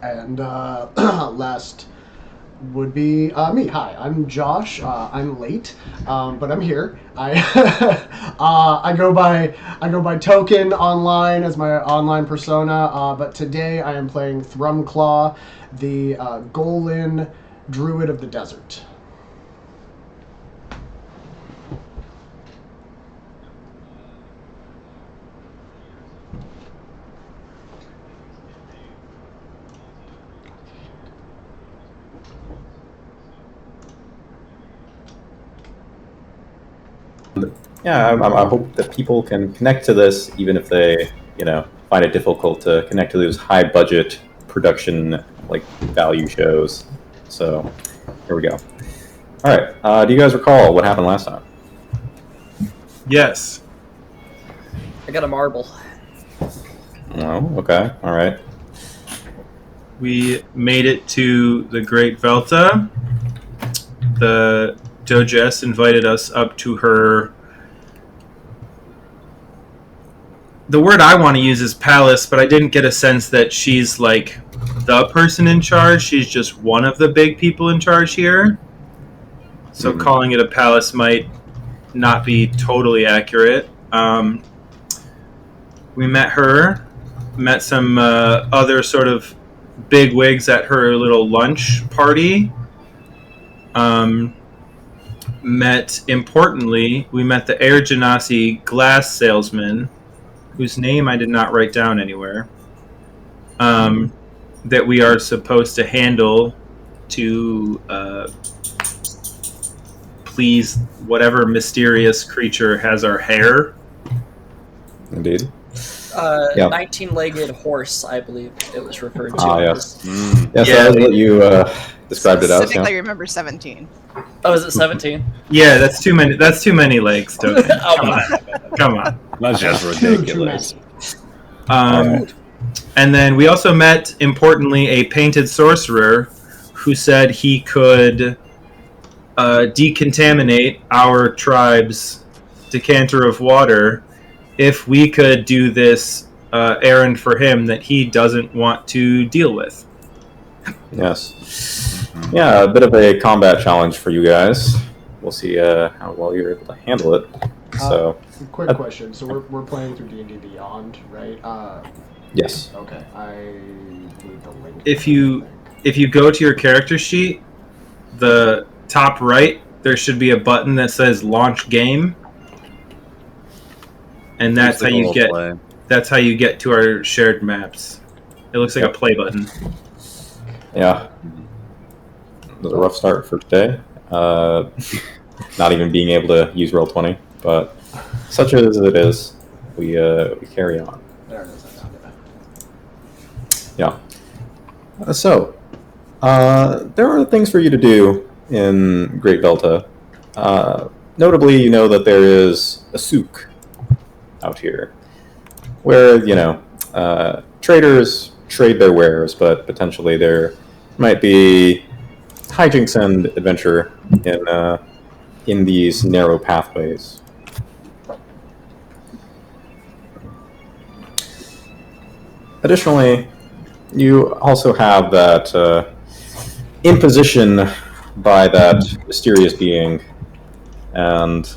And last would be me. Hi, I'm Josh. I'm late, but I'm here. I go by Token online as my online persona. But today I am playing Thrumclaw, the Golin Druid of the Desert. Yeah, I hope that people can connect to this, even if they, find it difficult to connect to those high budget production value shows. So here we go. All right. Do you guys recall what happened last time? Yes. I got a marble. Oh, okay. All right. We made it to the Great Velta. The Dojess invited us up to her. The word I want to use is palace, but I didn't get a sense that she's like the person in charge. She's just one of the big people in charge here. So calling it a palace might not be totally accurate. We met her, met some other sort of big wigs at her little lunch party. Importantly, we met the Air Genasi glass salesman, whose name I did not write down anywhere, that we are supposed to handle to please whatever mysterious creature has our hair. Indeed. 19-legged horse, I believe it was referred to. Yes. Yes, that was what you described it as. Specifically, remember 17. Oh, is it 17? Yeah, that's too many. That's too many legs. Come on. That's just ridiculous. And then we also met, importantly, a painted sorcerer who said he could decontaminate our tribe's decanter of water if we could do this errand for him that he doesn't want to deal with. Yes. Yeah, a bit of a combat challenge for you guys. We'll see how well you're able to handle it. Quick question. So we're playing through D&D Beyond, right? Yes. Okay. I need the link. If you go to your character sheet, the top right, there should be a button that says Launch Game. And that's how you get that's how you get to our shared maps. It looks like a play button. Yeah. It was a rough start for today. Not even being able to use Roll20, but such as it is, we carry on. There it is. I found it. Yeah. So, there are things for you to do in Great Velta. Notably, you know that there is a souk out here, where traders trade their wares, but potentially there might be hijinks and adventure in these narrow pathways. Additionally, you also have that imposition by that mysterious being and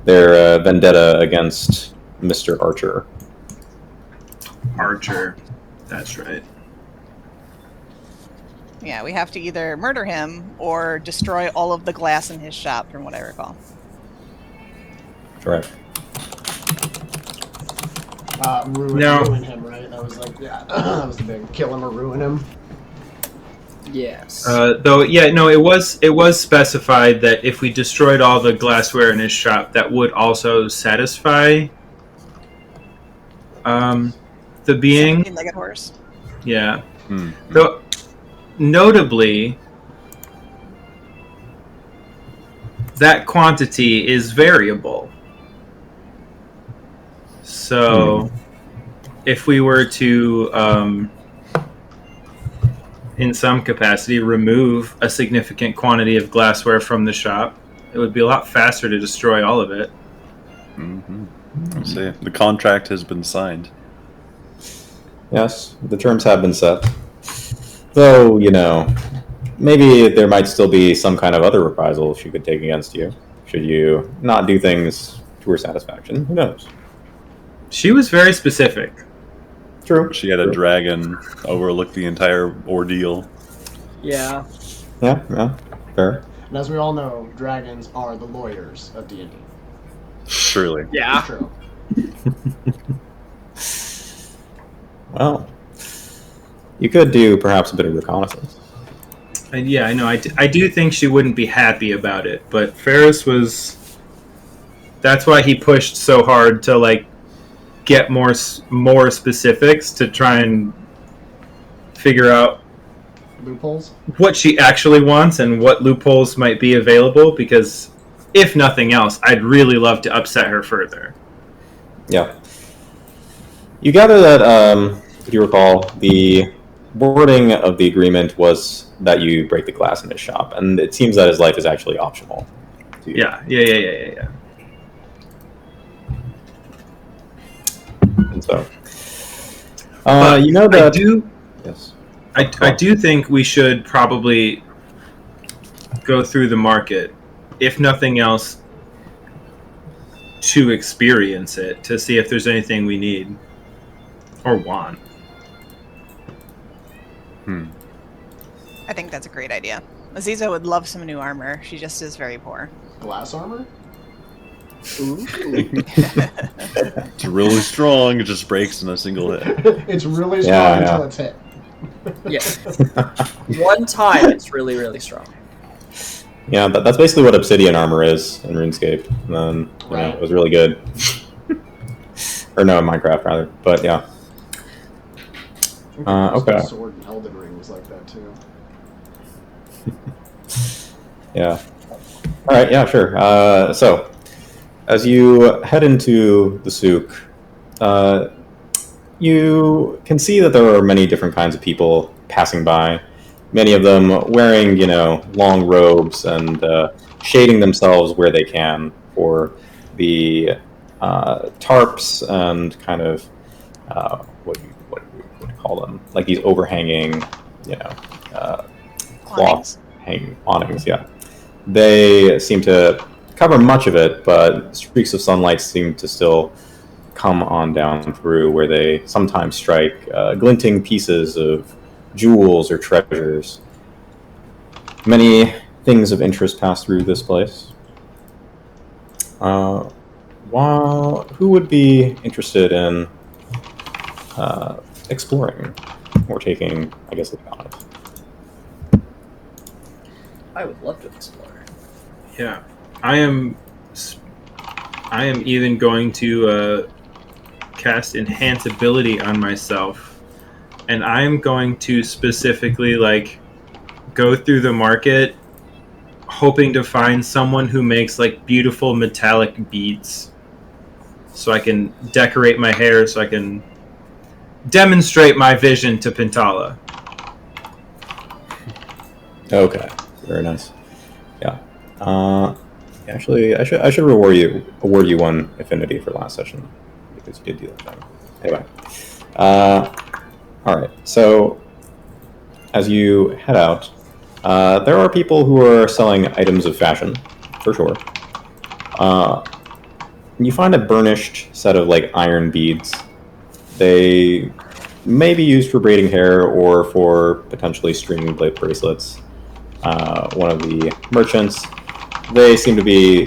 their vendetta against Mr. Archer. Archer. That's right. Yeah, we have to either murder him or destroy all of the glass in his shop, from what I recall. Correct. Ruin him, right? That was that was the big kill him or ruin him. Yes. It was specified that if we destroyed all the glassware in his shop, that would also satisfy the being. 17-legged horse. Yeah. Though, notably, that quantity is variable. So, if we were to, in some capacity, remove a significant quantity of glassware from the shop, it would be a lot faster to destroy all of it. I'll say the contract has been signed. Yes, the terms have been set. Though, maybe there might still be some kind of other reprisal she could take against you, should you not do things to her satisfaction. Who knows? She was very specific. True. She had a dragon overlook the entire ordeal. Yeah. Yeah, fair. And as we all know, dragons are the lawyers of D&D. Surely. Yeah. True. Well, you could do perhaps a bit of reconnaissance. And yeah, I know. I do think she wouldn't be happy about it, but Ferris was. That's why he pushed so hard to get more specifics to try and figure out Loopholes? what she actually wants and what loopholes might be available. Because if nothing else, I'd really love to upset her further. Yeah. You gather that, if you recall, the wording of the agreement was that you break the glass in his shop, and it seems that his life is actually optional. Yeah. And so, But you know that I do. Yes. I do think we should probably go through the market, if nothing else, to experience it, to see if there's anything we need or want. I think that's a great idea. Aziza would love some new armor. She just is very poor. Glass armor? Ooh. It's really strong. It just breaks in a single hit. It's really strong Yeah. until it's hit. Yeah. One time, it's really, really strong. Yeah, that's basically what obsidian armor is in RuneScape. And then, Right. it was really good. Or no, in Minecraft, rather. But yeah. Okay. Sword in Elden Ring was like that too. Yeah. All right. Yeah. Sure. So, as you head into the souk, you can see that there are many different kinds of people passing by. Many of them wearing, long robes and shading themselves where they can for the tarps and kind of what do you call them? Like these overhanging, cloth hanging awnings. Yeah, they seem to cover much of it, but streaks of sunlight seem to still come on down through, where they sometimes strike glinting pieces of jewels or treasures. Many things of interest pass through this place. Who would be interested in exploring or taking, I guess, a on it? I would love to explore. Yeah, I am even going to cast enhance ability on myself, and I am going to specifically go through the market, hoping to find someone who makes beautiful metallic beads, so I can decorate my hair, so I can demonstrate my vision to Pintala. Okay, very nice. Yeah. Actually, I should award you one affinity for last session, because you did do that thing. Anyway. All right. So, as you head out, there are people who are selling items of fashion, for sure. You find a burnished set of iron beads. They may be used for braiding hair or for potentially string bracelets. One of the merchants, they seem to be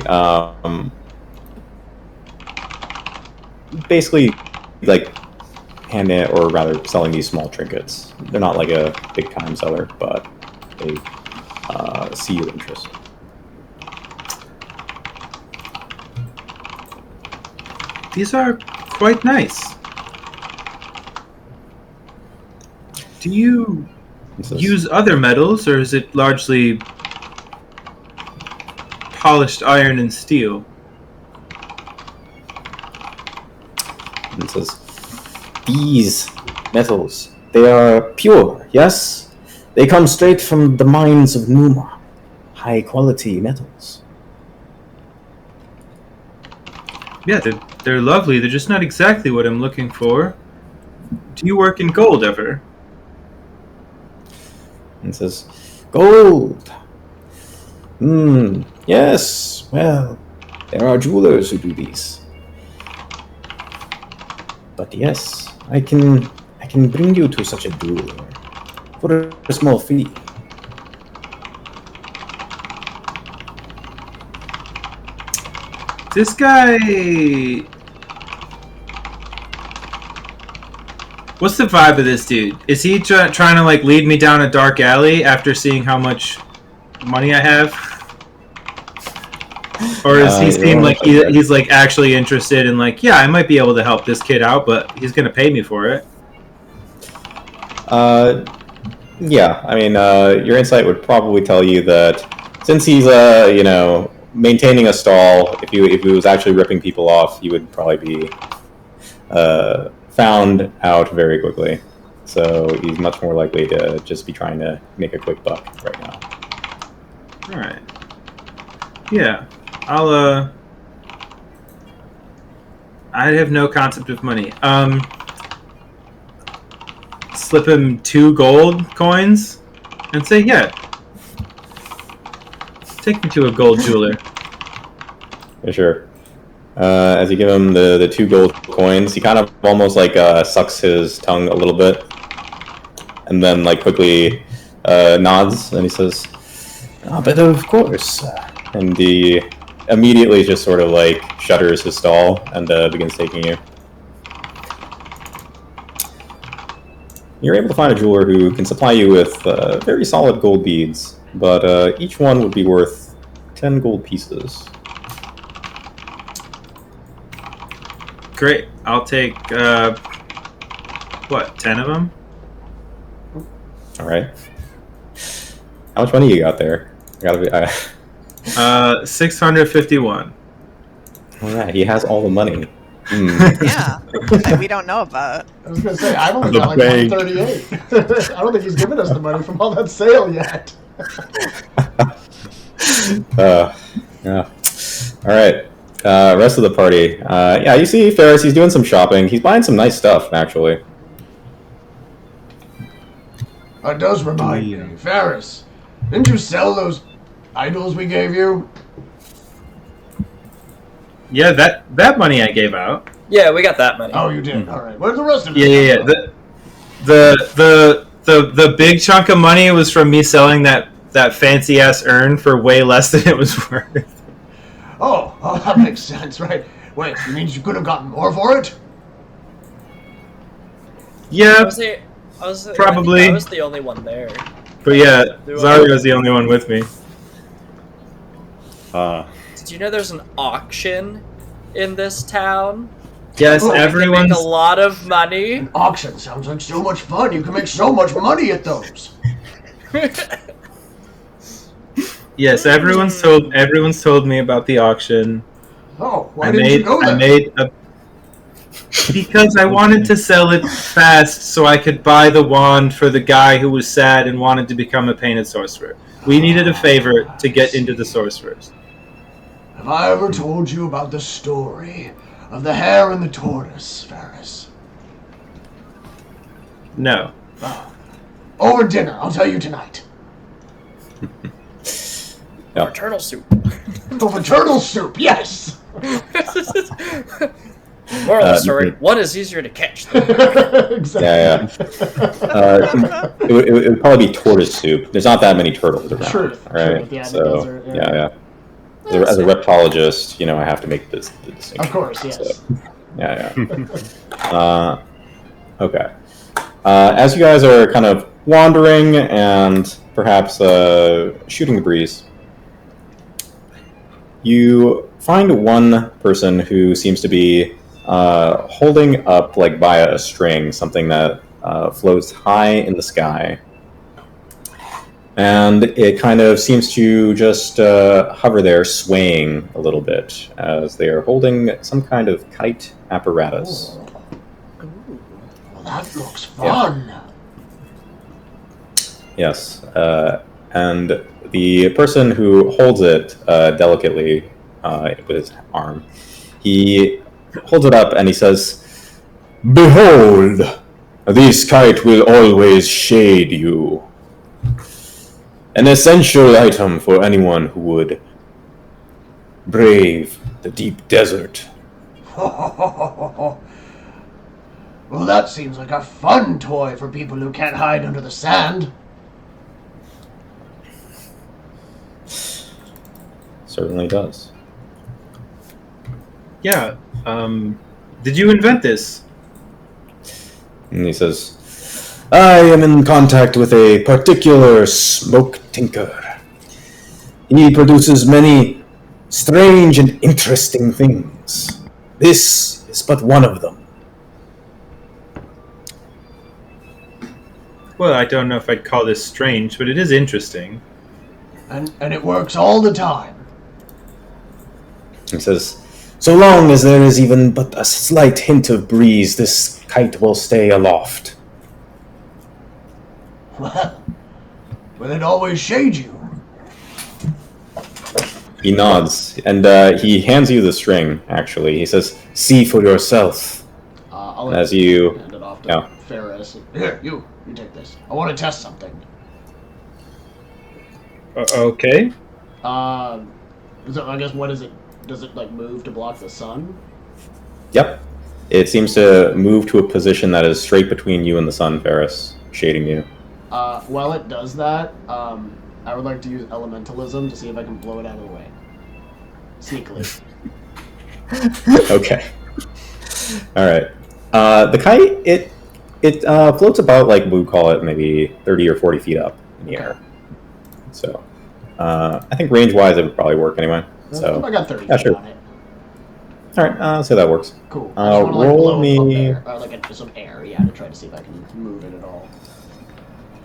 basically handing, or rather selling these small trinkets. They're not a big time seller, but they see your interest. These are quite nice. Do you use other metals, or is it largely polished iron and steel? And it says, these metals, they are pure, yes? They come straight from the mines of Numa. High quality metals. Yeah, they're lovely. They're just not exactly what I'm looking for. Do you work in gold ever? and says, "Gold. Yes. Well, there are jewelers who do these. But yes, I can bring you to such a jeweler for a small fee." This guy. What's the vibe of this dude? Is he trying to like lead me down a dark alley after seeing how much money I have? Or does he seem like he's like actually interested in like, yeah, I might be able to help this kid out, but he's gonna pay me for it? Yeah. I mean, your insight would probably tell you that since he's maintaining a stall, if he was actually ripping people off, he would probably be found out very quickly. So he's much more likely to just be trying to make a quick buck right now. All right. Yeah, I have no concept of money. Slip him 2 gold coins and say, yeah, take me to a gold jeweler. For sure. As you give him the 2 gold coins, he kind of almost like sucks his tongue a little bit, and then like quickly nods, and he says, "But of course." And he immediately just sort of like shutters his stall and begins taking you. You're able to find a jeweler who can supply you with very solid gold beads, but each one would be worth 10 gold pieces. Great. I'll take, 10 of them? All right. How much money you got there? Gotta be. 651. Oh yeah, he has all the money. Yeah, that we don't know about. I was gonna say I've only The got like bank. 138. I don't think he's given us the money from all that sale yet. Yeah. All right. Rest of the party. Yeah, you see Ferris. He's doing some shopping. He's buying some nice stuff, actually. That does remind me, Ferris. Didn't you sell those idols we gave you? Yeah, that money I gave out. Yeah, we got that money. Oh, you did. All right. Where's the rest of it? Yeah. The big chunk of money was from me selling that fancy ass urn for way less than it was worth. Oh, that makes sense, right? Wait, you mean you could have gotten more for it? Yeah, probably. I was the only one there. But yeah, Zario's the only one with me. Did you know there's an auction in this town? Yes, Oh, They everyone's. make a lot of money. An auction sounds like so much fun. You can make so much money at those. Yes, everyone's told me about the auction. Oh, why didn't you go there? Because I wanted to sell it fast so I could buy the wand for the guy who was sad and wanted to become a painted sorcerer. We needed a favor to get into the sorcerers. Have I ever told you about the story of the hare and the tortoise, Ferris? No. Over dinner, I'll tell you tonight. Yeah. Or turtle soup. Over turtle soup, yes! Moral of the story: one is easier to catch. Exactly. Yeah. It would probably be tortoise soup. There's not that many turtles around, Truth, right? truth, yeah, in the So desert, yeah. yeah. As a reptologist, I have to make the distinction. Of course, yes. So, yeah. Okay. As you guys are kind of wandering and perhaps shooting the breeze, you find one person who seems to be holding up, like via a string, something that floats high in the sky. And it kind of seems to just hover there, swaying a little bit, as they are holding some kind of kite apparatus. Well, that looks fun. Yes, and the person who holds it delicately with his arm, he holds it up and he says, "Behold, this kite will always shade you. An essential item for anyone who would brave the deep desert. Well, that seems like a fun toy for people who can't hide under the sand. Certainly does. Yeah. Did you invent this? And he says, I am in contact with a particular smoke tinker. He produces many strange and interesting things. This is but one of them. Well, I don't know if I'd call this strange, but it is interesting. And it works all the time. He says, so long as there is even but a slight hint of breeze, this kite will stay aloft. Well, will it always shade you? He nods, and he hands you the string, actually. He says, see for yourself. I'll As you... hand it off to Yeah. Ferris. Here, you take this. I want to test something. Okay. So I guess what is it? Does it like move to block the sun? Yep. It seems to move to a position that is straight between you and the sun, Ferris, shading you. While it does that, I would like to use elementalism to see if I can blow it out of the way. Sneakily. Okay. All right. The kite, it floats about, like, we would call it maybe 30 or 40 feet up in the air. So, I think range-wise it would probably work anyway. So I got 30 yeah, feet sure. on it. All right, I'll say that works. Cool. I just wanna, roll blow me- up air, some air, yeah, to try to see if I can move it at all.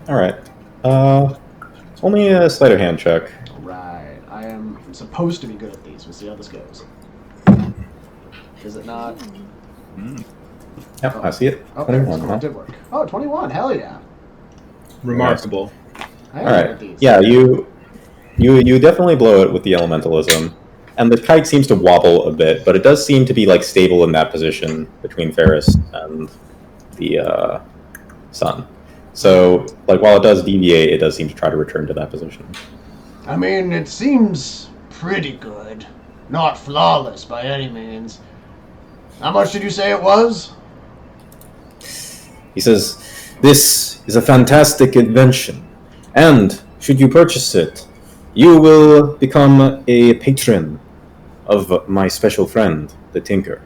All right. It's only a sleight of hand check. Right. I'm supposed to be good at these. We'll see how this goes. Is it not? Yep, I see it. Oh, 21, cool. huh? It did work. Oh, 21. Hell yeah. Remarkable. I am All good at right. these. Yeah, you definitely blow it with the elementalism, and the kite seems to wobble a bit, but it does seem to be like stable in that position between Ferris and the sun. So, like, while it does deviate, it does seem to try to return to that position. I mean, it seems pretty good. Not flawless by any means. How much did you say it was? He says, "This is a fantastic invention, and should you purchase it, you will become a patron of my special friend, the Tinker.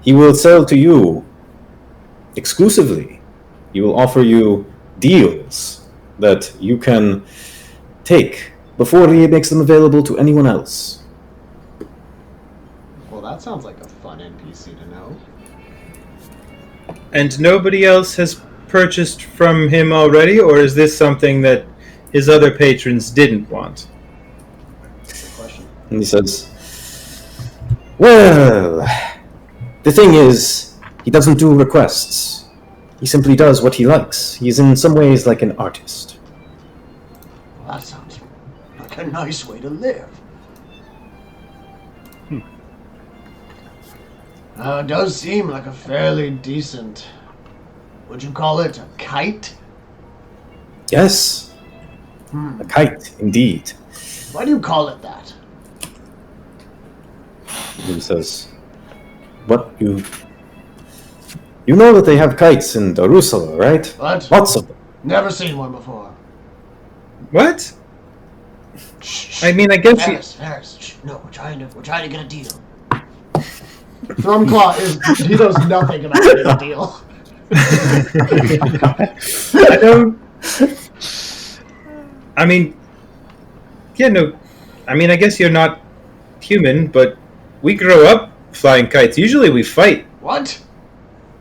He will sell to you exclusively. He will offer you deals that you can take before he makes them available to anyone else." Well, that sounds like a fun NPC to know. And nobody else has purchased from him already, or is this something that his other patrons didn't want? Good question. And he says, "Well, the thing is, he doesn't do requests. He simply does what he likes. He's in some ways like an artist." Well, that sounds like a nice way to live. It does seem like a fairly decent... Would you call it a kite? Yes, a kite, indeed. Why do you call it that? He says, "What you know that they have kites in Darusala, right? What? Lots of them." Never seen one before. What? Shh, I mean, I guess you... Ferris, shh, no, we're trying to get a deal. Thrumclaw he knows nothing about getting a deal. I don't... I mean... Yeah, no... I mean, I guess you're not human, but we grow up flying kites. Usually we fight. What?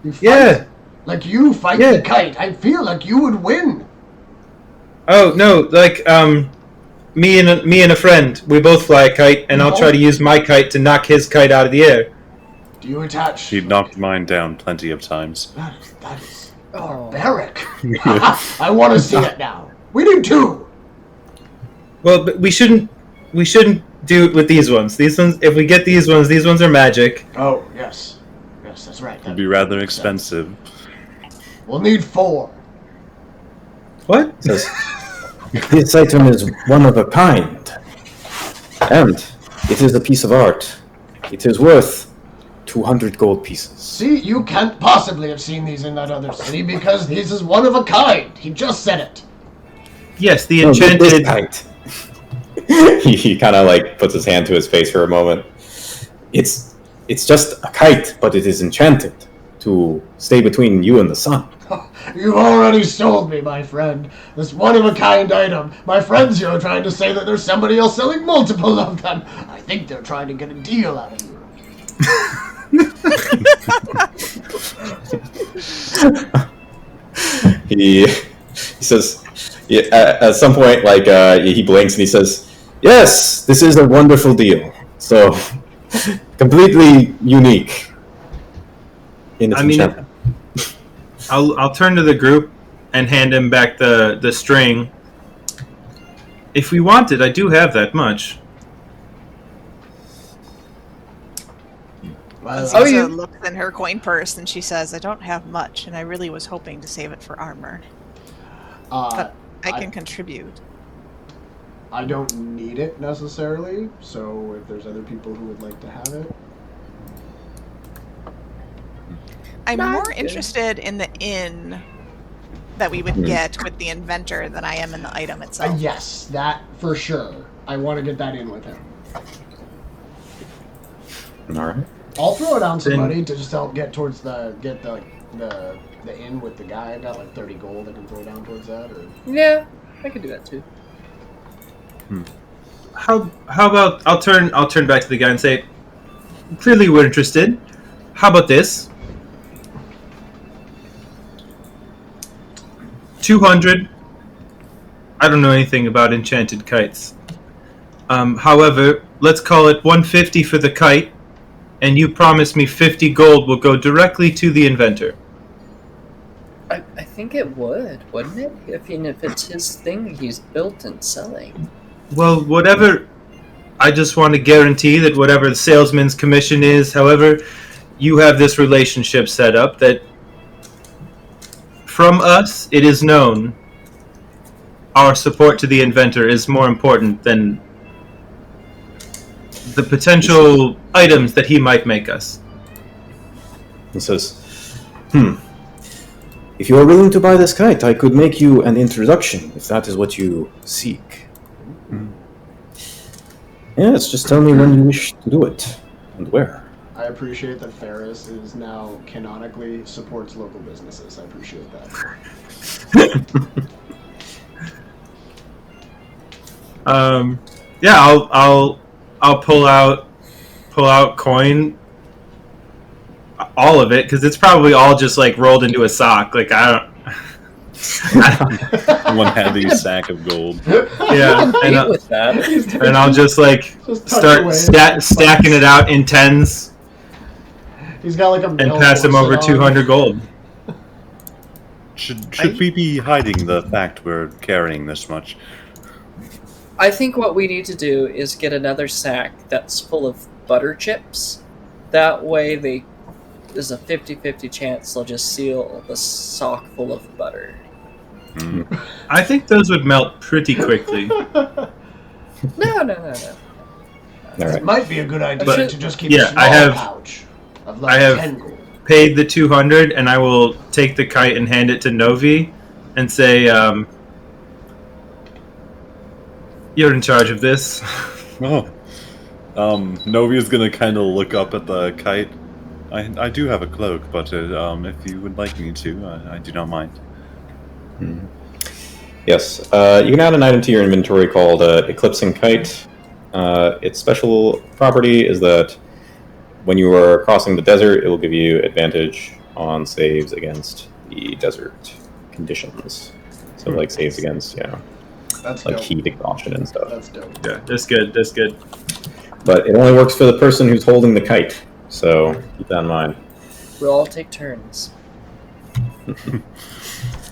You fight? Yeah. Like you fight Yeah. the kite. I feel like you would win. Oh, no, like, me and a friend, we both fly a kite, and I'll try to use my kite to knock his kite out of the air. Do you attach? He knocked mine down plenty of times. That is barbaric. I want to see it now. We need two. Well, but we shouldn't do it with these ones. These ones, if we get these ones are magic. Oh yes, yes, that's right. It'd be rather expensive. We'll need 4. What? Says, This item is one of a kind, and it is a piece of art. It is worth 200 gold pieces. See, you can't possibly have seen these in that other city because this is one of a kind. He just said it. Yes, the No, this enchanted. kite. he kind of like puts his hand to his face for a moment. It's just a kite, but it is enchanted to stay between you and the sun. You've already sold me, my friend. This one-of-a-kind item. My friends here are trying to say that there's somebody else selling multiple of them. I think they're trying to get a deal out of you. he says, yeah, at some point, like he blinks and he says, "Yes, this is a wonderful deal. So completely unique in its enchantment." I'll turn to the group and hand him back the string. If we want it, I do have that much. Well, Aziza looks in her coin purse and she says, "I don't have much, and I really was hoping to save it for armor. But I can contribute." I don't need it necessarily, so if there's other people who would like to have it. I'm more interested in the inn that we would get with the inventor than I am in the item itself. Yes, that for sure. I want to get that in with him. All right. I'll throw it on somebody to just help get towards the inn with the guy. I got like 30 gold I can throw down towards that. Or Yeah, I could do that too. How about I'll turn back to the guy and say, clearly we're interested. How about this? 200. I don't know anything about enchanted kites. However, let's call it 150 for the kite, and you promise me 50 gold will go directly to the inventor. I think it would, wouldn't it? If it's his thing he's built and selling. Well, whatever. I just want to guarantee that whatever the salesman's commission is, however, you have this relationship set up that from us, it is known our support to the inventor is more important than the potential items that he might make us. He says, if you are willing to buy this kite, I could make you an introduction, if that is what you seek. Yes, just tell me when you wish to do it, and where. I appreciate that Ferris is now canonically supports local businesses. I appreciate that. Yeah, I'll pull out coin, all of it, because it's probably all just like rolled into a sock. Like I don't. One heavy sack of gold. Yeah, and, with that. and I'll just like start stacking it out in tens He's got like a and pass him over 200 gold. Should we be hiding the fact we're carrying this much? I think what we need to do is get another sack that's full of butter chips. That way there's a 50-50 chance they'll just seal the sock full of butter. I think those would melt pretty quickly. No. All It right. might be a good idea But- to just keep yeah, a small I have- pouch of I like have- 10 gold. Paid the 200, and I will take the kite and hand it to Novi and say, you're in charge of this. Oh. Novi is gonna kind of look up at the kite. I do have a cloak, but if you would like me to, I do not mind. Yes, you can add an item to your inventory called Eclipsing Kite. Its special property is that when you are crossing the desert, it will give you advantage on saves against the desert conditions. So, like saves against, That's like dope. heat exhaustion and stuff. That's dope. Yeah, that's good. That's good. But it only works for the person who's holding the kite, so keep that in mind. We'll all take turns.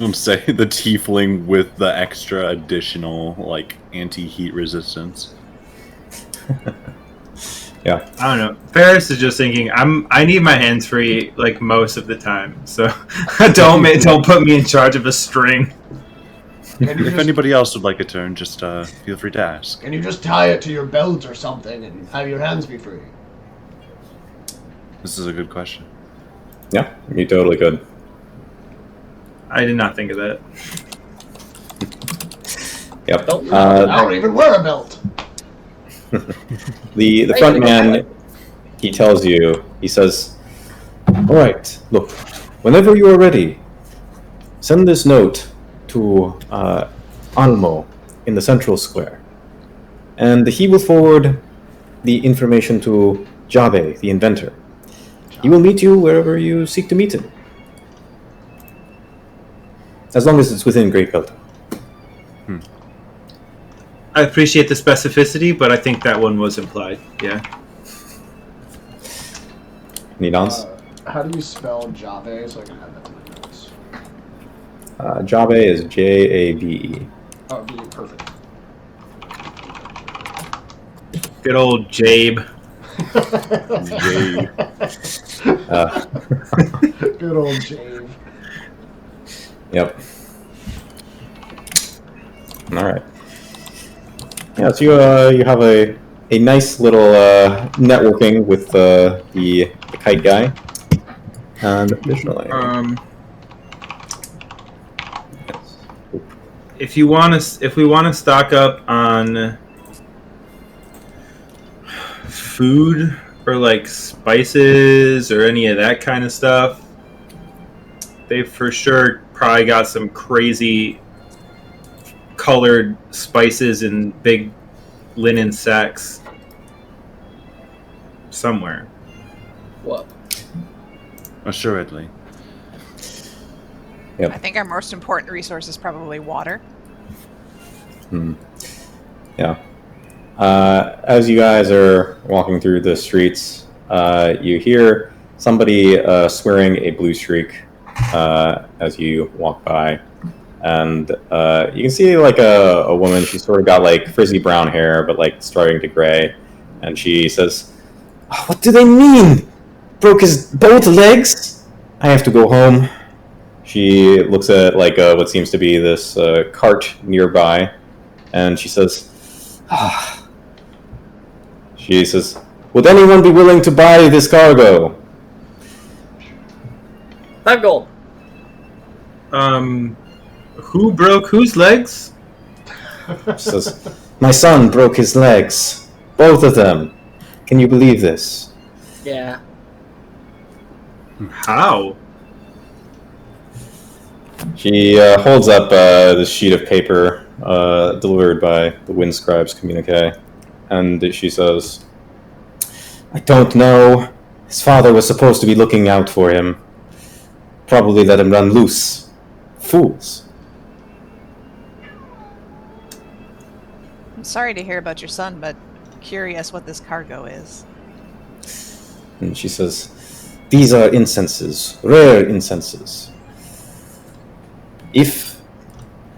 I'm saying the tiefling with the extra additional like anti-heat resistance. Yeah. I don't know. Ferris is just thinking I need my hands free like most of the time, so don't put me in charge of a string. If anybody else would like a turn, just feel free to ask. Can you just tie it to your belt or something and have your hands be free? This is a good question. Yeah, you totally could. I did not think of that. Yep. I don't even wear a belt. The front man, he tells you, he says, "All right, look, whenever you are ready, send this note to Almo in the central square, and he will forward the information to Jabe, the inventor. He will meet you wherever you seek to meet him, as long as it's within Great Belta." I appreciate the specificity, but I think that one was implied. Yeah. Any nods? How do you spell Jave so I can add that to my notes? Jabe is Jabe. Oh, B, perfect. Good old Jabe. Good old Jave. Yep. All right. Yeah, so you have a nice little networking with the kite guy, and additionally, if we want to stock up on food or like spices or any of that kind of stuff, they've for sure probably got some crazy colored spices in big linen sacks somewhere. What? Assuredly. Yep. I think our most important resource is probably water. Yeah. As you guys are walking through the streets, you hear somebody swearing a blue streak as you walk by. And you can see like a woman. She's sort of got like frizzy brown hair, but like starting to gray. And she says, "What do they mean? Broke his both legs? I have to go home." She looks at like what seems to be this cart nearby, and she says, "Would anyone be willing to buy this cargo?" 5 gold. Who broke whose legs? She says, "My son broke his legs. Both of them. Can you believe this?" Yeah. How? She holds up this sheet of paper delivered by the Windscribe's communique, and she says, "I don't know. His father was supposed to be looking out for him. Probably let him run loose. Fools." I'm sorry to hear about your son, but curious what this cargo is. And she says, "These are incenses, rare incenses. If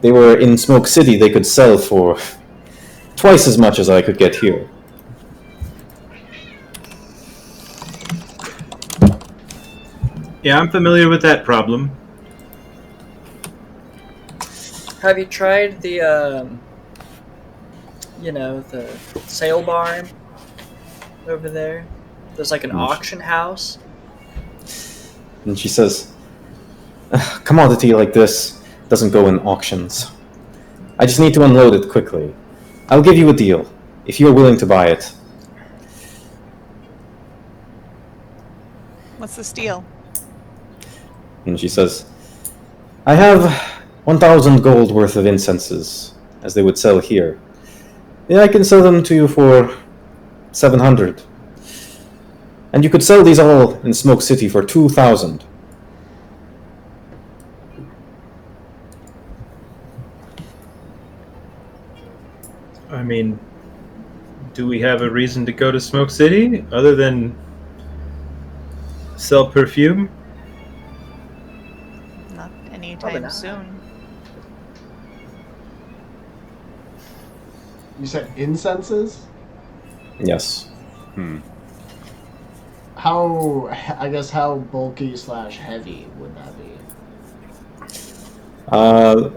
they were in Smoke City, they could sell for twice as much as I could get here." Yeah, I'm familiar with that problem. Have you tried the, the sale barn over there? There's like an auction house. And she says, "Commodity like this doesn't go in auctions. I just need to unload it quickly. I'll give you a deal, if you're willing to buy it." What's the steal? And she says, "I have 1,000 gold worth of incenses, as they would sell here. Yeah, I can sell them to you for 700. And you could sell these all in Smoke City for 2,000. I mean, do we have a reason to go to Smoke City other than sell perfume? Not Probably anytime not. soon. You said incenses? Yes. How bulky / heavy would that be?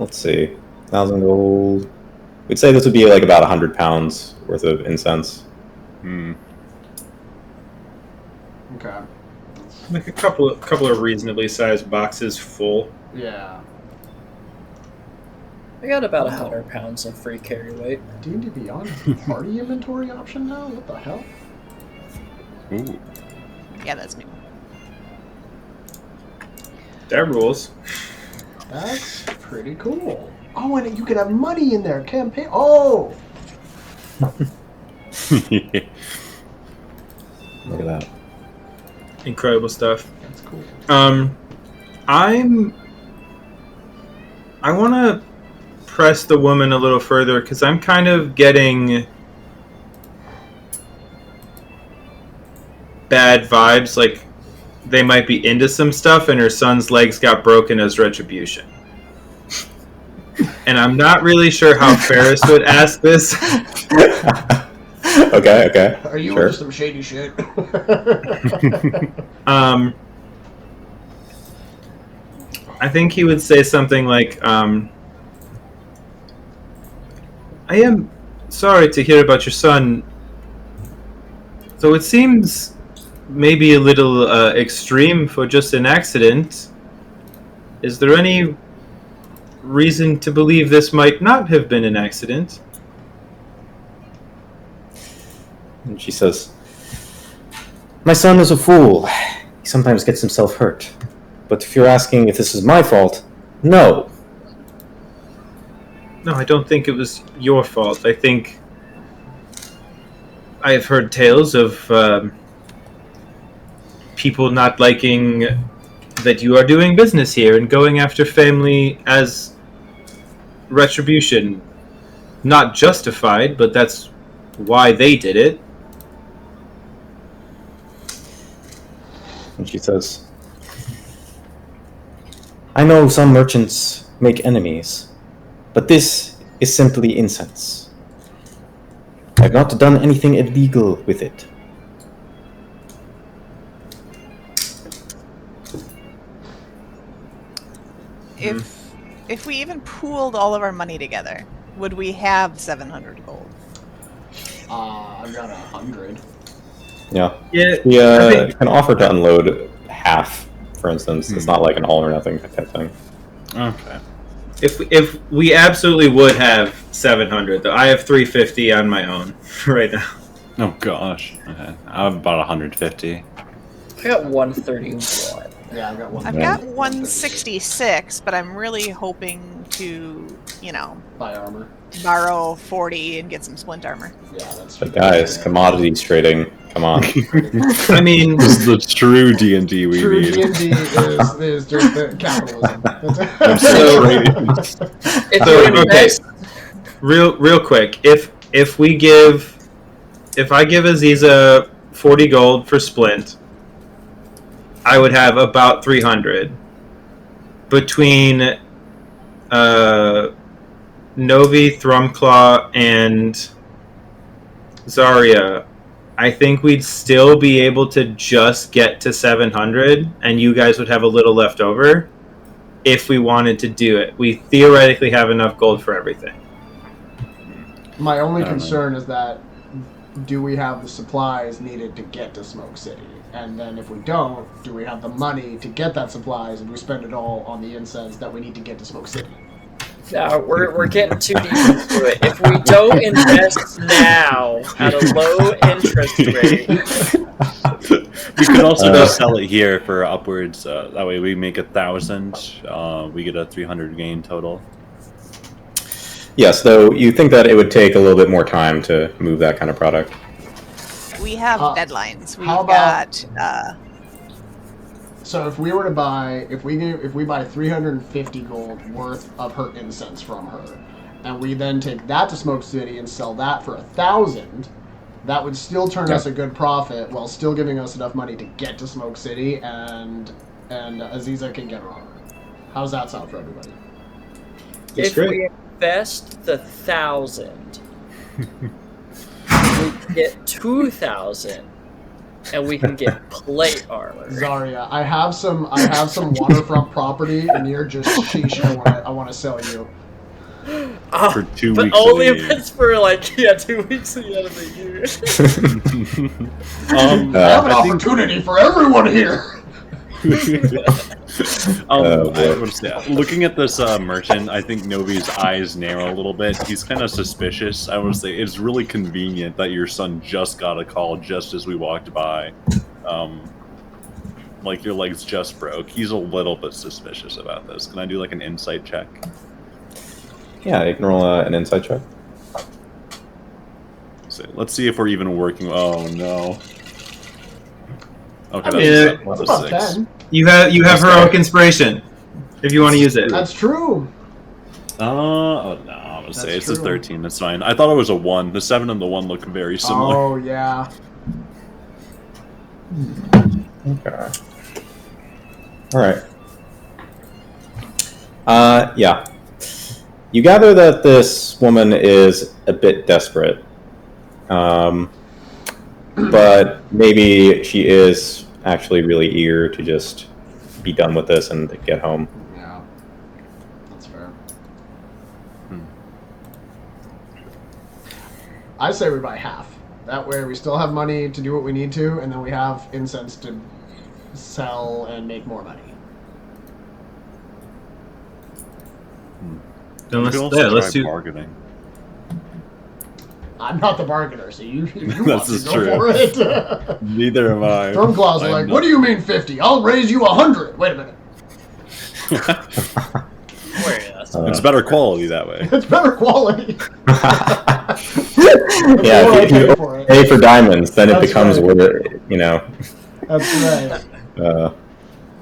Let's see. 1,000 gold. We'd say this would be like about 100 pounds worth of incense. Okay. Like a couple of reasonably sized boxes full. Yeah. I got about 100 pounds of free carry weight. D&D Beyond has a party inventory option now? What the hell? Ooh. Yeah, that's new. That rules. That's pretty cool. Oh, and you can have money in there. Campaign. Oh! Look at that. Incredible stuff. That's cool. I want to press the woman a little further because I'm kind of getting bad vibes. Like they might be into some stuff, and her son's legs got broken as retribution. And I'm not really sure how Ferris would ask this. Okay. Are you Sure. into some shady shit? I think he would say something like, I am sorry to hear about your son. Though it seems maybe a little extreme for just an accident. Is there any reason to believe this might not have been an accident? And she says, "My son is a fool. He sometimes gets himself hurt. But if you're asking if this is my fault, no." No, I don't think it was your fault. I think I have heard tales of people not liking that you are doing business here and going after family as retribution. Not justified, but that's why they did it. And she says, "I know some merchants make enemies, but this is simply incense. I've not done anything illegal with it." If we even pooled all of our money together, would we have 700 gold? I've got 100. Yeah. Yeah, We I think- can offer to unload half, for instance. It's not like an all or nothing type thing. Okay. If we absolutely would have 700, though, I have 350 on my own right now. Oh gosh. Okay. I have about 150. I got 131. Yeah, I've got one. I've got 166, but I'm really hoping to, Buy armor. borrow 40 and get some splint armor. Yeah, that's But guys, commodities trading. Come on. I mean, This is the true D&D we True need. D&D is just the capitalism. I'm So- trading. If So, you okay. invest, real quick, if I give Aziza 40 gold for splint, I would have about 300 between Novi, Thrumclaw, and Zarya. I think we'd still be able to just get to 700, and you guys would have a little left over if we wanted to do it. We theoretically have enough gold for everything. My only I don't know. concern is that do we have the supplies needed to get to Smoke City? And then if we don't, do we have the money to get that supplies and we spend it all on the incense that we need to get to Smoke City? no, we're getting too deep into it. If we don't invest now at a low interest rate, We could also just sell it here for upwards. That way we make 1,000. We get a 300 gain total. Yes, though you think that it would take a little bit more time to move that kind of product. We have Uh, deadlines. We've how about- got So if we were to buy, if we buy 350 gold worth of her incense from her, and we then take that to Smoke City and sell that for 1,000, that would still turn us a good profit while still giving us enough money to get to Smoke City, and Aziza can get her armor. How does that sound for everybody? That's if great. we invest the 1,000, we get 2,000, and we can get plate armor. Zarya, I have some waterfront property near just Sheesh. I want to sell you. For 2 but weeks. only of if the it's for like 2 weeks at the end of the year. I have an I think opportunity for everyone here. I would say, looking at this merchant, I think Novi's eyes narrow a little bit. He's kind of suspicious. I would say it's really convenient that your son just got a call just as we walked by. Like your legs just broke. He's a little bit suspicious about this. Can I do like an insight check? Yeah, you can roll an insight check. So, let's see if we're even working. Oh no. Okay, mean, that's That's a about 6. 10. You have heroic inspiration if you want to use it. That's true. Oh no, I'm gonna say That's it's a true. 13. That's fine. I thought it was a 1. The 7 and the 1 look very similar. Oh, yeah. Okay. All right. Yeah. You gather that this woman is a bit desperate, but maybe she is actually really eager to just be done with this and get home. Yeah. That's fair. I say we buy half. That way we still have money to do what we need to, and then we have incense to sell and make more money. Then You let's, could also yeah, let's try do. bargaining. I'm not the bargainer, so you This want to is go true. for it. Neither am I. Stormclaws are I'm like, not- what do you mean 50? I'll raise you 100. Wait a minute. It's better quality that way. It's better quality. Yeah, more I if you pay for it. pay for diamonds, then it That's becomes right. worth it, you know. That's right.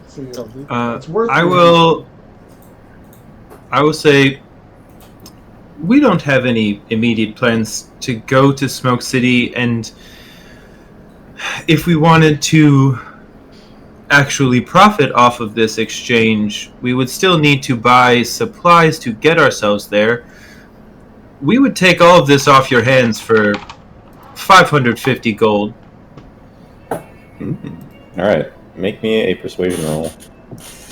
See, it's worth I it. will say we don't have any immediate plans to go to Smoke City, and if we wanted to actually profit off of this exchange, we would still need to buy supplies to get ourselves there. We would take all of this off your hands for 550 gold. All right, make me a persuasion roll.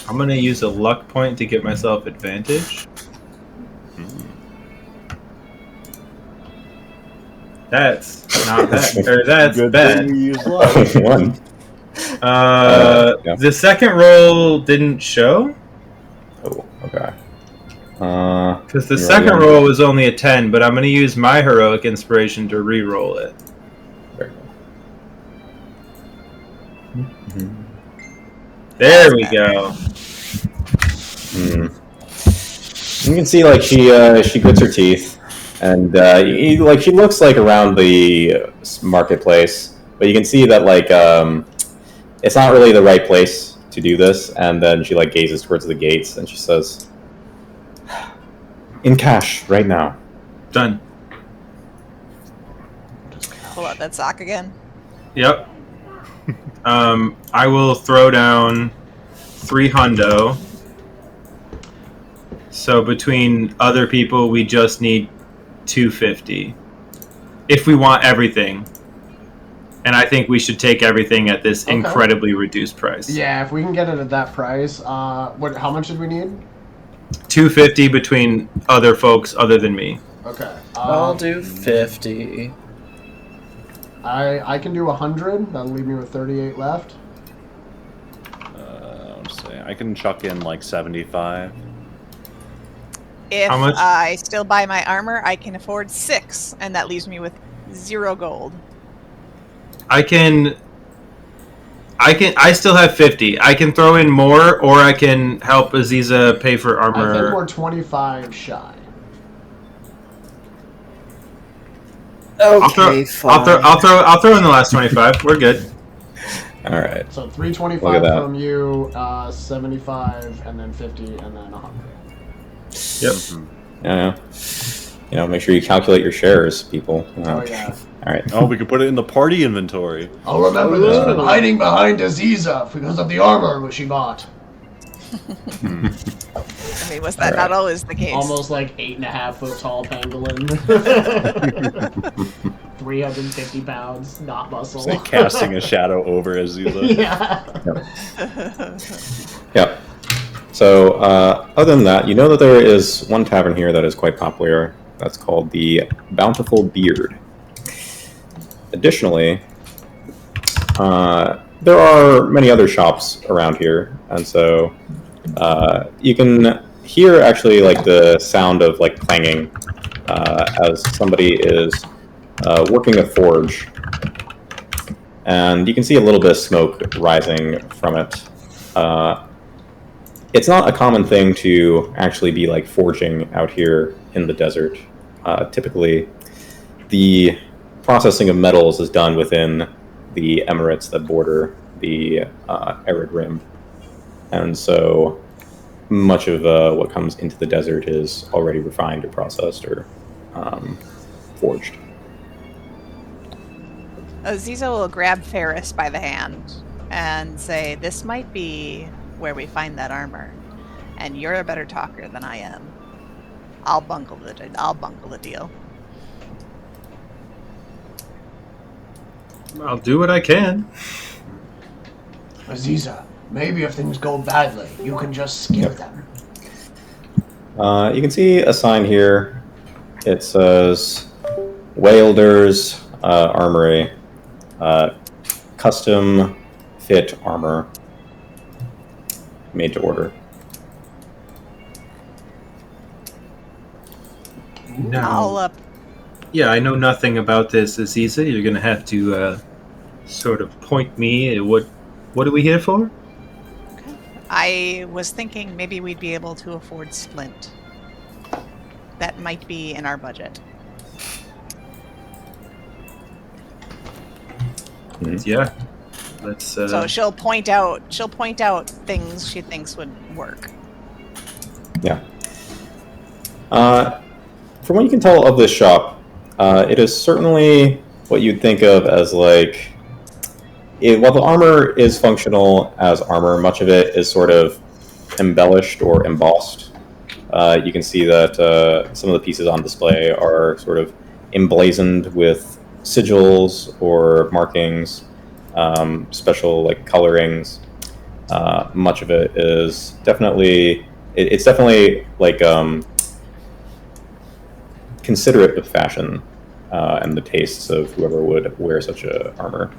I'm going to use a luck point to give myself advantage. That's not bad. Or that's Good bad. thing we use luck. 1. Yeah. The second roll didn't show Oh, okay. because the You're second right. roll was only a 10, but I'm going to use my heroic inspiration to re-roll it. Very good. There we go. You can see like she grits her teeth, and like she looks like around the marketplace, but you can see that like it's not really the right place to do this. And then she like gazes towards the gates, and she says, "In cash, right now." Done. Pull out that sock again. Yep. I will throw down 3 hundo. So between other people, we just need 250 if we want everything. And I think we should take everything at this Okay. incredibly reduced price. Yeah, if we can get it at that price, what? How much did we need? 250 between other folks other than me. Okay. I'll do 50. I can do 100. That'll leave me with 38 left. Let's see. I can chuck in like 75. If How much? I still buy my armor, I can afford 6, and that leaves me with 0 gold. I still have 50. I can throw in more, or I can help Aziza pay for I think armor. we're 25 shy. Okay, fine. I'll throw in the last 25. We're good. All right. So Look 325 at that. from you, 75, and then 50, and then 100. Yep. Yeah. You know, make sure you calculate your shares, people. Oh yeah. All right. Oh, we can put it in the party inventory. I'll remember this. Been hiding behind Aziza because of the armor she bought. I mean, was that not always the case? Almost like 8.5 foot tall pangolin. 350 pounds, not muscle. It's like casting a shadow over Azula. Yeah. Yep. So, other than that, you know that there is one tavern here that is quite popular. That's called the Bountiful Beard. Additionally, there are many other shops around here, and so you can hear actually like the sound of like clanging as somebody is working a forge, and you can see a little bit of smoke rising from it. It's not a common thing to actually be like forging out here in the desert. Typically, the processing of metals is done within the emirates that border the arid rim, and so much of what comes into the desert is already refined or processed or forged. Aziza will grab Ferris by the hand and say, "This might be where we find that armor, and you're a better talker than I am. I'll bungle the deal." I'll do what I can. Aziza, maybe if things go badly, you can just scare them. You can see a sign here. It says Whalder's Armory, custom fit armor, made to order. No. Yeah, I know nothing about this, Aziza. You're going to have to sort of point me at what are we here for? Okay. I was thinking maybe we'd be able to afford splint. That might be in our budget. Yeah. Let's So she'll point out things she thinks would work. Yeah. From what you can tell of this shop, it is certainly what you'd think of as like, while the armor is functional as armor, much of it is sort of embellished or embossed. You can see that some of the pieces on display are sort of emblazoned with sigils or markings, special like colorings. Much of it is definitely, it's definitely like considerate of fashion and the tastes of whoever would wear such a armor.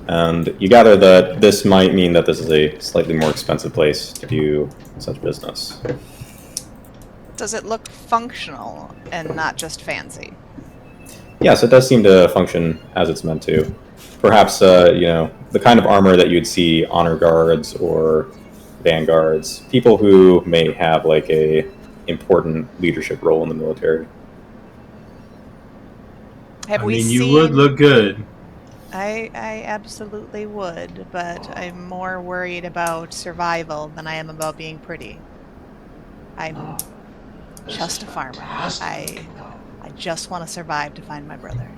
And you gather that this might mean that this is a slightly more expensive place to do such business. Does it look functional and not just fancy? Yes, it does seem to function as it's meant to. Perhaps, the kind of armor that you'd see honor guards or vanguards, people who may have like a important leadership role in the military. You would look good. I absolutely would, but I'm more worried about survival than I am about being pretty. I'm just a farmer. I just want to survive to find my brother.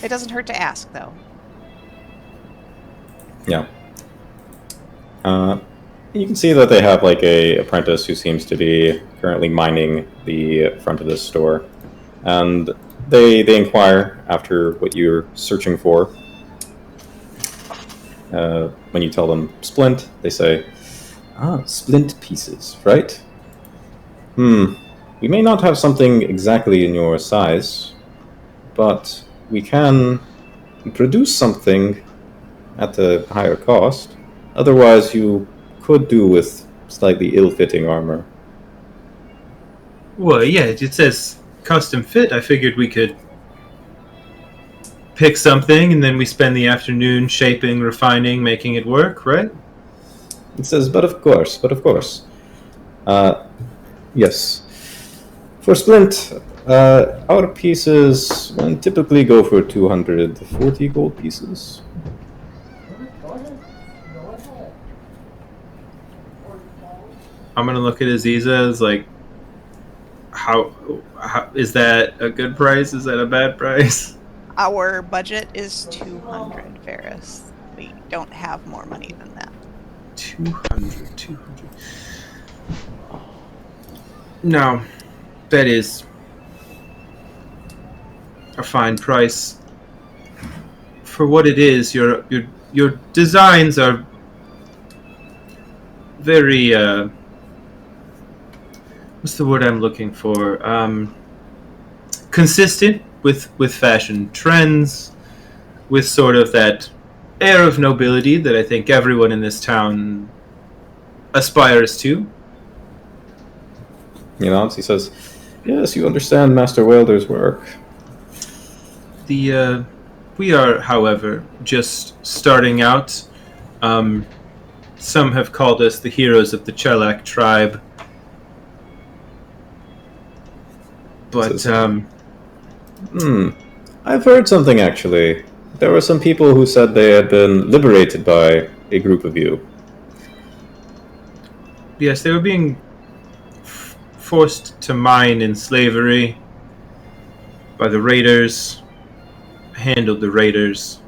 It doesn't hurt to ask, though. Yeah. You can see that they have like a apprentice who seems to be currently mining the front of this store, and they inquire after what you're searching for. When you tell them splint, they say, splint pieces, right? We may not have something exactly in your size, but we can produce something at a higher cost. Otherwise, you could do with slightly ill-fitting armor. Well, yeah, it says custom fit. I figured we could pick something and then we spend the afternoon shaping, refining, making it work, right? It says, but of course. Yes. For splint, our pieces typically go for 240 gold pieces. I'm gonna look at Aziza as like, how is that a good price? Is that a bad price? Our budget is 200, Ferris. We don't have more money than that. 200. No, that is a fine price. For what it is, you're your designs are very what's the word I'm looking for? Consistent with fashion trends, with sort of that air of nobility that I think everyone in this town aspires to. He nods. He says, "Yes, you understand Master Welder's work." We are, however, just starting out. Some have called us the heroes of the Chelak tribe. But, I've heard something, actually. There were some people who said they had been liberated by a group of you. yes, they were being forced to mine in slavery by the raiders. Handled the raiders.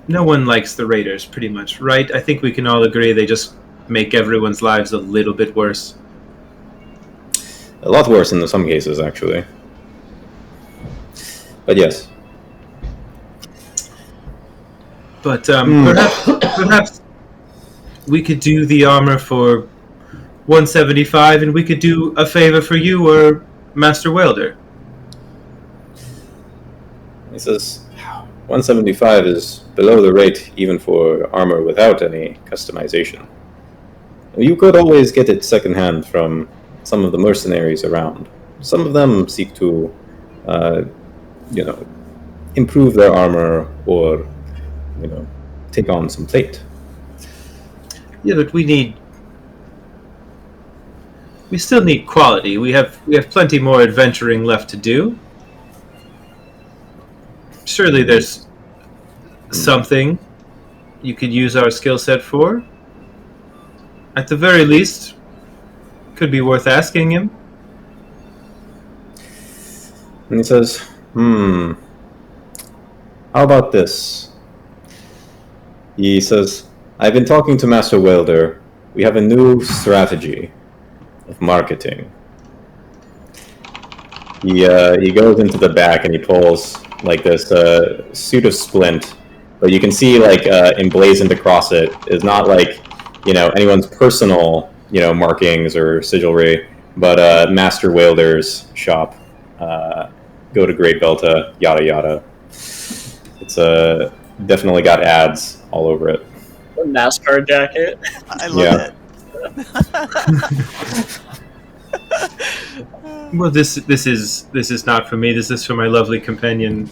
No one likes the raiders, pretty much, right? I think we can all agree they just make everyone's lives a little bit worse. A lot worse in some cases, actually. But yes. But perhaps we could do the armor for 175, and we could do a favor for you or Master Welder. He says, 175 is below the rate even for armor without any customization. You could always get it secondhand from some of the mercenaries around. Some of them seek to, improve their armor or, take on some plate. Yeah, but we still need quality. We have plenty more adventuring left to do. Surely there's something you could use our skill set for. At the very least, could be worth asking him. And he says, how about this? He says, I've been talking to Master Welder. We have a new strategy of marketing. He goes into the back and he pulls like this suit of splint, but you can see like emblazoned across it is not like anyone's personal markings or sigilry, but Master Welder's shop. Go to Great Belta, yada yada. It's definitely got ads all over it. A NASCAR jacket. I love it. Well, this is not for me. This is for my lovely companion.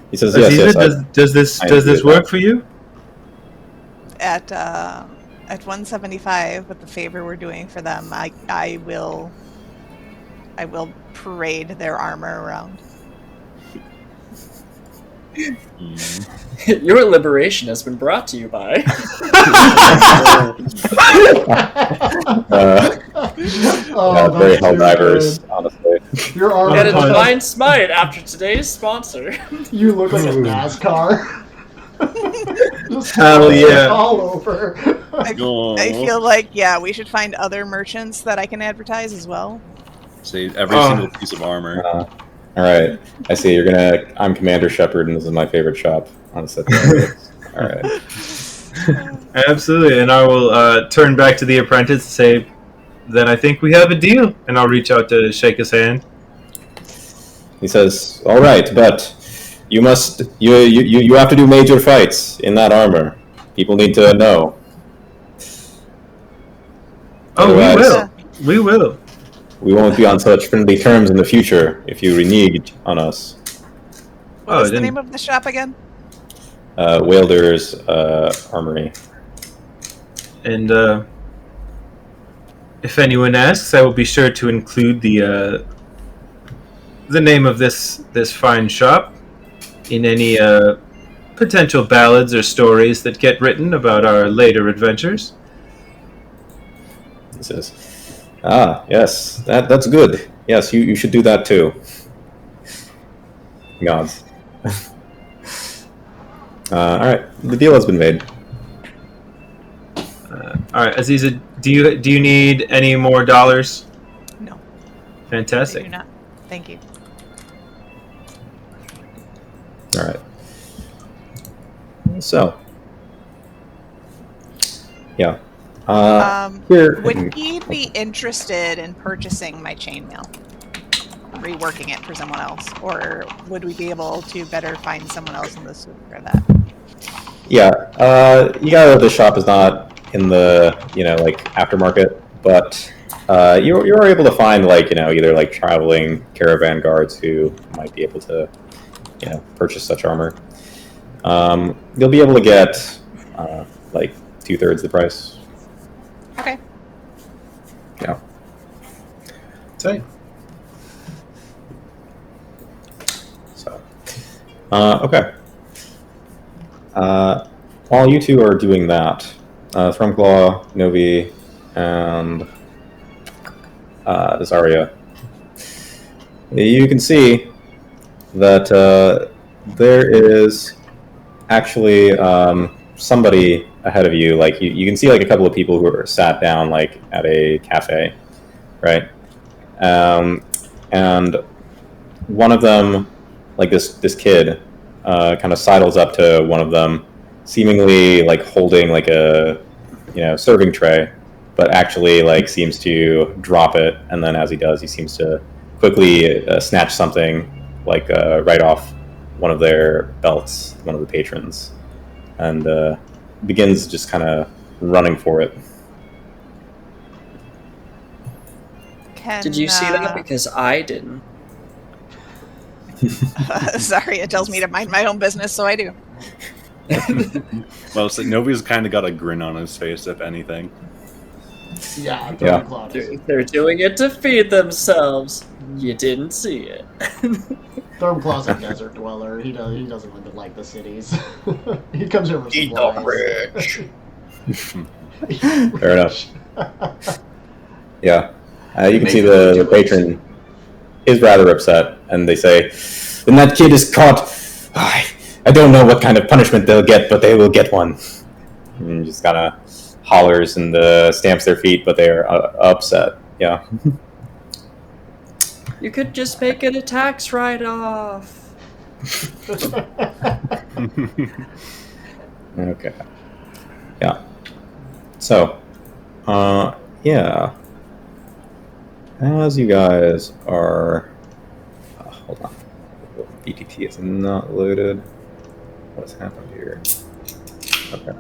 He says, Aziza, yes. does this work for you? At 175, with the favor we're doing for them, I will parade their armor around. Your liberation has been brought to you by. Very Helldivers, honestly. Your arm Get a divine smite after today's sponsor. You look like a NASCAR. Just Hell yeah. all over. I feel like, we should find other merchants that I can advertise as well. Say every single piece of armor. All right, I see. I'm Commander Shepard, and this is my favorite shop on set. All right. Absolutely, and I will turn back to the apprentice and say, then I think we have a deal, and I'll reach out to shake his hand. He says, all right, but you have to do major fights in that armor. People need to know. Oh, Otherwise, we will. We won't be on such friendly terms in the future if you renege on us. What's the name of the shop again? Welder's Armory. And if anyone asks, I will be sure to include the name of this fine shop in any potential ballads or stories that get written about our later adventures. He says, yes, that's good. Yes, you should do that too. Nods. All right, the deal has been made. All right, Aziza, do you need any more dollars? No. Fantastic. I do not. Thank you. All right. So, yeah. Would he be interested in purchasing my chainmail? Reworking it for someone else? Or would we be able to better find someone else in the suit for that? Yeah, you got the shop is not in the like aftermarket, but you're able to find like either like traveling caravan guards who might be able to purchase such armor. You'll be able to get like 2/3 the price. Okay. Yeah. Tight. So, okay. While you two are doing that, Thrumclaw, Novi, and Zarya, you can see that there is actually somebody ahead of you. Like you can see like a couple of people who are sat down like at a cafe, right? And one of them, like this kid, kind of sidles up to one of them, seemingly like holding like a serving tray, but actually like seems to drop it, and then as he does, he seems to quickly snatch something like right off one of their belts, one of the patrons, and begins just kind of running for it. Did you see that? Because I didn't. Sorry, it tells me to mind my own business, so I do. Well, so Novi's kind of got a grin on his face, if anything. Yeah, They're doing it to feed themselves. You didn't see it. Thornclaw's a desert dweller. He doesn't live in like the cities. He comes here for Eat supplies. the rich. Fair enough. Yeah, you can see the patron is rather upset, and they say, "When that kid is caught, I don't know what kind of punishment they'll get, but they will get one." And just kind of hollers and stamps their feet, but they are upset. Yeah. You could just make it a tax write-off. Okay. Yeah. So, yeah. As you guys are, hold on. BTT is not loaded. What's happened here? Okay.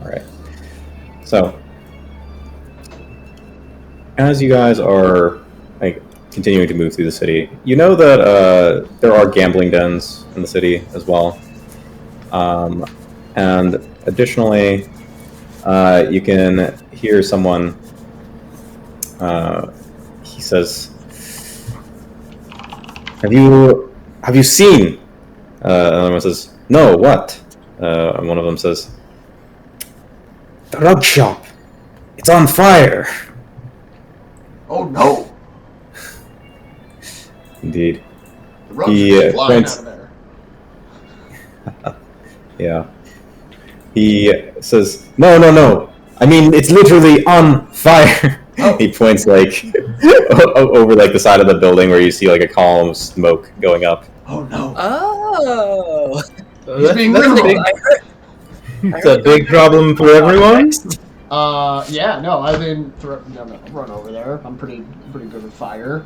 All right. So, as you guys are like continuing to move through the city, you know that there are gambling dens in the city as well, and additionally, you can hear someone. He says, "Have you seen?" Another one says, "No, what?" And one of them says, "The rug shop. It's on fire." Oh no! Indeed. The rugs are flying out of there. Yeah. He says, No. I mean, it's literally on fire." Oh. He points like over like the side of the building where you see like a column of smoke going up. Oh no! Oh, He's being literal. It's a big problem for everyone. Yeah, no, I've been run over there. I'm pretty good with fire.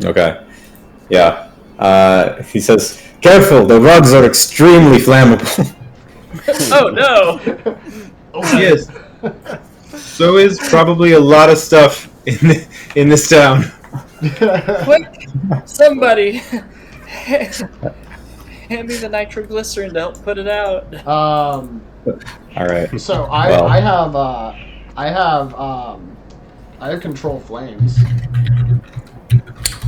Okay. Yeah. He says, "Careful, the rugs are extremely flammable." Oh no! Oh, yes. So is probably a lot of stuff in this town. Quick, somebody, hand me the nitroglycerin to help put it out. All right. So I have control flames.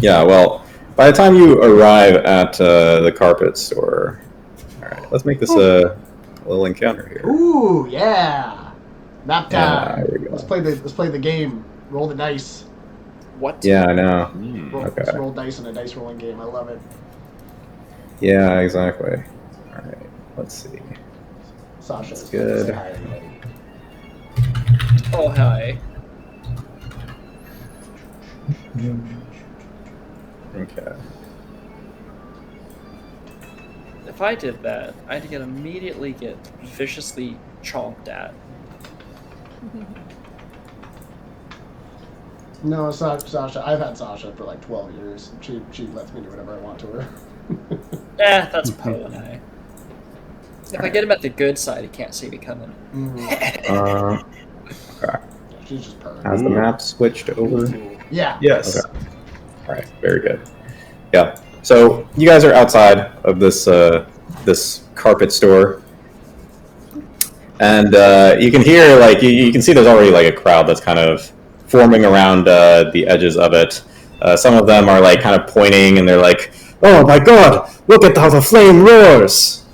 Yeah. Well, by the time you arrive at the carpet store, all right. Let's make this a little encounter here. Ooh, yeah. Map time. Yeah, there we go. Let's play the game. Roll the dice. What? Yeah, I know. Okay. Let's roll dice in a dice rolling game. I love it. Yeah, exactly. All right. Let's see. Sasha's good. Say hi, everybody. Oh hi. Okay. if I did that, I'd immediately get viciously chomped at. No, Sasha. I've had Sasha for like 12 years. She lets me do whatever I want to her. That's Poe and I. If I get him at the good side, he can't see me coming. Okay. She's just purring. Has the map switched over? Yeah. Yes. Okay. All right. Very good. Yeah. So you guys are outside of this this carpet store, and you can hear you can see there's already like a crowd that's kind of forming around the edges of it. Some of them are like kind of pointing, and they're like, "Oh my God! Look at how the flame roars!"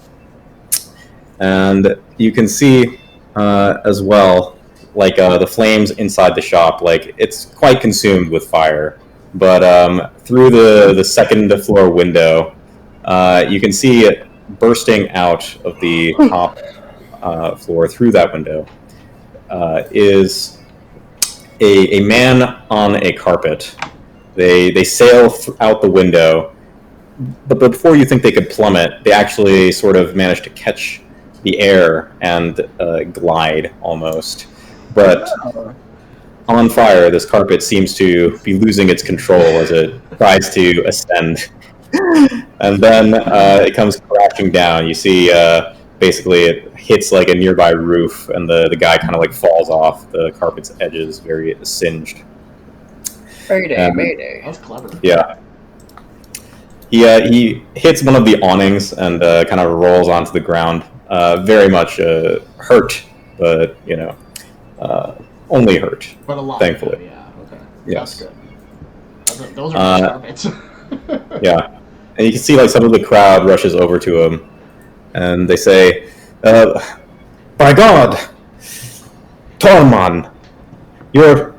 And you can see as well, like the flames inside the shop. Like it's quite consumed with fire. But through the second floor window, you can see it bursting out of the top floor through that window is a man on a carpet. They sail out the window, but before you think they could plummet, they actually sort of manage to catch the air and glide almost. But on fire, this carpet seems to be losing its control as it tries to ascend. And then it comes crashing down. You see basically it hits like a nearby roof, and the guy kind of like falls off the carpet's edges, very singed. Mayday. That was clever. Yeah. He hits one of the awnings and kind of rolls onto the ground. Very much hurt, but only hurt. But a lot. Thankfully. Yeah. Okay. Yes. That's good. Those are good carpets. Yeah. And you can see like some of the crowd rushes over to him, and they say, "By God, Torman, your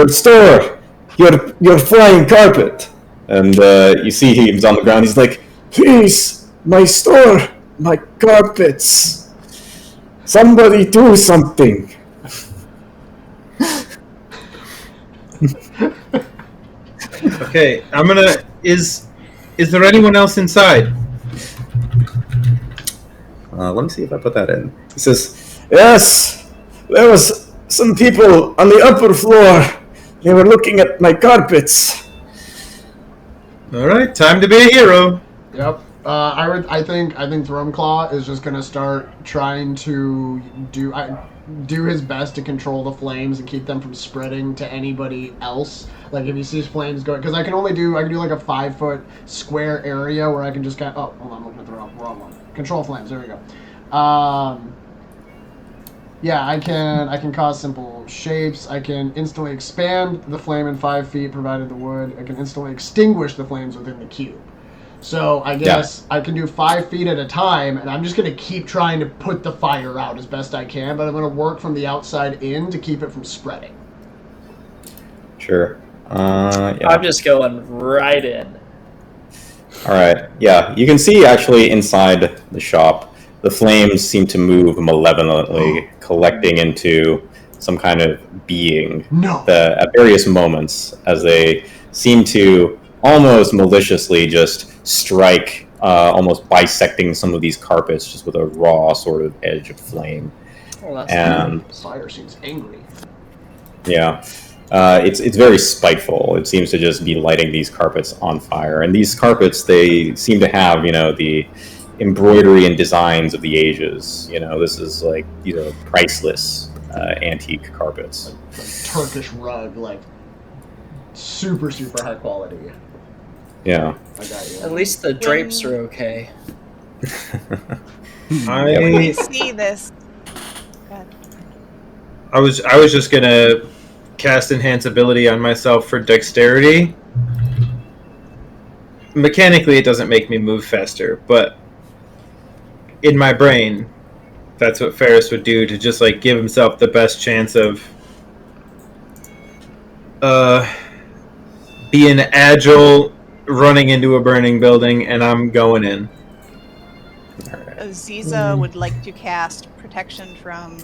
store, your flying carpet." And you see he's on the ground. He's like, "Please, my store, my carpets. Somebody do something." Okay, I'm gonna. Is there anyone else inside? Let me see if I put that in. He says, "Yes, there was some people on the upper floor. They were looking at my carpets." All right, time to be a hero. Yep. I think Thrumclaw is just gonna start trying to do his best to control the flames and keep them from spreading to anybody else. Like if he sees flames going, because I can do like a 5-foot square area where I can just kind of, oh, hold on, I'm looking at the wrong one. Control flames. There we go. Yeah, I can cause simple shapes. I can instantly expand the flame in 5 feet, provided the wood. I can instantly extinguish the flames within the cube. So I guess I can do 5 feet at a time, and I'm just going to keep trying to put the fire out as best I can, but I'm going to work from the outside in to keep it from spreading. Sure. Yeah. I'm just going right in. All right. Yeah, you can see actually inside the shop, the flames seem to move malevolently, collecting into some kind of being at various moments as they seem to almost maliciously just strike, almost bisecting some of these carpets just with a raw sort of edge of flame. Well, that's and fire seems angry. Yeah. It's very spiteful. It seems to just be lighting these carpets on fire. And these carpets, they seem to have, the embroidery and designs of the ages. This is like, priceless antique carpets. Like Turkish rug, like super, super high quality. Yeah. I got you. At least the drapes are okay. I see this. I was just gonna cast enhance ability on myself for dexterity. Mechanically, it doesn't make me move faster, but in my brain, that's what Ferris would do to just like give himself the best chance of being agile, running into a burning building, and I'm going in. Aziza would like to cast protection from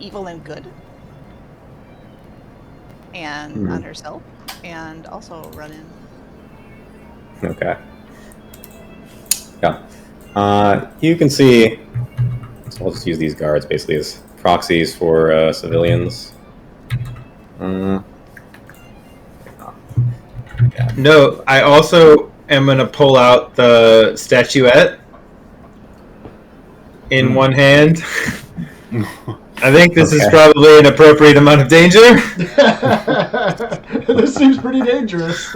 evil and good, and on herself, and also run in. Okay. Yeah. You can see. So I'll just use these guards basically as proxies for civilians. Yeah. No, I also am going to pull out the statuette in one hand. I think this is probably an appropriate amount of danger. This seems pretty dangerous.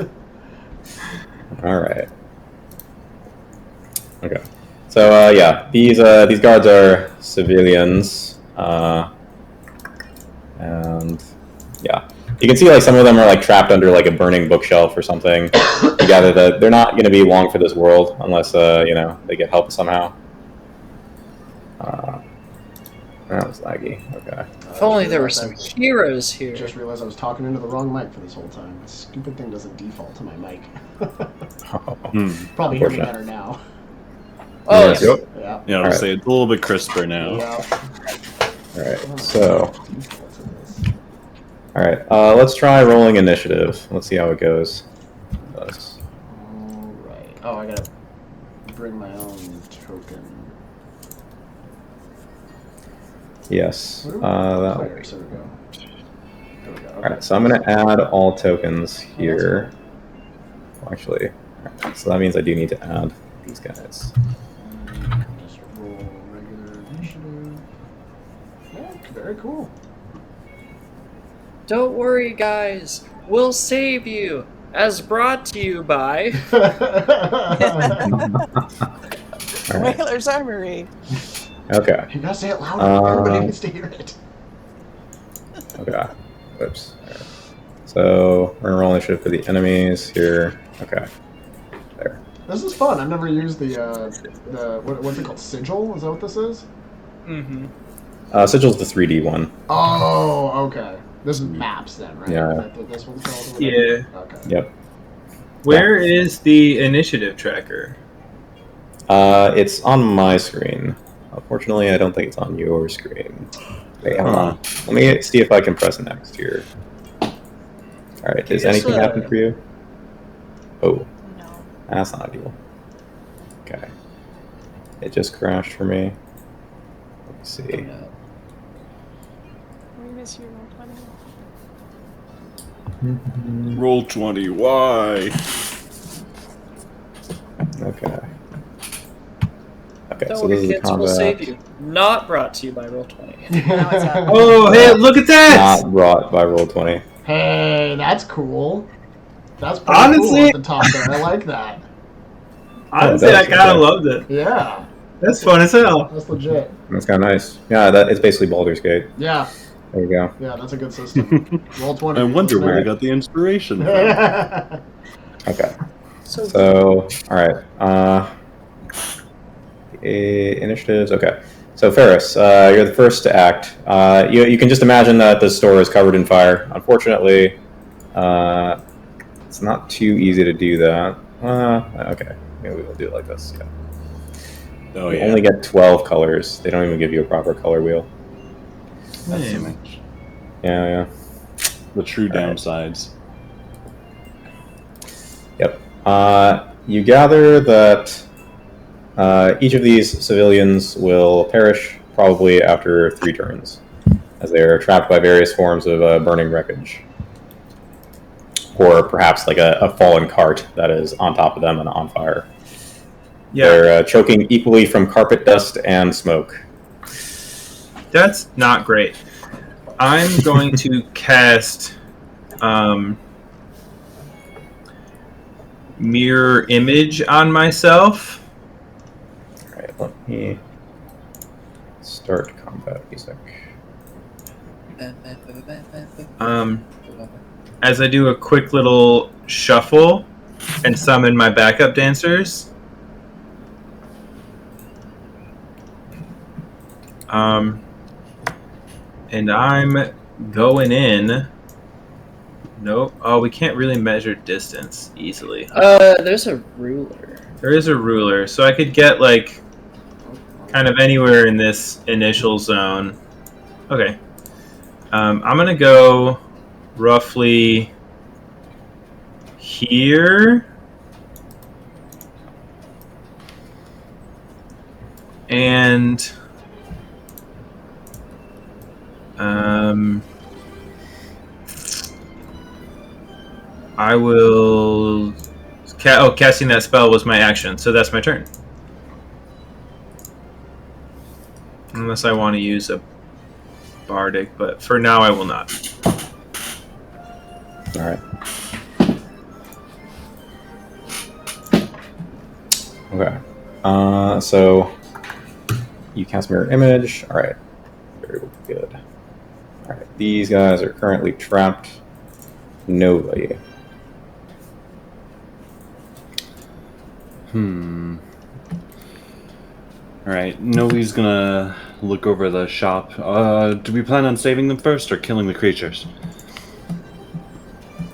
All right. Okay. So yeah, these guards are civilians, and yeah, you can see like some of them are like trapped under like a burning bookshelf or something. You gather that they're not going to be long for this world unless you know, they get help somehow. That was laggy. Okay. If only there were some heroes here. Just realized I was talking into the wrong mic for this whole time. This stupid thing doesn't default to my mic. Probably hear me better now. Oh, Yes. yes. Yeah. Yeah, I'll say it's a little bit crisper now. Yeah. All right. So. All right. Let's try rolling initiative. Let's see how it goes. Let's... All right. Oh, I gotta bring my own token. Yes. Where do That players? There we go. There we go. All right, so I'm going to add all tokens here. Well, actually, all right, so that means I do need to add these guys. Just roll regular initiative. Yeah, very cool. Don't worry, guys. We'll save you. As brought to you by... All right. Whaler's Armory. Okay. You gotta say it louder. Everybody needs to hear it. Okay. Whoops. All right. So we're gonna roll initiative for the enemies here. Okay. There. This is fun. I've never used the what's it called? Sigil? Is that what this is? Mm-hmm. Sigil's the 3D one. Oh, okay. This is maps then, right? Yeah. Is that what this one's called? Yeah. Okay. Yep. Where is the initiative tracker? It's on my screen. Unfortunately, I don't think it's on your screen. Wait, hold on. Let me see if I can press next here. All right. Does anything happen for you? Oh. No. That's not ideal. Okay. It just crashed for me. Let me see. We miss you, Roll 20. Roll 20. Why? Okay. Okay, Don't so worry, this is the kids, we'll save combat. you. Not brought to you by Roll20. Now it's up. Oh, hey, look at that! Not brought by Roll20. Hey, that's cool. That's pretty Honestly- cool at the top there. I like that. Honestly, I that's kind of okay. loved it. Yeah, That's fun as hell. that's legit. That's kind of nice. Yeah, that it's basically Baldur's Gate. Yeah, There you go. yeah, that's a good system. Roll 20. I wonder where Alright. they got the inspiration from. Okay. So, So, all right. Initiatives. Okay. So Ferris, you're the first to act. You can just imagine that the store is covered in fire. Unfortunately, it's not too easy to do that. Okay. Maybe we'll do it like this. Yeah. Oh, You yeah. only get 12 colors. They don't even give you a proper color wheel. That's Hmm. the, Yeah. the true Alright. downsides. Yep. You gather that each of these civilians will perish probably after 3 turns, as they are trapped by various forms of burning wreckage. Or perhaps like a fallen cart that is on top of them and on fire. Yeah, They're choking equally from carpet dust and smoke. that's not great. I'm going to cast mirror image on myself. Alright, let me start combat music. As I do a quick little shuffle and summon my backup dancers. And I'm going in. Nope. Oh, we can't really measure distance easily. there's a ruler. There is a ruler, so I could get like kind of anywhere in this initial zone. Okay. I'm gonna go roughly here. And I will. Casting that spell was my action, so that's my turn. Unless I want to use a bardic, but for now I will not. All right. Okay. So you cast mirror image. All right. Very good. All right. These guys are currently trapped. Nobody. Alright, Novi's gonna look over the shop. Do we plan on saving them first or killing the creatures?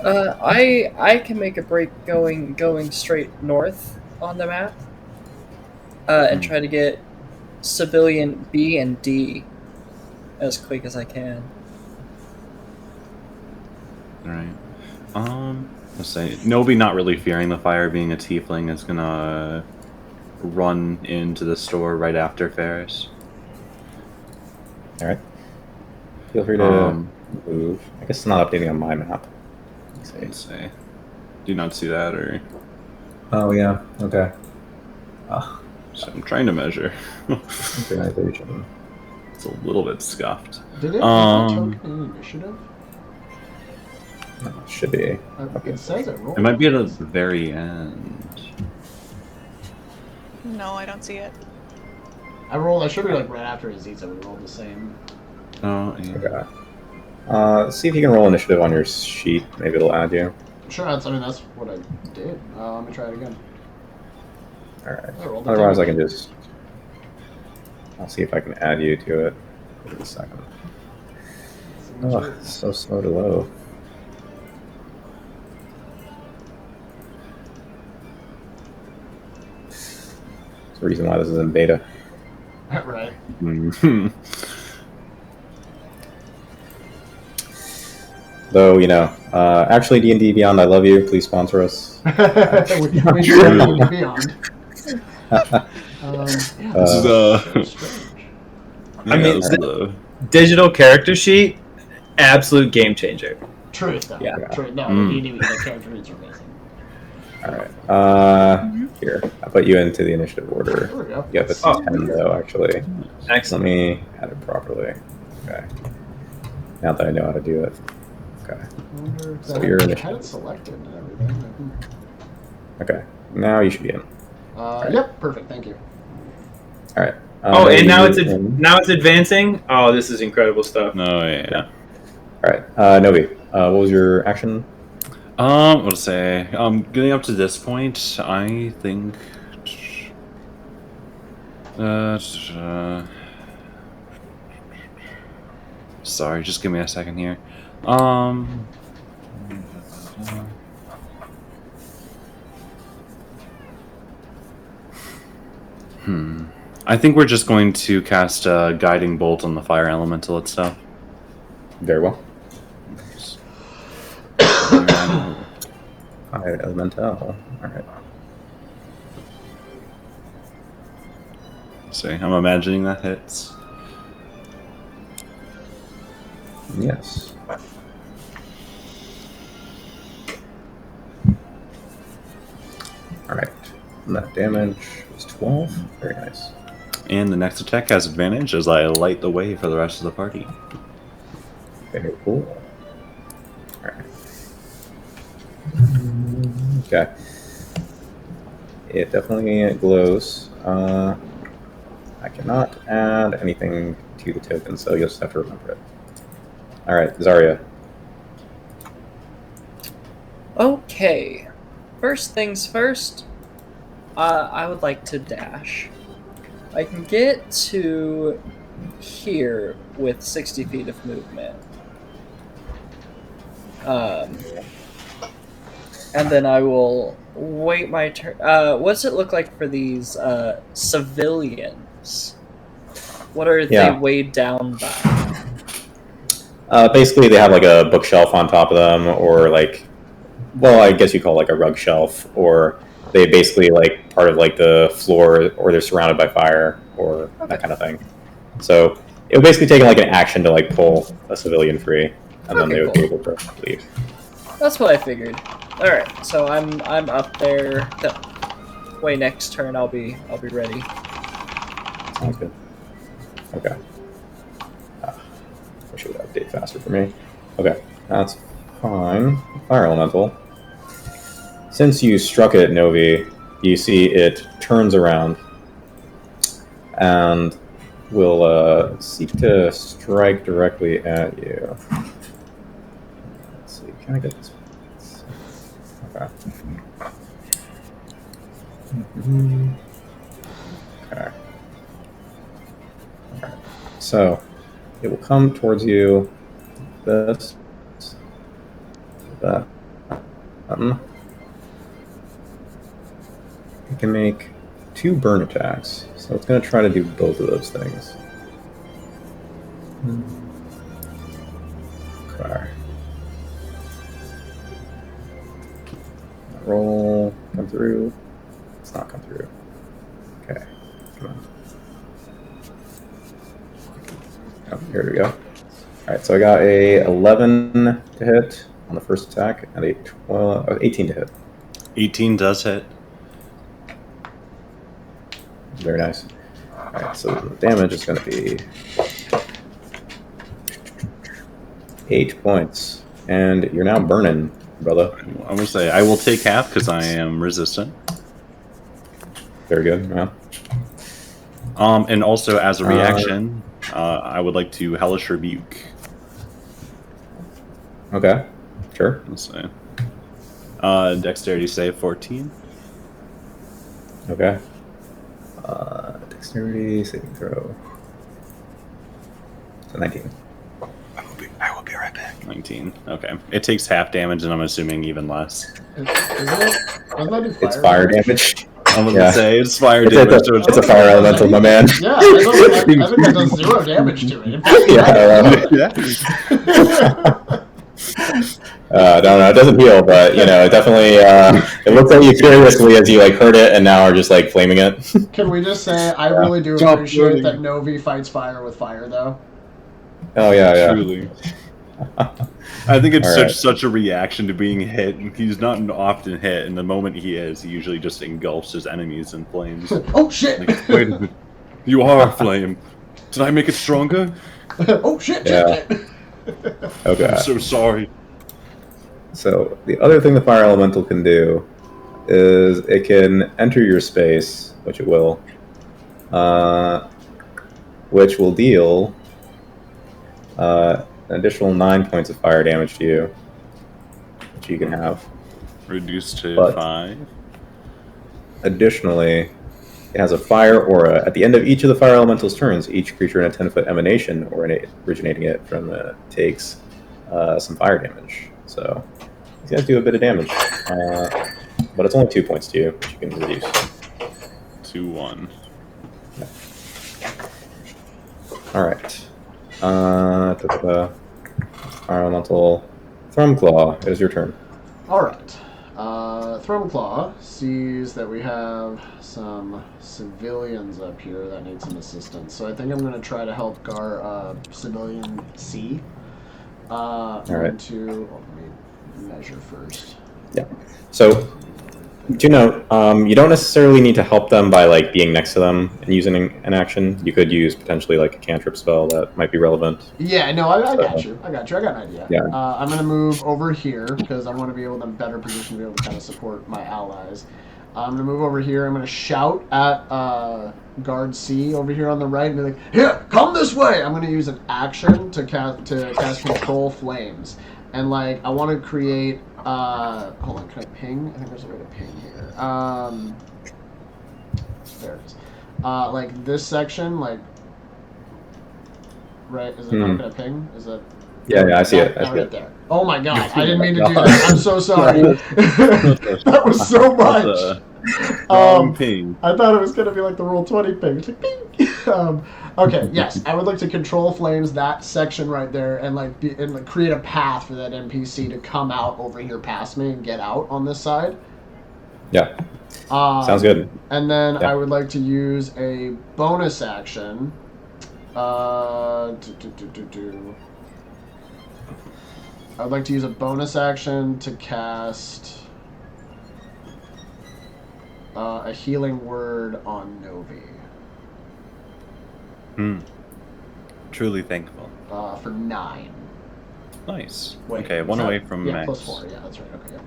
I can make a break going straight north on the map, and try to get civilian B and D as quick as I can. Alright. Let's say Nobi, not really fearing the fire, being a tiefling, is gonna run into the store right after Ferris. All right. Feel free to move. I guess it's not updating on my map. Let's say. Do you not see that, or? Oh yeah. Okay. So I'm trying to measure. Organization. It's a little bit scuffed. Did it token initiative? Should be. Okay. It says it rolled. It might be at the very end. No, I don't see it. I should be like right after Aziza. We rolled the same. Oh, yeah. Okay. See if you can roll initiative on your sheet. Maybe it'll add you. Sure, that's what I did. Let me try it again. All right. I rolled Otherwise, it. I can just. I'll see if I can add you to it. Wait a second. Oh, it's so slow to load. That's the reason why this is in beta. Right. Though, actually, D&D Beyond, I love you. Please sponsor us. we should have Beyond. This is so strange. I mean, this is the- digital character sheet, absolute game changer. Truth, though. Yeah. Truth. No, you need the character sheets are amazing. Alright. Here, I'll put you into the initiative order. There we go. You have a 10 though, actually. Excellent. Let me add it properly. Okay. Now that I know how to do it. Okay. So you're I in had it selected and everything. Okay. Now you should be in. Yep, perfect. Thank you. Alright. Oh, and now it's in. now it's advancing. Oh, this is incredible stuff. No, yeah. Alright. Novi, what was your action? Let's say, getting up to this point, I think. Sorry, just give me a second here. I think we're just going to cast a guiding bolt on the fire elemental itself. Very well. Fire elemental. Alright. See, I'm imagining that hits. Yes. Alright. That damage was 12. Very nice. And the next attack has advantage as I light the way for the rest of the party. Very cool. Alright. Okay. It definitely glows. I cannot add anything to the token, so you'll just have to remember it. Alright, Zarya. Okay. First things first, I would like to dash. I can get to here with 60 feet of movement. And then I will wait my turn. What's it look like for these civilians? What are they weighed down by? Basically, they have like a bookshelf on top of them, or like, well, I guess you call it like a rug shelf, or they basically like part of like the floor, or they're surrounded by fire. or that kind of thing. So it would basically take like an action to like pull a civilian free, and then Okay, they would cool. be able to leave. That's what I figured. All right, so I'm up there. That way, next turn I'll be ready. Sounds good. Okay. Wish it would update faster for me. Okay, that's fine. Fire elemental. Since you struck it, Novi, you see it turns around and will seek to strike directly at you. Let's see, can I get this? Okay. Okay. Okay. So it will come towards you. This. That. It can make 2 burn attacks, so it's going to try to do both of those things. Okay. Roll. Come through. It's not come through. Okay. Come on. Oh, here we go. Alright, so I got a 11 to hit on the first attack and a 18 to hit. 18 does hit. Very nice. Alright, so the damage is going to be 8 points. And you're now burning, brother. I will say I will take half because I am resistant. Very good, yeah. And also as a reaction, I would like to Hellish Rebuke. Okay, sure. Let's see. Dexterity save 14. Okay. Dexterity saving throw. So 19. I will be right back. 19. Okay. It takes half damage, and I'm assuming even less. It's fire damage. I'm going to say it's fire damage. It's a fire elemental, my man. Yeah, I think that does 0 damage to it. No, it doesn't heal, but you know, it definitely. It looks like you curiously as you like heard it and now are just like flaming it. Can we just say I really do appreciate that Novi fights fire with fire, though? Oh yeah. Truly. I think it's All such a reaction to being hit. He's not often hit, and the moment he is, he usually just engulfs his enemies in flames. Oh shit! Like, wait a minute. You are a flame. Did I make it stronger? Oh shit! Yeah. Okay. I'm so sorry. So the other thing the fire elemental can do is it can enter your space, which it will, which will deal an additional 9 points of fire damage to you, which you can have. Reduced to But 5. Additionally, it has a fire aura. At the end of each of the fire elemental's turns, each creature in a 10-foot emanation or originating it from takes some fire damage. So these guys do a bit of damage, but it's only 2 points to you, which you can reduce. 2-1. All right. Fire elemental Thrumclaw. It is your turn. All right. Thrumclaw sees that we have some civilians up here that need some assistance, so I think I'm going to try to help civilian C. All right. Let me measure first. Yeah. So, do note, you don't necessarily need to help them by like being next to them and using an action. You could use potentially like a cantrip spell that might be relevant. Yeah, no, I got you. I got an idea. Yeah. I'm going to move over here because I want to be able to better position to be able to kind of support my allies. I'm going to move over here. I'm going to shout at guard C over here on the right and be like, "Here, come this way!" I'm going to use an action to cast Control Flames. And, like, I want to create... hold on, can I ping? I think there's a way to ping here. There it is. Like, this section, like... Right, is it not going to ping? Is it... Yeah, I see it. Right there. Oh my god, I didn't mean to do that. I'm so sorry. That was so much. Ping. I thought it was going to be like the Roll20 ping. It's like, ping! Okay, yes, I would like to control flames that section right there and like create a path for that NPC to come out over here past me and get out on this side. Yeah. Sounds good. And then Yeah. I would like to use a bonus action. I'd like to use a bonus action to cast a healing word on Novi. Truly thankful. For 9. Nice. Wait, Okay, one away from max. plus 4. Yeah, that's right. Okay.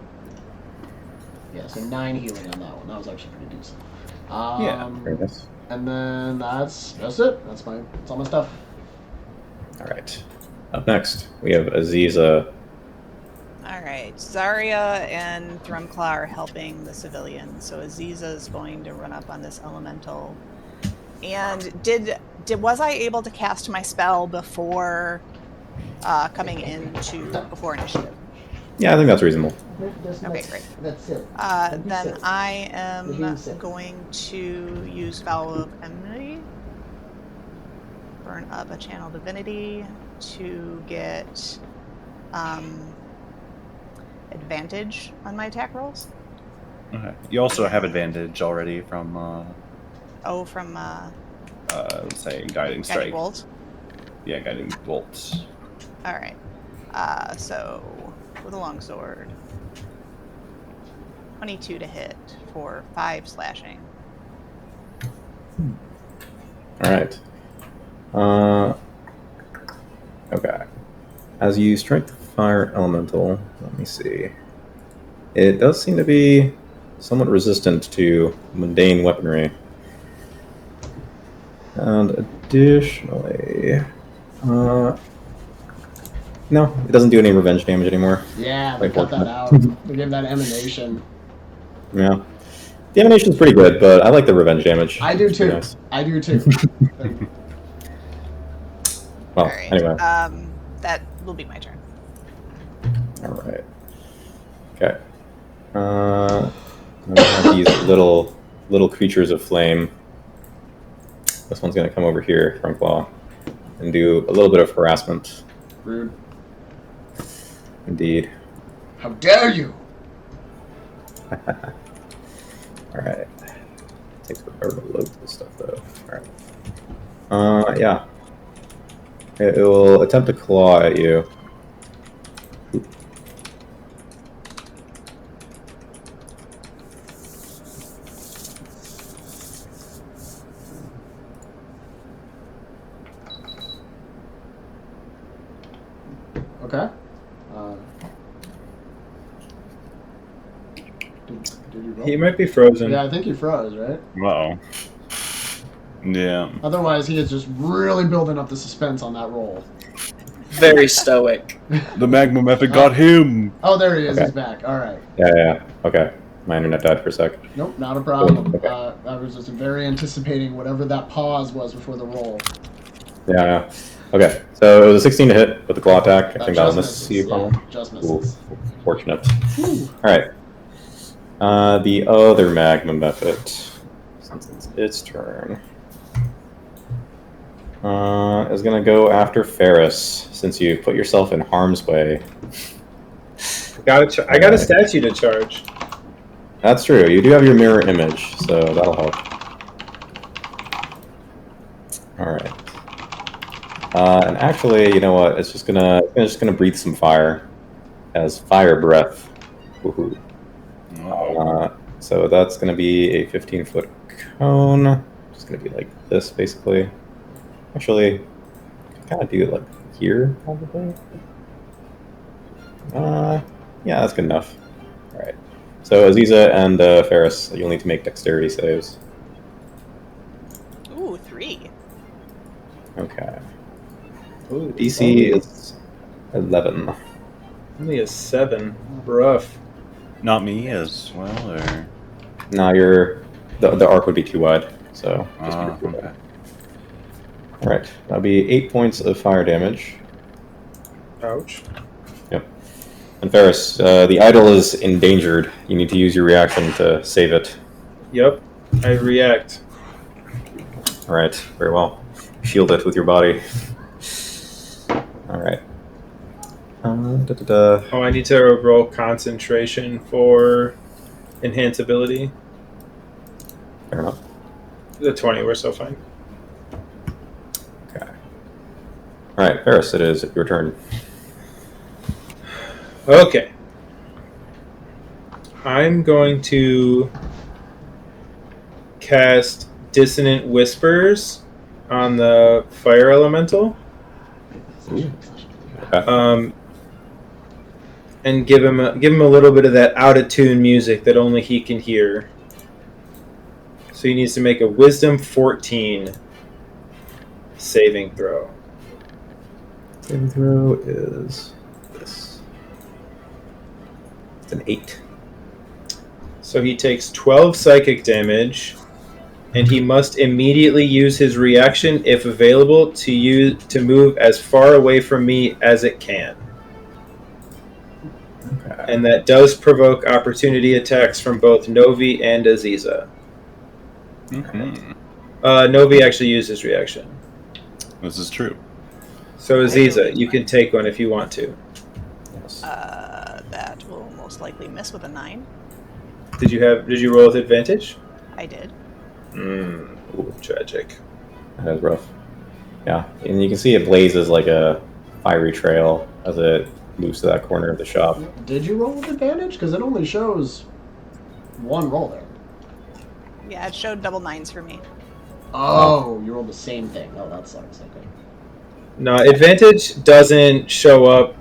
Yeah, so 9 healing on that one. That was actually pretty decent. Very nice. And then that's it. That's all my stuff. All right. Up next, we have Aziza. All right, Zarya and Thrumclaw are helping the civilians, so Aziza is going to run up on this elemental. And was I able to cast my spell before coming into before initiative? Yeah, I think that's reasonable. Okay, great. That's it. Then I am going to use Vow of Enmity, burn up a channel divinity to get advantage on my attack rolls. Okay. You also have advantage already from let's say guiding strike. Guiding bolt. Yeah, guiding bolts. All right. So with a longsword, 22 to hit for 5 slashing. All right. Okay. As you strike the fire elemental, let me see. It does seem to be somewhat resistant to mundane weaponry. And additionally, no, it doesn't do any revenge damage anymore. Yeah, they cut that out. They gave that emanation. Yeah. The emanation's pretty good, but I like the revenge damage. I do It's pretty too. nice. I do too. Well, All right. anyway. That will be my turn. All right. Okay. I'm gonna have these little creatures of flame. This one's gonna come over here from Claw and do a little bit of harassment. Rude. Indeed. How dare you! All right. Takes forever to load this stuff though. All right. Yeah. It will attempt to claw at you. Okay. Did you roll? He might be frozen. Yeah, I think he froze, right? Uh-oh. Yeah. Otherwise, he is just really building up the suspense on that roll. Very stoic. The magma method got him! Oh, there he is. Okay. He's back. All right. Yeah. Okay. My internet died for a sec. Nope, not a problem. Okay. I was just very anticipating whatever that pause was before the roll. Yeah. Okay. So it was a 16 to hit with the claw attack. I think that'll Just miss misses, you, yeah, Colin. just Ooh, misses. fortunate. All right. The other magma method, since it's its turn, is going to go after Ferris, since you put yourself in harm's way. I got a statue to charge. That's true. You do have your mirror image, so that'll help. All right. And actually, you know what? It's just gonna breathe some fire, as fire breath. Woohoo. So that's gonna be a 15-foot cone. It's gonna be like this, basically. Actually, kind of do it like here, probably. Yeah, that's good enough. All right. So Aziza and Ferris, you'll need to make dexterity saves. Ooh, 3. Okay. Ooh, DC is 11. only a 7. Rough. Not me as well, or... Now the arc would be too wide, so just okay. All right, that'll be 8 points of fire damage. Ouch. Yep. And Ferris, the idol is endangered. You need to use your reaction to save it. Yep. I react. All right, very well. Shield it with your body. All right. Oh, I need to roll concentration for enhance ability. Fair enough. The 20, we're so fine. Okay. All right, Ferris, it is your turn. Okay. I'm going to cast Dissonant Whispers on the Fire Elemental. Okay. And give him a little bit of that out of tune music that only he can hear. So he needs to make a Wisdom 14 saving throw. Saving throw is this. It's an 8. So he takes 12 psychic damage, and he must immediately use his reaction, if available, to move as far away from me as it can. Okay. And that does provoke opportunity attacks from both Novi and Aziza. Mm-hmm. Novi actually used his reaction. This is true. So Aziza, you can take one if you want to. Yes. That will most likely miss with a 9. Did you roll with advantage? I did. Ooh, tragic. That is rough. Yeah, and you can see it blazes like a fiery trail as it moves to that corner of the shop. Did you roll with advantage? Because it only shows one roll there. Yeah, it showed double 9s for me. Oh, you rolled the same thing. Oh, that sucks. Okay. No, advantage doesn't show up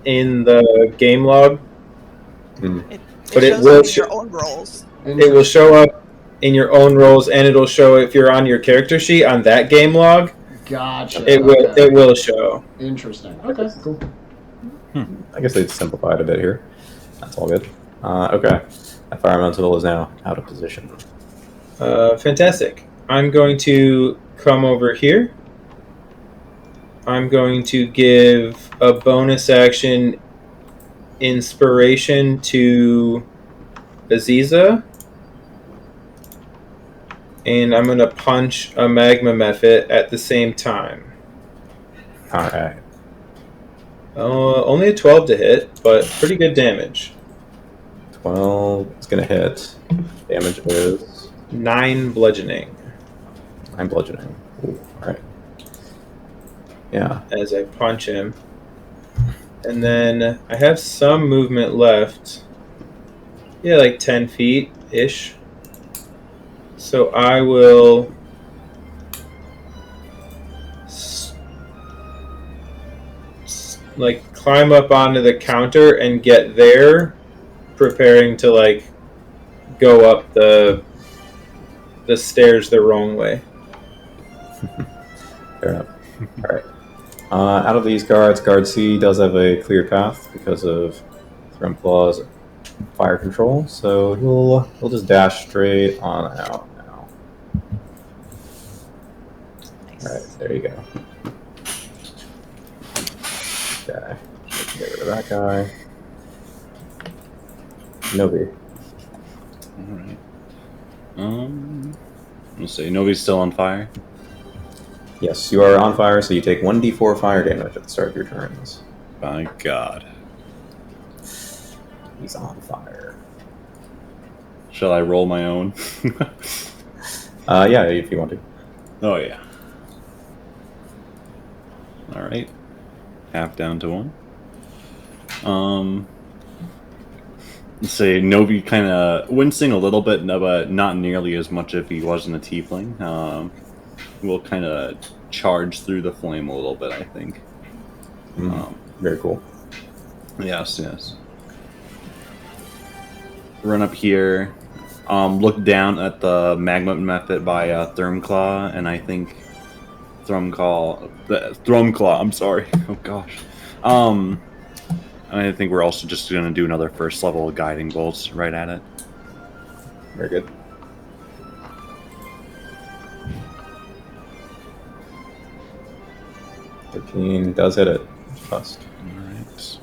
in the game log. It But it shows will up in show- your own rolls. It will show up in your own rolls, and it'll show if you're on your character sheet on that game log. Gotcha. It will. Okay. It will show. Interesting. Okay, cool. I guess they'd simplified a bit here. That's all good. Okay. That fire elemental is now out of position. Fantastic. I'm going to come over here. I'm going to give a bonus action inspiration to Aziza. And I'm going to punch a magma mephit at the same time. All right. Only a 12 to hit, but pretty good damage. 12 is going to hit. Damage is 9 bludgeoning 9 bludgeoning. Ooh, all right. Yeah. as I punch him. And then I have some movement left. Yeah, like 10 feet-ish. So I will like climb up onto the counter and get there, preparing to like go up the stairs the wrong way. Fair enough. All right. Out of these guards, Guard C does have a clear path because of Thrumclaw's fire control, so he'll just dash straight on out now. Nice. All right, there you go. Okay, get rid of that guy. Novi. Alright. Let's see. Nobody's still on fire? Yes, you are on fire, so you take 1d4 fire damage at the start of your turns. My god. He's on fire. Shall I roll my own? Yeah, if you want to. Oh, yeah. Alright. Half down to 1. Let's say Novi kind of wincing a little bit, but not nearly as much if he wasn't a tiefling. We'll kind of charge through the flame a little bit, I think. Very cool. Yes. Run up here, look down at the magma method by Thrumclaw, and I think Thrumclaw. I'm sorry. Oh gosh. I think we're also just going to do another first level of guiding bolts right at it. Very good. $13 does hit it. Bust. Alright.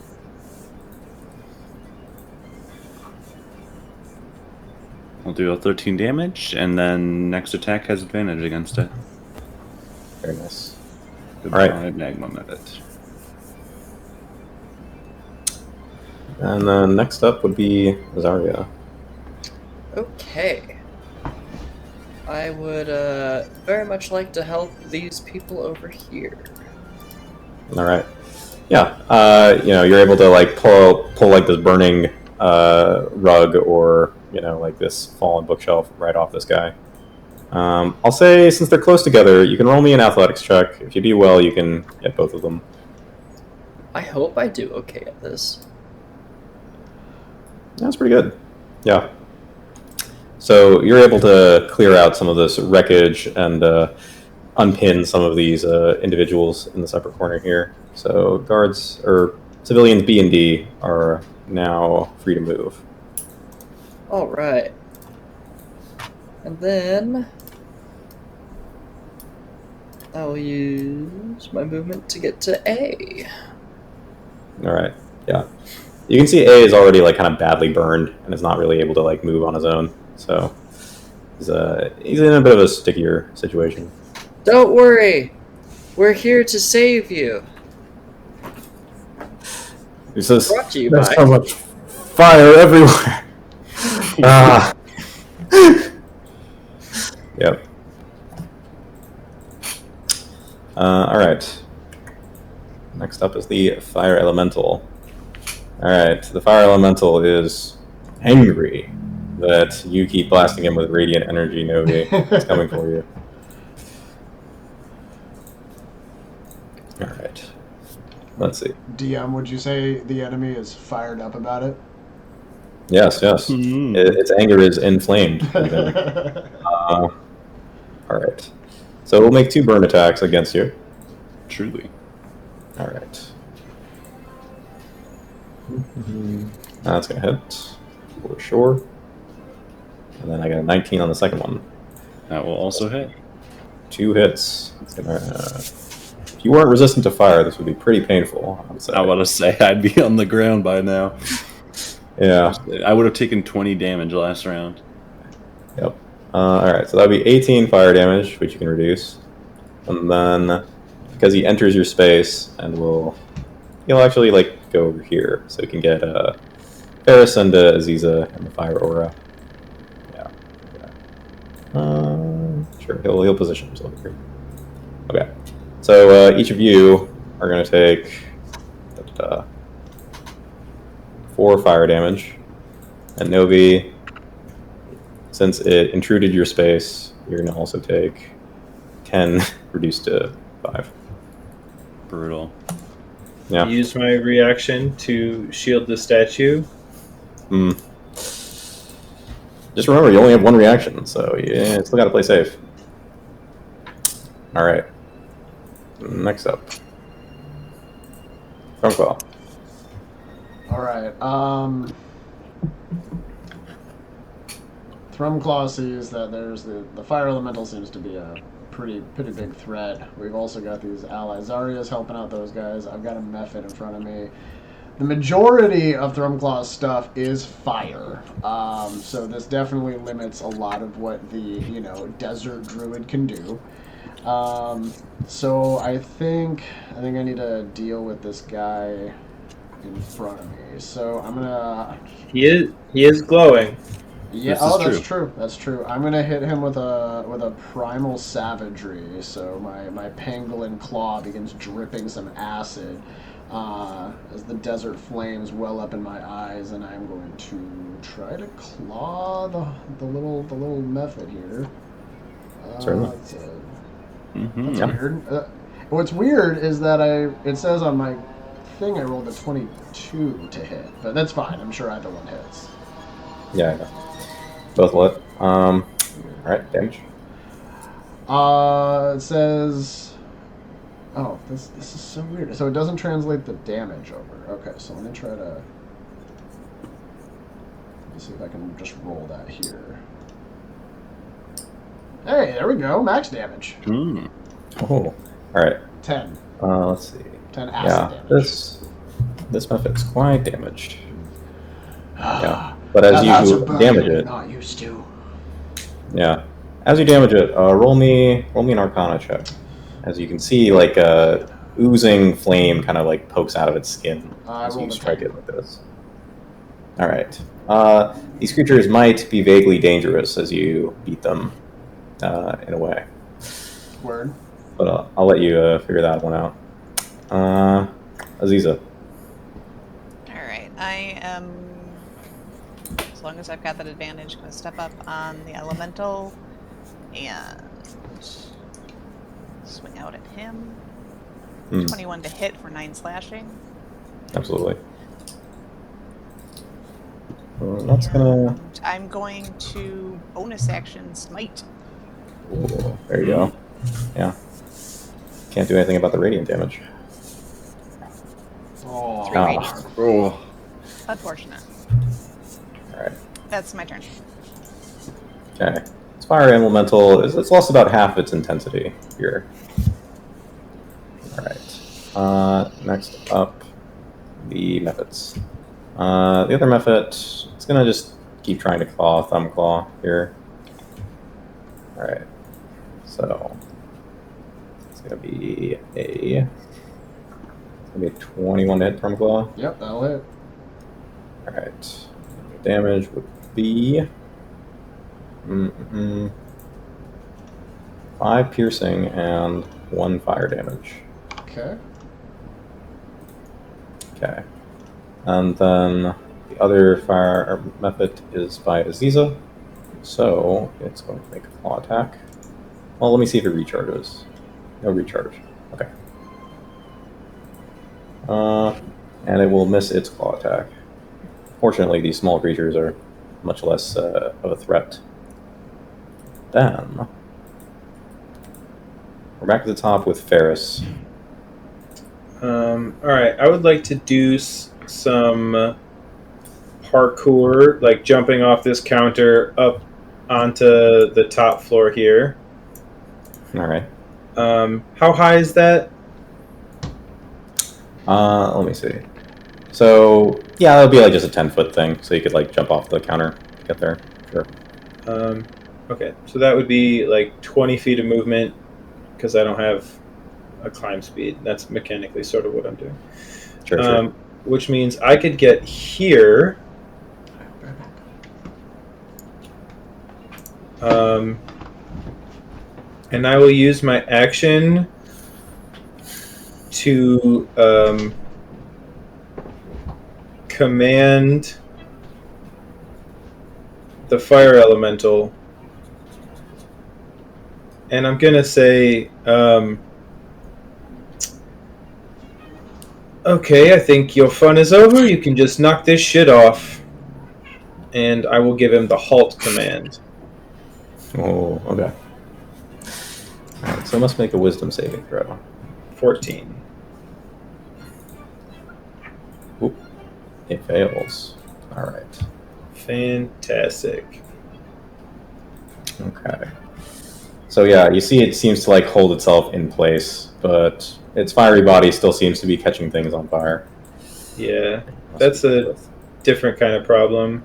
I'll do a 13 damage, and then next attack has advantage against it. Very nice. Goodbye, Alright. magma method. And then next up would be Zarya. Okay. I would very much like to help these people over here. All right. Yeah. You're able to like pull like this burning rug or like this fallen bookshelf right off this guy. I'll say since they're close together, you can roll me an athletics check. If you do well, you can get both of them. I hope I do okay at this. That's pretty good. Yeah. So you're able to clear out some of this wreckage and unpin some of these individuals in the separate corner here. So guards or civilians B and D are now free to move. All right. And then I'll use my movement to get to A. All right. Yeah. You can see A is already like kind of badly burned and is not really able to like move on his own. So he's in a bit of a stickier situation. Don't worry. We're here to save you. He says, Brought to you "There's by- so much fire everywhere." Ah. Yep. All right. Next up is the fire elemental. All right, the fire elemental is angry that you keep blasting him with radiant energy, Novi. It's coming for you. All right. Let's see. DM, would you say the enemy is fired up about it? Yes, yes. Hmm. Its anger is inflamed. Even. All right. So we'll make 2 burn attacks against you. Truly. All right. That's going to hit for sure. And then I got a 19 on the second one. That will also hit. 2 hits. It's gonna, if you weren't resistant to fire, this would be pretty painful, I would say. I want to say I'd be on the ground by now. Yeah. I would have taken 20 damage last round. Yep. All right, so that would be 18 fire damage, which you can reduce. And then, because he enters your space, and he'll actually like go over here, so you can get Ferris and Aziza and the fire aura. Yeah. Sure, he'll position himself here. Okay. So each of you are going to take 4 fire damage, and Novi, since it intruded your space, you're going to also take 10 reduced to 5. Brutal. Yeah. Use my reaction to shield the statue. Just remember, you only have 1 reaction, so you still got to play safe. All right. Next up, Thrumclaw. All right. Thrumclaw sees that there's the fire elemental seems to be a pretty big threat. We've also got these allies. Zarya's helping out those guys. I've got a Mephit in front of me. The majority of Thrumclaw's stuff is fire, so this definitely limits a lot of what the desert druid can do. So I think I need to deal with this guy in front of me. So I'm gonna. He is glowing. Yeah. This Oh, is that's true. true. That's true. I'm gonna hit him with a primal savagery. So my pangolin claw begins dripping some acid as the desert flames well up in my eyes, and I'm going to try to claw the little method here. Certainly. Mm-hmm. That's weird. What's weird is that it says on my thing I rolled a 22 to hit, but that's fine. I'm sure either one hits. Yeah, I know. Both will hit. All right, damage. It says. Oh, this is so weird. So it doesn't translate the damage over. Okay, so let me try to. Let's see if I can just roll that here. Hey, there we go. Max damage. Mm. Oh, all right. 10. Let's see. 10 acid Yeah, damage. this method's quite damaged. Yeah, but as That's you a burn damage I'm it, not used to. yeah, as you damage it, roll me an Arcana check. As you can see, like oozing flame kind of like pokes out of its skin I as you rolled a strike 10. it with this. All right. These creatures might be vaguely dangerous as you beat them. in a way. Word. But I'll let you figure that one out. Aziza. All right, I am. As long as I've got that advantage, going to step up on the elemental and swing out at him. 21 to hit for 9 slashing. Absolutely. That's gonna. I'm going to bonus action smite. Ooh, there you go. Yeah. Can't do anything about the radiant damage. Oh. 3 radiant. Oh. Unfortunate. All right. That's my turn. Okay. Its fire elemental it's lost about half its intensity here. All right. Next up, the methods. The other method, it's gonna just keep trying to thumb claw here. All right. So it's gonna be a 21 to hit thumb claw. Yep, that'll hit. All right. Damage would be 5 piercing and 1 fire damage. Okay. Okay. And then the other fire method is by Aziza. So it's going to make a claw attack. Well, let me see if it recharges. No recharge. Okay. And it will miss its claw attack. Fortunately, these small creatures are much less of a threat. Then we're back at the top with Ferris. All right, I would like to do some parkour, like jumping off this counter up onto the top floor here. All right. How high is that? Let me see. So yeah, it'll be like just a 10-foot thing, so you could like jump off the counter to get there. Sure. Okay, so that would be like 20 feet of movement because I don't have a climb speed. That's mechanically sort of what I'm doing. Sure. Which means I could get here. And I will use my action to command the fire elemental. And I'm going to say, okay, I think your fun is over. You can just knock this shit off. And I will give him the halt command. Oh, okay. Alright, so I must make a wisdom saving throw. 14. Oop. It fails. Alright. Fantastic. Okay. So yeah, you see it seems to like hold itself in place, but its fiery body still seems to be catching things on fire. Yeah, that's a different kind of problem.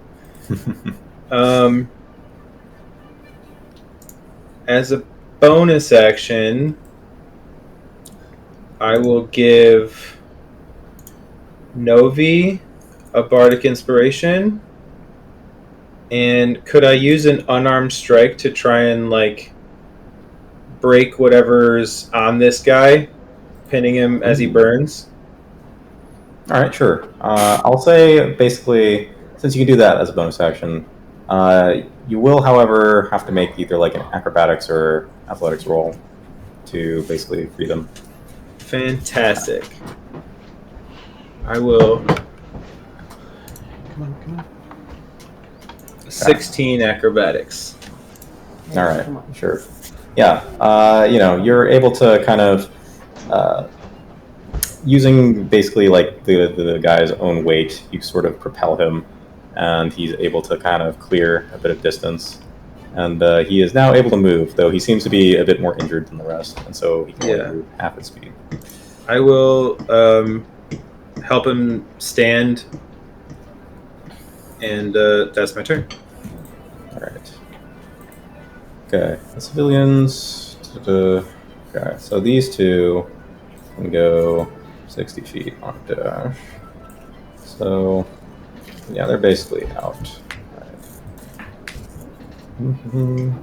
As a bonus action, I will give Novi a bardic inspiration. And could I use an unarmed strike to try and like break whatever's on this guy, pinning him as he burns? All right, sure. I'll say basically, since you can do that as a bonus action, you will, however, have to make either like an acrobatics or athletics roll to basically free them. Fantastic. I will. Come on. 16 acrobatics. All right, sure. Yeah, you're able to kind of using basically like the guy's own weight, you sort of propel him, and he's able to kind of clear a bit of distance. And he is now able to move, though he seems to be a bit more injured than the rest, and so he can only move half his speed. I will help him stand, and that's my turn. All right. Okay, the civilians. Okay, so these two can go 60 feet on dash. So, yeah, they're basically out. Right.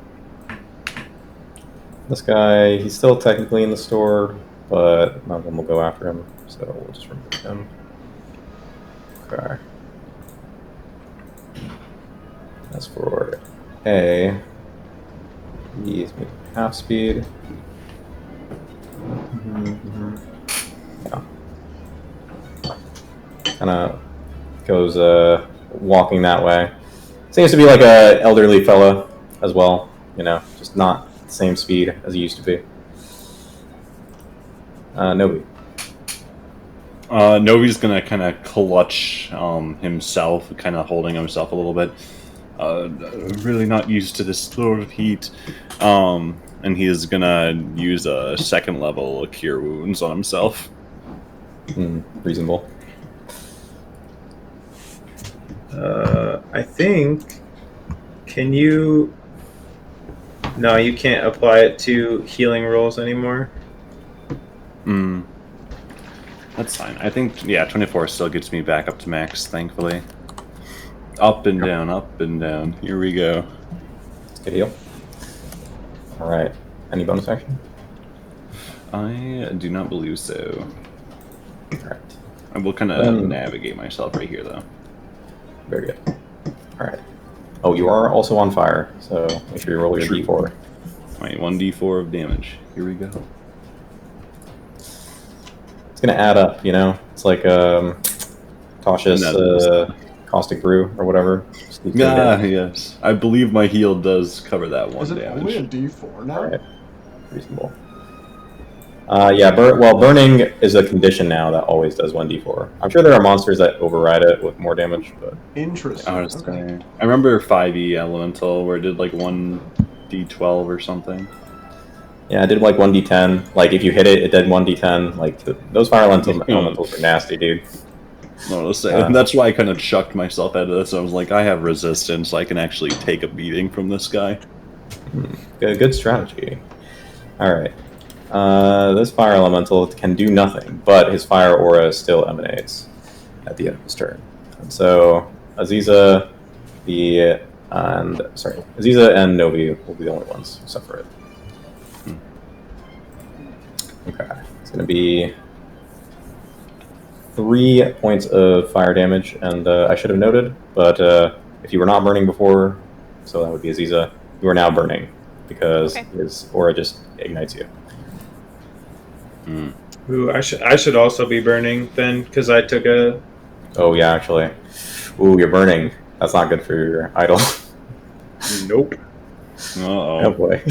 This guy, he's still technically in the store, but none of them will go after him, so we'll just remove him. Okay. As for A, he's moving half speed. Yeah. Kind of goes walking that way. Seems to be like a elderly fella as well, just not the same speed as he used to be. Novi. Novi's gonna kind of clutch himself, kind of holding himself a little bit. Really not used to this sort of heat. And he is gonna use a second level cure wounds on himself. Reasonable. I think. Can you? No, you can't apply it to healing rolls anymore. That's fine. I think 24 still gets me back up to max. Thankfully. Up and down, up and down. Here we go. Good heal. All right. Any bonus action? I do not believe so. All right. I will kind of navigate myself right here, though. Very good. All right. Oh, you are also on fire, so make sure you roll your D4. All right, 1d4 of damage. Here we go. It's gonna add up, It's like cautious caustic brew or whatever. Yes. I believe my heal does cover that one Is it damage. only a D4 now? All right. Reasonable. Burning is a condition now that always does 1d4. I'm sure there are monsters that override it with more damage, but... Interesting. I remember 5e Elemental where it did like 1d12 or something. Yeah, I did like 1d10. Like, if you hit it, it did 1d10. Like, those fire elementals are nasty, dude. No, that's why I kind of chucked myself out of this. I was like, I have resistance. I can actually take a beating from this guy. Good strategy. Alright. This fire elemental can do nothing, but his fire aura still emanates at the end of his turn. And so Aziza, Aziza and Novi will be the only ones who suffer it. Okay, it's going to be 3 points of fire damage, and I should have noted, but if you were not burning before, so that would be Aziza, you are now burning because his aura just ignites you. Ooh, I should also be burning then, because I took a... Oh, yeah, actually. Ooh, you're burning. That's not good for your idol. Nope. Uh-oh. Oh, boy.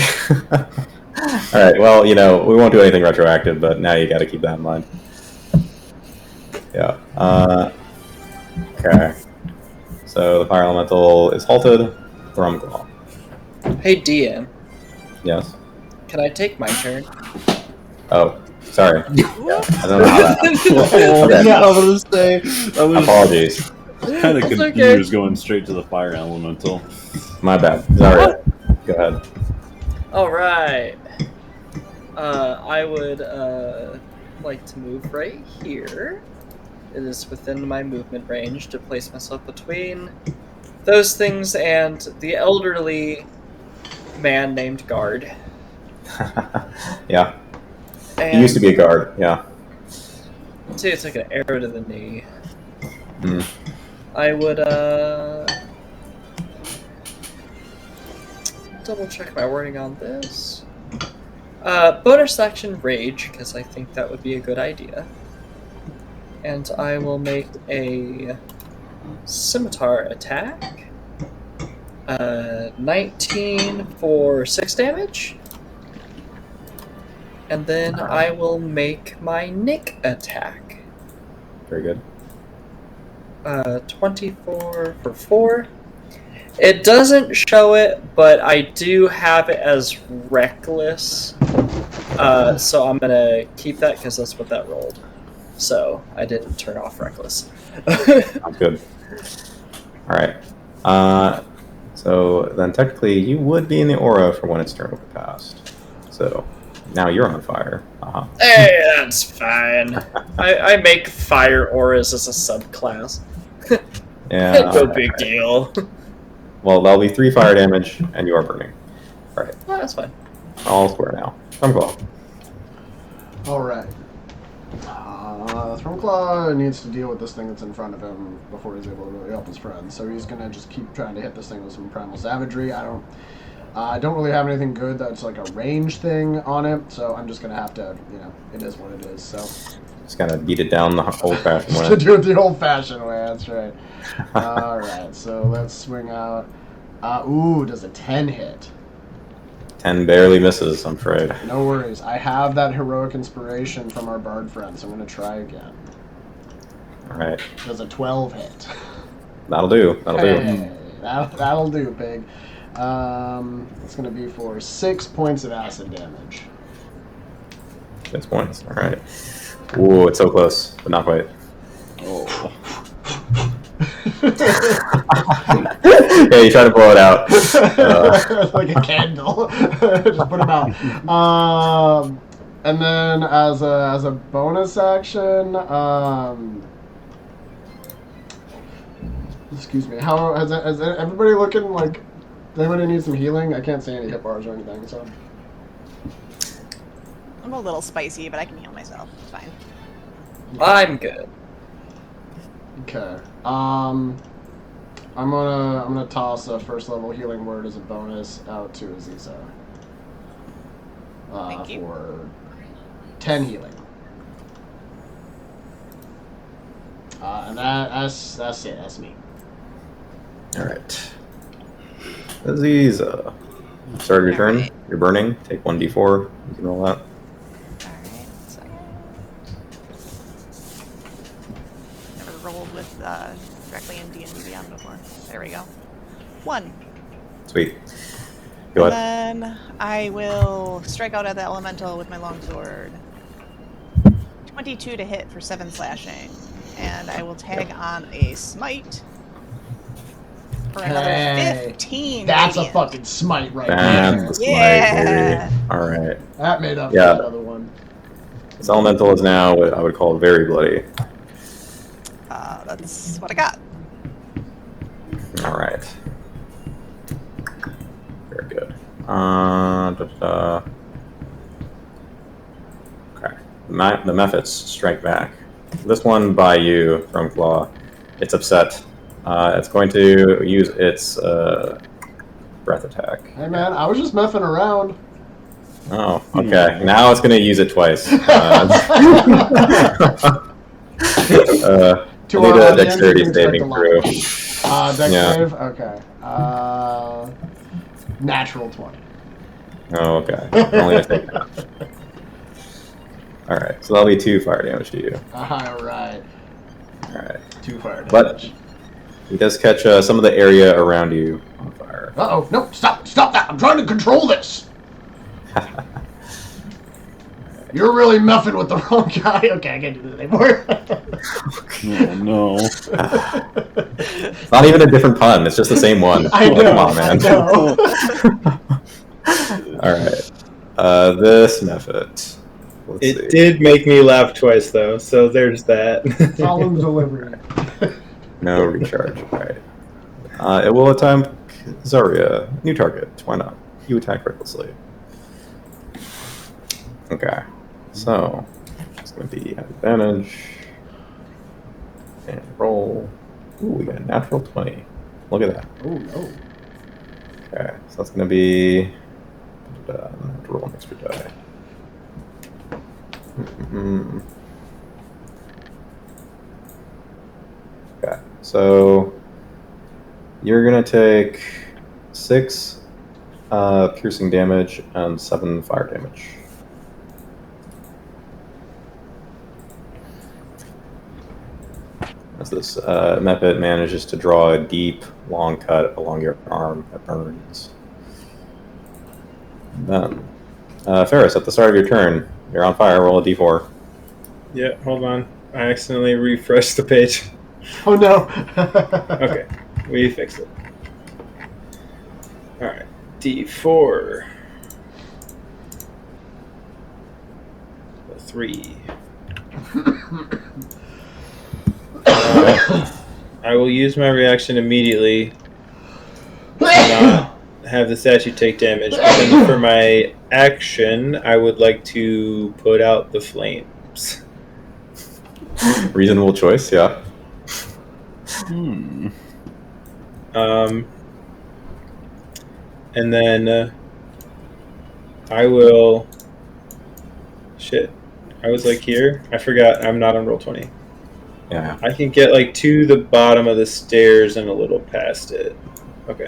Alright, well, we won't do anything retroactive, but now you gotta keep that in mind. Yeah. Okay. So the fire elemental is halted. Thrumglaw. Hey, DM. Yes? Can I take my turn? Oh, sorry. Yeah, I don't know how that happened. Okay. Yeah, I was gonna say. Apologies. Kind of It's confused okay. going straight to the fire elemental. My bad. Sorry. Go ahead. All right. I would like to move right here. It is within my movement range to place myself between those things and the elderly man named Guard. Yeah. And He used to be a guard, yeah. see, it's like an arrow to the knee. Mm. I would double check my wording on this. Bonus action rage, because I think that would be a good idea. And I will make a scimitar attack. 19 for 6 damage. And then I will make my nick attack. Very good. 24 for 4. It doesn't show it, but I do have it as reckless. So I'm gonna keep that because that's what that rolled. So I didn't turn off reckless. Sounds good. Alright. So then technically you would be in the aura for when its turn would have passed. So now you're on fire. Uh-huh. Hey, that's fine. I make fire auras as a subclass. Yeah. No big deal. Well, that'll be 3 fire damage, and you are burning. Alright. Oh, that's fine. All square now. Stormclaw. All right. Stormclaw needs to deal with this thing that's in front of him before he's able to really help his friend. So he's gonna just keep trying to hit this thing with some primal savagery. I don't really have anything good that's like a range thing on it, so I'm just gonna have to, it is what it is. So Just gotta beat it down the old-fashioned to way. do it the old-fashioned way. That's right. All right. So let's swing out. Does a 10 hit? 10 barely misses, I'm afraid. No worries. I have that heroic inspiration from our bard friend, so I'm gonna try again. All right. Does a 12 hit? That'll do. That'll do. Hey, that'll do, pig. It's going to be for 6 points of acid damage. 6 points. All right. Ooh, it's so close, but not quite. Oh. Yeah, you try to blow it out. Like a candle. Just put him out. And then as a bonus action, excuse me. How is everybody looking like? Does anybody need some healing? I can't see any hit bars or anything, so. I'm a little spicy, but I can heal myself. It's fine. I'm good. Okay. I'm gonna toss a first level healing word as a bonus out to Aziza. Thank you. For 10 healing. And that's it. That's me. All right. Aziza. Start your turn. Alright. You're burning. Take 1d4. You can roll that. Alright, so. Never rolled with directly in D&D Beyond before. There we go. 1. Sweet. Go ahead. And then I will strike out at the elemental with my longsword. 22 to hit for 7 slashing. And I will tag on a smite for another Hey, 15. That's a radiant. fucking smite right That's there. the smite, Yeah. baby. All right. That made up Yeah. for the other one. This elemental is now what I would call very bloody. That's what I got. All right. Very good. Okay. The methods strike back. This one by you, Stormclaw. It's upset. It's going to use its breath attack. Hey man, I was just messing around. Oh, okay. Now it's going to use it twice. To I need our a audience, dexterity you can expect saving a lot. throw. Dex Yeah. save? Okay. Natural 20. Oh, okay. Only a take that. All right, so that'll be 2 fire damage to you. Alright. All right. 2 fire But- damage. He does catch some of the area around you on fire. Uh-oh. No, stop that. I'm trying to control this. You're really muffing with the wrong guy. Okay, I can't do this anymore. Oh no. It's not even a different pun. It's just the same one. I know. Come on, man. I know. All right. This method. Let's It see. did make me laugh twice, though, so there's that. Solemn delivery. No recharge. All right. It will attack Zarya. New target. Why not? You attack recklessly. Okay. So it's going to be at advantage. And roll. Ooh, we got a natural 20. Look at that. Oh no. Okay, so that's going to be. I'm going to have to roll an extra die. Okay, so you're going to take 6 piercing damage and 7 fire damage. As this method manages to draw a deep, long cut along your arm that burns. Then, Ferris, at the start of your turn, you're on fire. Roll a d4. Yeah, hold on. I accidentally refreshed the page. Oh no. Okay, we fixed it. Alright, D4. 3. I will use my reaction immediately to not have the statue take damage. But then for my action, I would like to put out the flames. Reasonable choice, yeah. Hmm. And then I will. Shit. I was like here. I forgot. I'm not on roll 20. Yeah. I can get like to the bottom of the stairs and a little past it. Okay.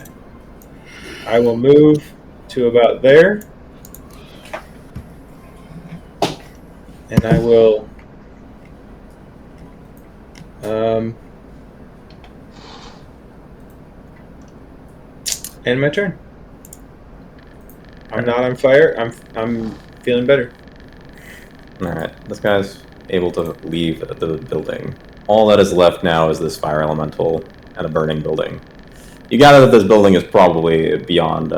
I will move to about there. And I will end my turn. I'm not on fire. I'm feeling better. Alright, this guy's able to leave the building. All that is left now is this fire elemental and a burning building. You gather that this building is probably beyond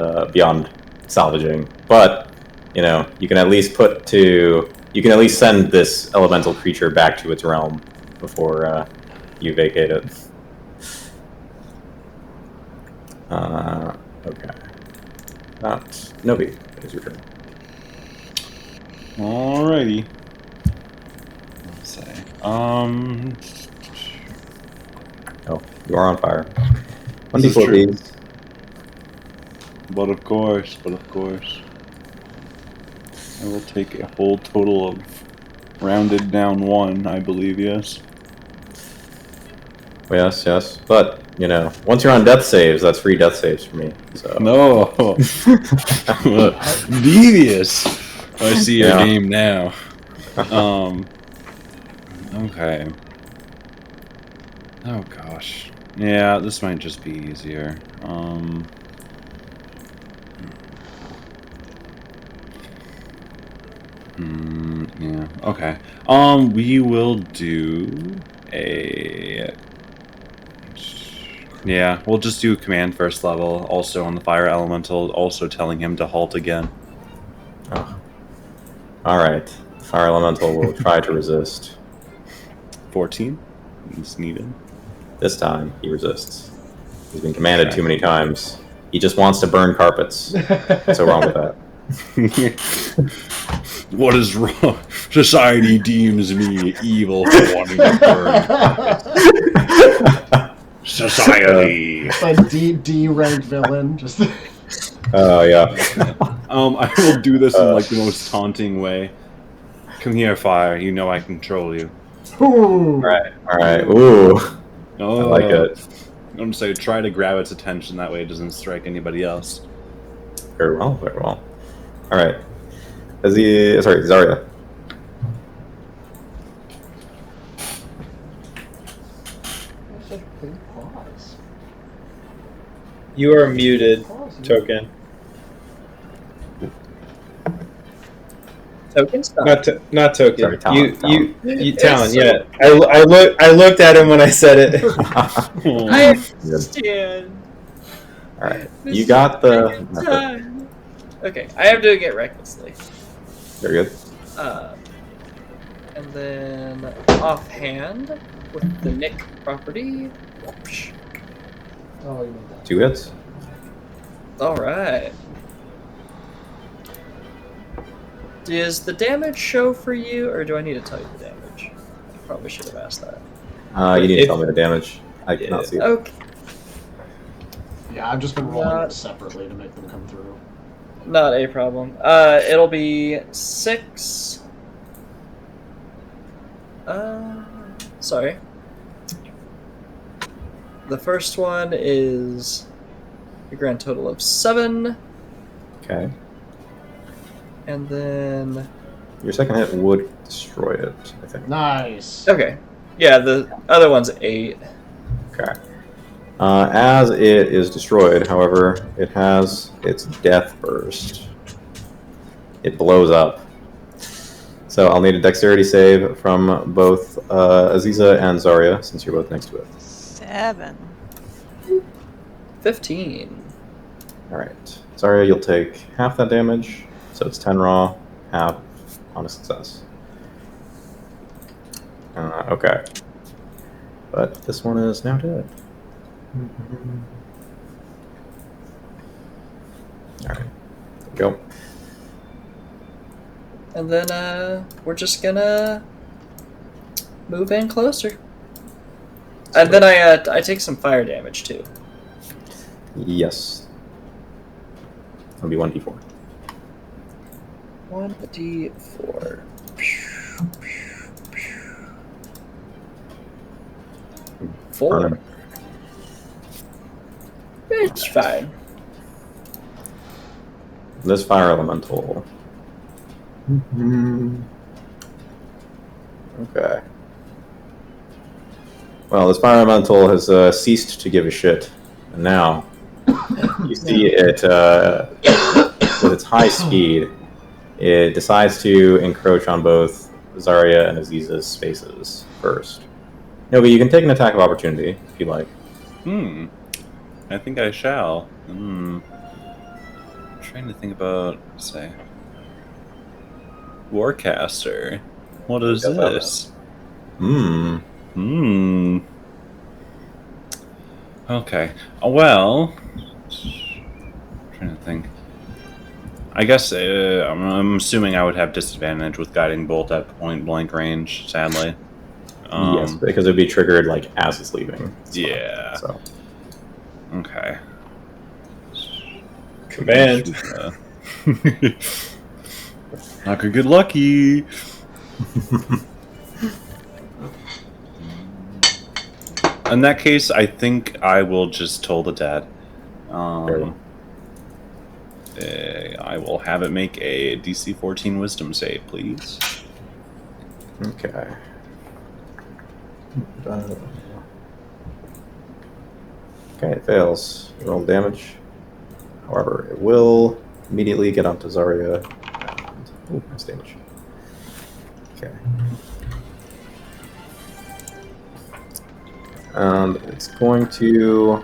salvaging, but you know you can at least send this elemental creature back to its realm before you vacate it. Okay. Nobi, it is your turn. Alrighty. Let's say. Oh, you are on fire. This is 1d4 true. bees. But of course. I will take a whole total of rounded down 1, I believe, yes. Yes. But, you know, once you're on death saves, that's free death saves for me. So No! Devious! I see your Yeah. game now. Okay. Oh gosh. Yeah, this might just be easier. Yeah, okay. We will do a... Yeah, we'll just do command first level, also on the fire elemental, also telling him to halt again. Oh. Alright. Fire elemental will try to resist. 14 is needed. This time, he resists. He's been commanded too many times. He just wants to burn carpets. What's so wrong with that? What is wrong? Society deems me evil for wanting to burn. Society. A D ranked villain. Just Oh, yeah. I will do this in like the most taunting way. Come here, fire. You know I control you. Ooh. Alright. Ooh. I like it. I'm gonna say try to grab its attention. That way it doesn't strike anybody else. Very well. Alright. Zarya. You are muted, Token. Token stop. Not Token. Sorry, Talon. You Talon. Yeah. I looked at him when I said it. I understand. Alright. You got the method. Time. Okay, I am doing it recklessly. Very good. And then offhand with the Nick property. Whoosh. Oh, you made that. 2 hits. All right. Does the damage show for you, or do I need to tell you the damage? I probably should have asked that. You need to tell me the damage. I cannot see it. Okay. Yeah, I've just been rolling them separately to make them come through. Not a problem. It'll be 6. Sorry. The first one is a grand total of 7, Okay. and then Your second hit would destroy it, I think. Nice. okay, yeah, the other one's 8. Okay. As it is destroyed, however, it has its death burst. It blows up. So I'll need a dexterity save from both Aziza and Zarya, since you're both next to it. 7. 15. Alright. Zarya, you'll take half that damage, so it's 10 raw, half on a success. Okay. But this one is now dead. All right. Go. And then we're just gonna move in closer. And then I take some fire damage too. Yes. It'll be 1d4. 1d4. Four. It's fine. This fire elemental. Okay. Well, this fire elemental has ceased to give a shit, and now you see it with its high speed. It decides to encroach on both Zarya and Aziza's spaces first. Novi, you can take an attack of opportunity if you like. I think I shall. I'm trying to think about, say, Warcaster. What is this? Okay. Well, trying to think. I guess I'm assuming I would have disadvantage with guiding bolt at point blank range. Sadly. Yes, because it would be triggered like as it's leaving. Yeah. So. Okay. Command. I could get lucky. In that case, I think I will just toll the dead. I will have it make a DC 14 Wisdom save, please. Okay. Okay, it fails. Roll damage. However, it will immediately get onto Zarya. And, nice damage. Okay. And it's going to...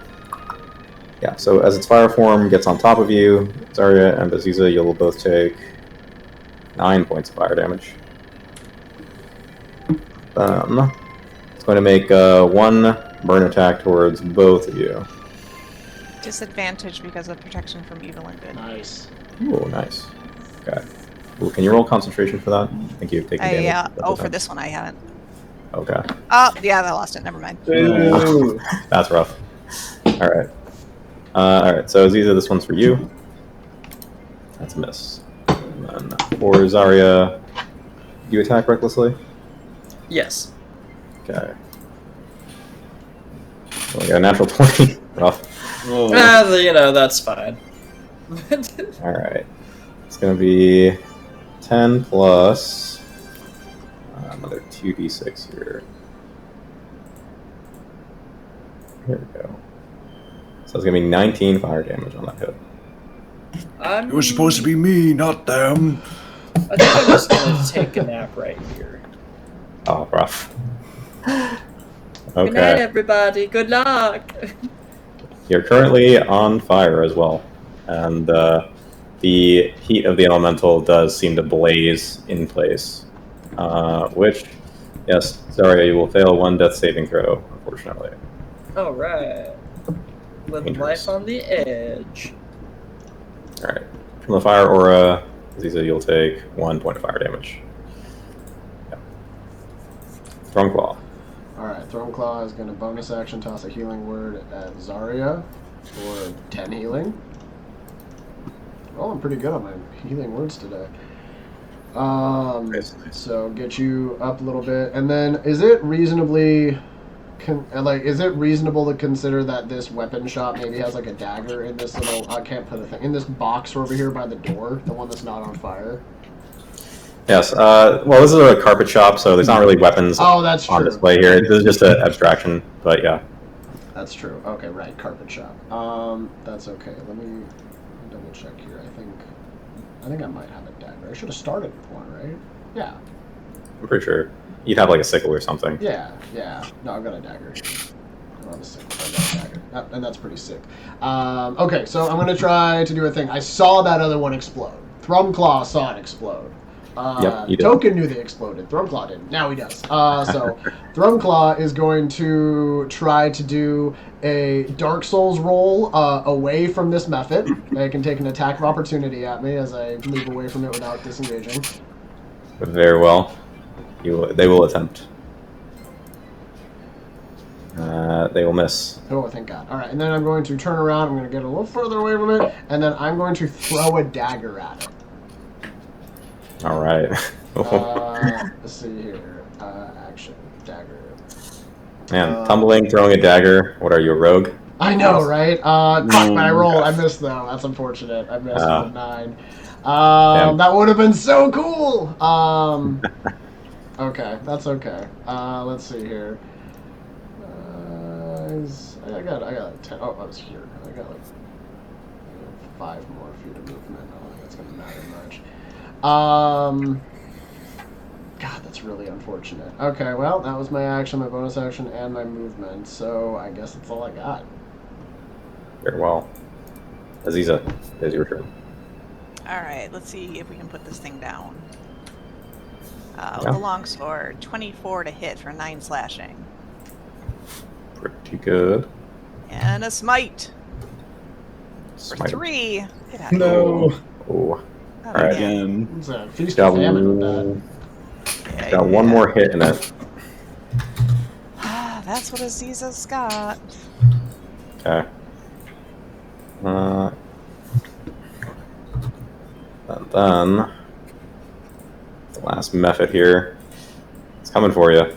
Yeah, so as its fire form gets on top of you, Zarya and Aziza, you'll both take 9 points of fire damage. It's going to make one burn attack towards both of you. Disadvantage because of protection from evil and good. Nice. Ooh, nice. Okay. Ooh, can you roll concentration for that? I think you've taken damage. For this one I haven't. Okay. Oh, yeah, I lost it. Never mind. Ooh. That's rough. Alright. Alright, so Aziza, this one's for you. That's a miss. And then for Zarya, you attack recklessly? Yes. Okay. So we got a natural 20. Rough. That's fine. Alright. It's going to be 10 plus another 2d6 here. Here we go. So it's going to be 19 fire damage on that hit. It was supposed to be me, not them. I think I'm just gonna take a nap right here. Oh, rough. Okay. Good night, everybody. Good luck. You're currently on fire as well. And the heat of the elemental does seem to blaze in place. Which, yes, sorry, you will fail one death saving throw, unfortunately. Alright. Living life on the edge. Alright. From the fire aura, Aziza, you'll take 1 point of fire damage. Yeah. Strong Claw. Alright, Throne Claw is going to bonus action toss a healing word at Zarya for 10 healing. Rolling pretty good on my healing words today. So get you up a little bit, and then is it reasonably, is it reasonable to consider that this weapon shop maybe has like a dagger in this little? I can't put a thing in this box over here by the door, the one that's not on fire. Yes. Well, this is a carpet shop, so there's not really weapons that's on true. display here. This is just an abstraction, but yeah. That's true. Okay, right, carpet shop. That's okay. Let me double check here. I think I might have a dagger. I should have started with one, right? Yeah. I'm pretty sure. You'd have like a sickle or something. Yeah. No, I've got a dagger. I don't have a sickle, but I've got a dagger. And that's pretty sick. Okay, so I'm going to try to do a thing. I saw that other one explode. Thrumclaw saw it explode. Yep, you did. Token knew they exploded. Thrumclaw didn't. Now he does. So Thrumclaw is going to try to do a Dark Souls roll away from this method. They can take an attack of opportunity at me as I move away from it without disengaging. Very well. They will attempt. They will miss. Oh, thank God. All right, and then I'm going to turn around. I'm going to get a little further away from it, and then I'm going to throw a dagger at it. All right. Let's see here. Action. Dagger. Man, tumbling, throwing a dagger. What are you, a rogue? I know, right? Fuck, but I rolled. I missed, though. That's unfortunate. I missed with 9. That would have been so cool! Okay, that's okay. Let's see here. I got like 10. Oh, I was here. I got like 5 more feet of movement. I don't think that's going to matter much. God, that's really unfortunate. Okay, well, that was my action, my bonus action, and my movement. So I guess that's all I got. Very well. Aziza, it's your turn. All right, let's see if we can put this thing down. With a longsword, 24 to hit for 9 slashing. Pretty good. And a smite for Smite. 3. Get out of No. Oh. Not All right. again. Again. It's a feast Got, of famine with that. got one more hit in it. That's what Aziza's got. Okay. And then the last method here. It's coming for you.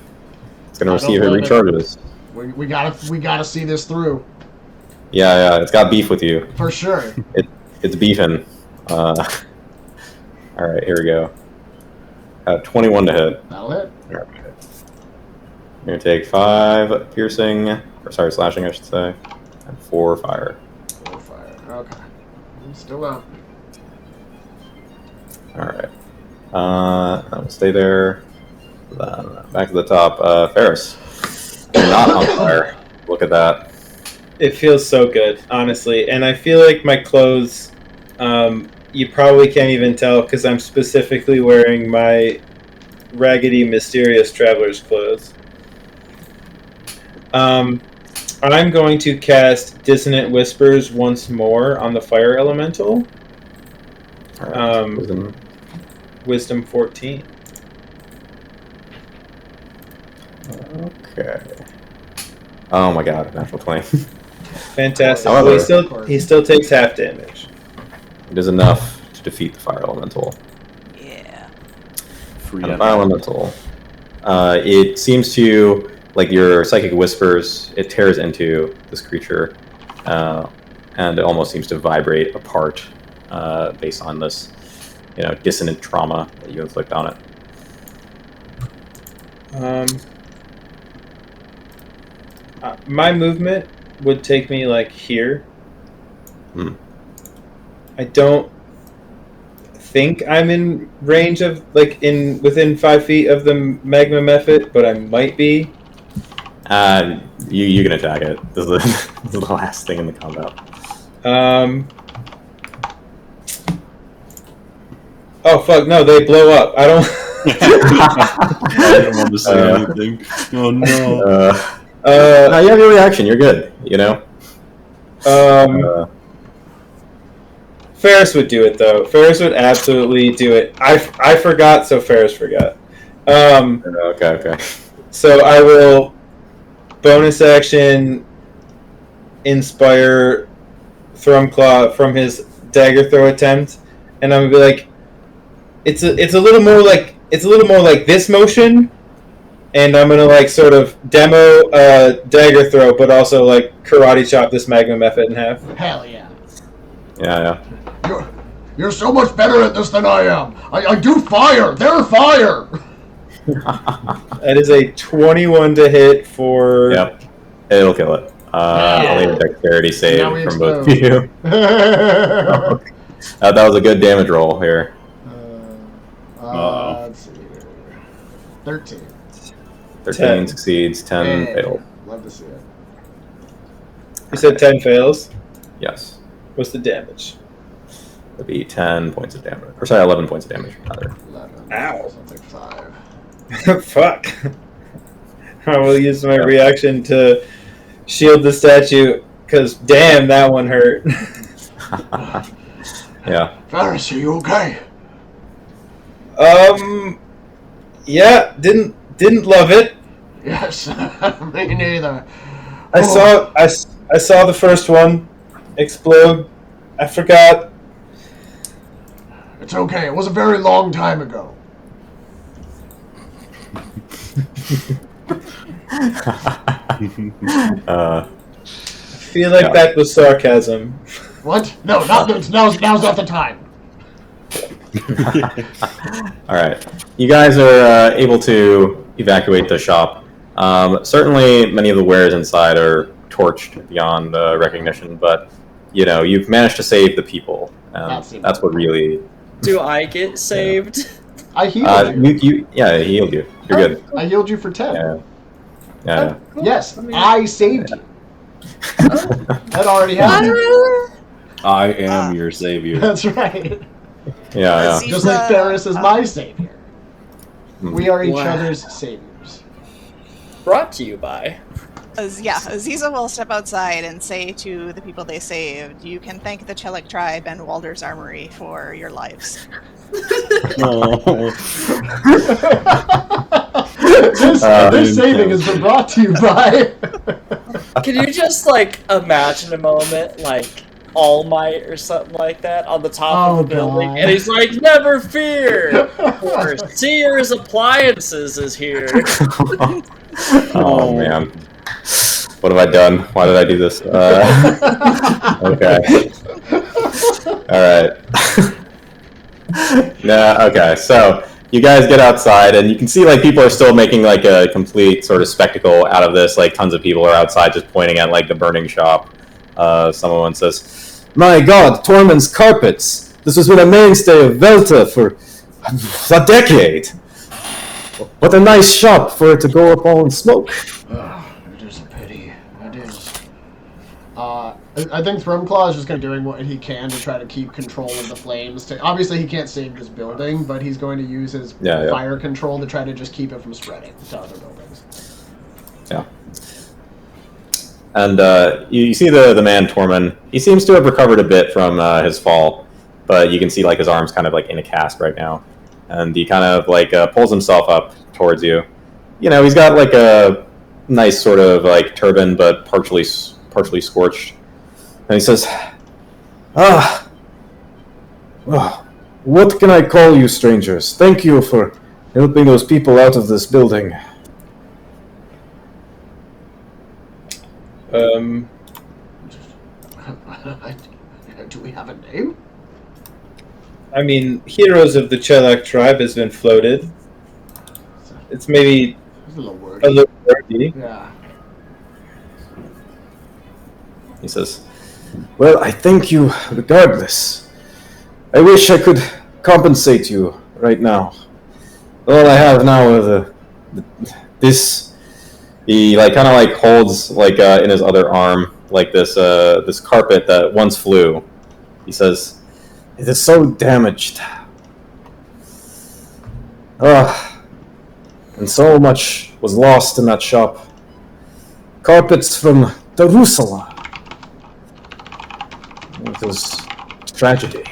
It's gonna I receive don't it love it. recharges. We gotta see this through Yeah, it's got beef with you. for sure. It's beefing. All right, here we go. 21 to hit. That'll hit. All right. You're gonna take 5 piercing, or sorry, slashing, I should say, and 4 fire. 4 fire. Okay. I'm still up. All right. I will stay there. Then back to the top. Ferris, you're not on fire. Look at that. It feels so good, honestly. And I feel like my clothes, you probably can't even tell because I'm specifically wearing my raggedy, mysterious traveler's clothes. I'm going to cast Dissonant Whispers once more on the fire elemental. All right. Wisdom 14. Okay. Oh my god, natural 20. Fantastic. However- Well, he still takes half damage. It is enough to defeat the fire elemental. Yeah. Free And the up. fire elemental, it seems to, like your psychic whispers, it tears into this creature, and it almost seems to vibrate apart based on this, dissonant trauma that you inflict on it. My movement would take me like here. Hmm. I don't think I'm in range of within 5 feet of the magma method, but I might be. You can attack it. This is this is the last thing in the combat. Oh fuck! No, they blow up. I don't. I didn't want to say anything. Oh no. No, you have your reaction. You're good. Ferris would do it though. Ferris would absolutely do it. I forgot, so Ferris forgot. Okay. So I will bonus action inspire Thrumclaw from his dagger throw attempt, and I'm gonna be like, it's a little more like this motion, and I'm gonna sort of demo dagger throw, but also karate chop this magma method in half. Hell yeah. Yeah. You're so much better at this than I am. I do fire. They're fire. That is a 21 to hit for. Yep. It'll kill it. I'll need a dexterity save Now we from both of explode. you. That was a good damage roll here. Let's see here. 13. 13 10. succeeds, 10 Hey, failed. love to see it. You said 10 fails. Yes. What's the damage? That'd be 10 points of damage. Or sorry, 11 points of damage, rather. 11. Ow. So I'll take 5. Fuck. I will use my reaction to shield the statue, because damn, that one hurt. Yeah. Varys, are you okay? Yeah, didn't love it. Yes, me neither. I saw the first one explode. I forgot. It's okay. It was a very long time ago. uh, I feel like that was sarcasm. What? No, now's not the time. all right. You guys are able to evacuate the shop. Certainly, many of the wares inside are torched beyond recognition, but you've managed to save the people. That's what really. Do I get saved? I healed you. Yeah, he healed you. You're good. I healed you for 10. Yeah. Cool. Yes, I mean- I saved you. That already happened. I am your savior. That's right. Yeah. Just like Ferris is my savior. We are each Wow. other's saviors. Brought to you by. Aziza will step outside and say to the people they saved, "You can thank the Chelik tribe and Walder's Armory for your lives." Oh. This saving has been brought to you by. Can you just imagine a moment All Might or something like that on the top of the building, God. and he's like, "Never fear, for Seer's Appliances is here." Oh man. What have I done? Why did I do this? Okay. All right. Okay. So you guys get outside, and you can see people are still making a complete sort of spectacle out of this. Tons of people are outside just pointing at the burning shop. Someone says, "My God, Tormund's carpets! This has been a mainstay of Velta for a decade. What a nice shop for it to go up all in smoke." It is a pity. It is. I think Thrunclaw is just going to doing what he can to try to keep control of the flames. Obviously, he can't save this building, but he's going to use his fire control to try to just keep it from spreading to other buildings. Yeah. And you see the man Tormund. He seems to have recovered a bit from his fall, but you can see his arms kind of in a cast right now, and he kind of pulls himself up towards you. He's got a nice sort of turban, but partially scorched, and he says, what can I call you, strangers? Thank you for helping those people out of this building. Do we have a name? I mean, Heroes of the Chelak tribe has been floated. It's maybe It's a little word. a little wordy. Yeah. He says, well, I thank you regardless. I wish I could compensate you right now. All I have now are this. He kind of holds in his other arm this carpet that once flew. He says, it is so damaged. And so much was lost in that shop. Carpets from Jerusalem. It was tragedy.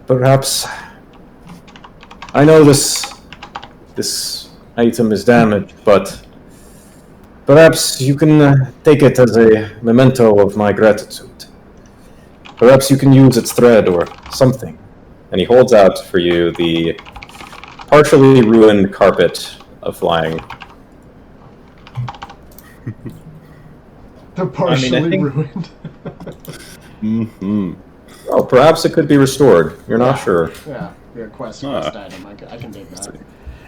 Perhaps I know this item is damaged, but perhaps you can take it as a memento of my gratitude. Perhaps you can use its thread or something. And he holds out for you the partially ruined carpet of flying. They're partially think- ruined. Mm-hmm. Well, perhaps it could be restored. You're not sure. Yeah, your quest Huh. item. I can dig that.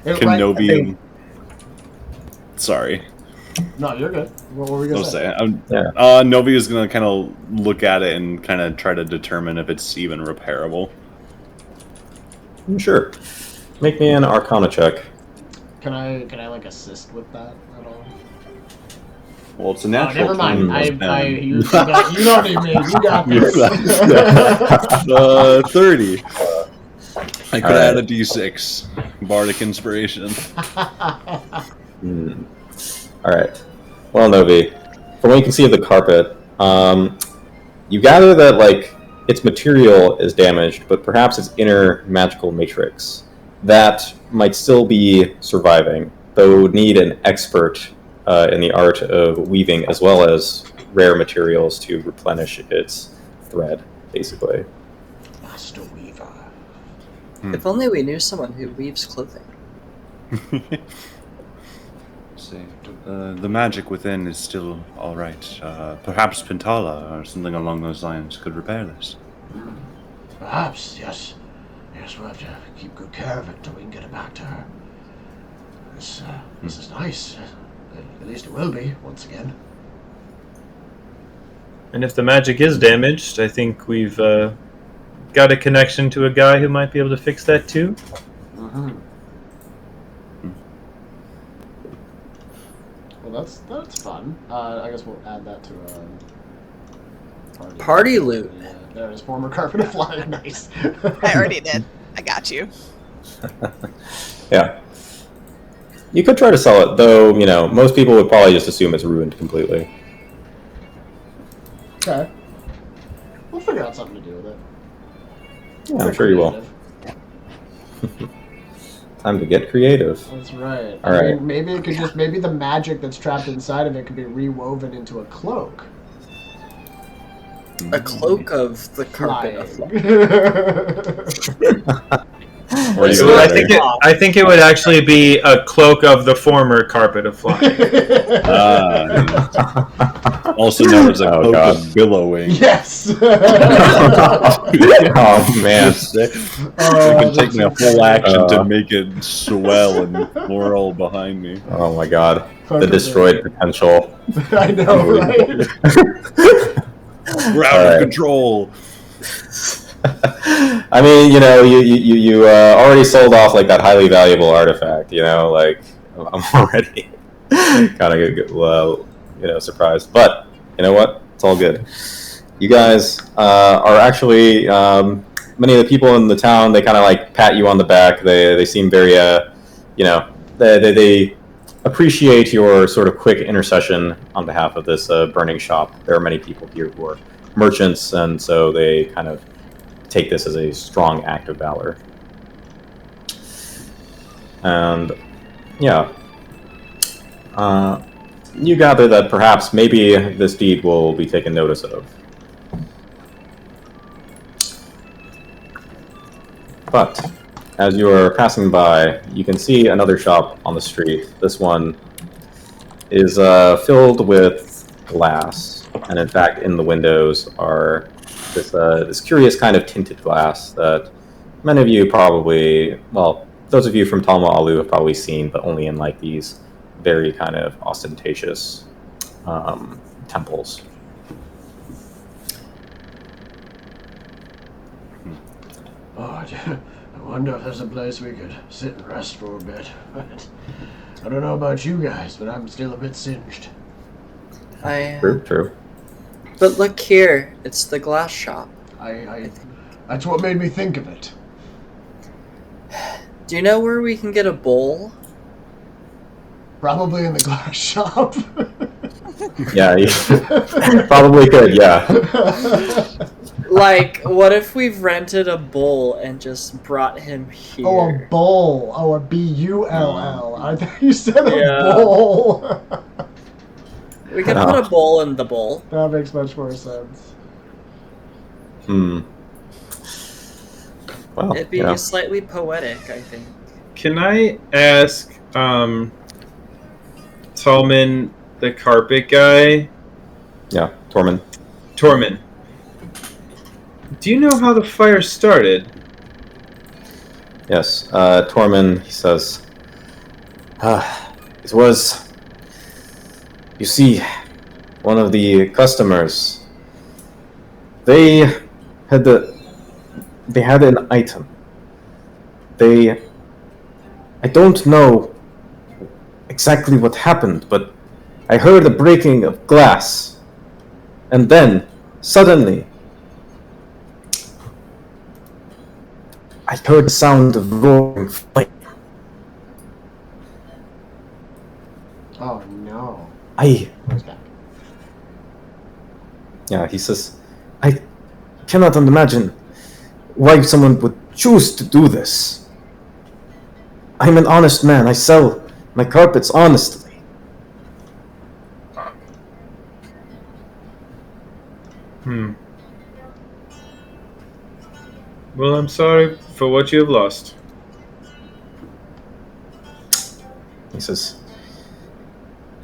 Kenobi. Sorry. No, you're good. What were we I'll gonna say? say. Novi is gonna kind of look at it and kind of try to determine if it's even repairable. Sure. Make me an Arcana check. Can I assist with that at all? Well, it's a Oh, natural. never mind. 20 plus 10. You don't need me. You got this. 30. I could add a Alright. d6. Bardic inspiration. Alright. Well, Novi, from what you can see of the carpet, you gather that, like, its material is damaged, but perhaps its inner magical matrix. That might still be surviving, though it would need an expert in the art of weaving as well as rare materials to replenish its thread, basically. Master Weaver. If only we knew someone who weaves clothing. See, the magic within is still all right. Perhaps Pintala or something along those lines could repair this. Perhaps, yes. Yes, we'll have to keep good care of it until we can get it back to her. This is nice. At least it will be, once again. And if the magic is damaged, I think we've got a connection to a guy who might be able to fix that too. Mm-hmm. Well, that's fun. I guess we'll add that to Party loot. Yeah, there is former carpet of flying. Nice. I already did. I got you. Yeah. You could try to sell it, though, you know, most people would probably just assume it's ruined completely. Okay. We'll figure out something to do with it. Yeah, I'm sure you will. Time to get creative. That's right. All I right. mean, maybe it could just maybe the magic that's trapped inside of it could be rewoven into a cloak. A cloak of the carpet of Flying. What do you So think? I think it would actually be a cloak of the former carpet of flying. Also known as a Oh, cloak God. of billowing. Yes. Oh, man. You can take me a full action to make it swell and whirl behind me. Oh, my God. The destroyed potential. I know, right? We're out of control. I mean, you know, you already sold off like that highly valuable artifact. You know, like I'm already kind of surprised. But you know what? It's all good. You guys are actually many of the people in the town. They kind of like pat you on the back. They seem very they appreciate your sort of quick intercession on behalf of this burning shop. There are many people here who are merchants, and so they kind of take this as a strong act of valor. And yeah, you gather that perhaps maybe this deed will be taken notice of. But as you are passing by, you can see another shop on the street. This one is filled with glass, and in fact, in the windows are this curious kind of tinted glass that many of you probably, well, those of you from Talma Alu have probably seen, but only in like these very kind of ostentatious temples. Oh, I wonder if there's a place we could sit and rest for a bit. But I don't know about you guys, but I'm still a bit singed. True. But look here, it's the glass shop. That's what made me think of it. Do you know where we can get a bowl? Probably in the glass shop. Yeah, you probably could, yeah. Like, what if we've rented a bowl and just brought him here? Oh, a bowl. Oh, a B-U-L-L. I thought you said a Yeah. bowl. We could put a bowl in the bowl. That makes much more sense. Well, It'd be you know. slightly poetic, I think. Can I ask Tallman, the carpet guy, Yeah, Tormund. Tormund, do you know how the fire started? Yes, Tormund, he says, it was, you see, one of the customers, they had an item. I don't know exactly what happened, but I heard a breaking of glass. And then, suddenly, I heard the sound of roaring flame. Oh no. I He's back. Yeah, he says, I cannot imagine why someone would choose to do this. I'm an honest man. I sell my carpets honestly. Well, I'm sorry for what you have lost. He says,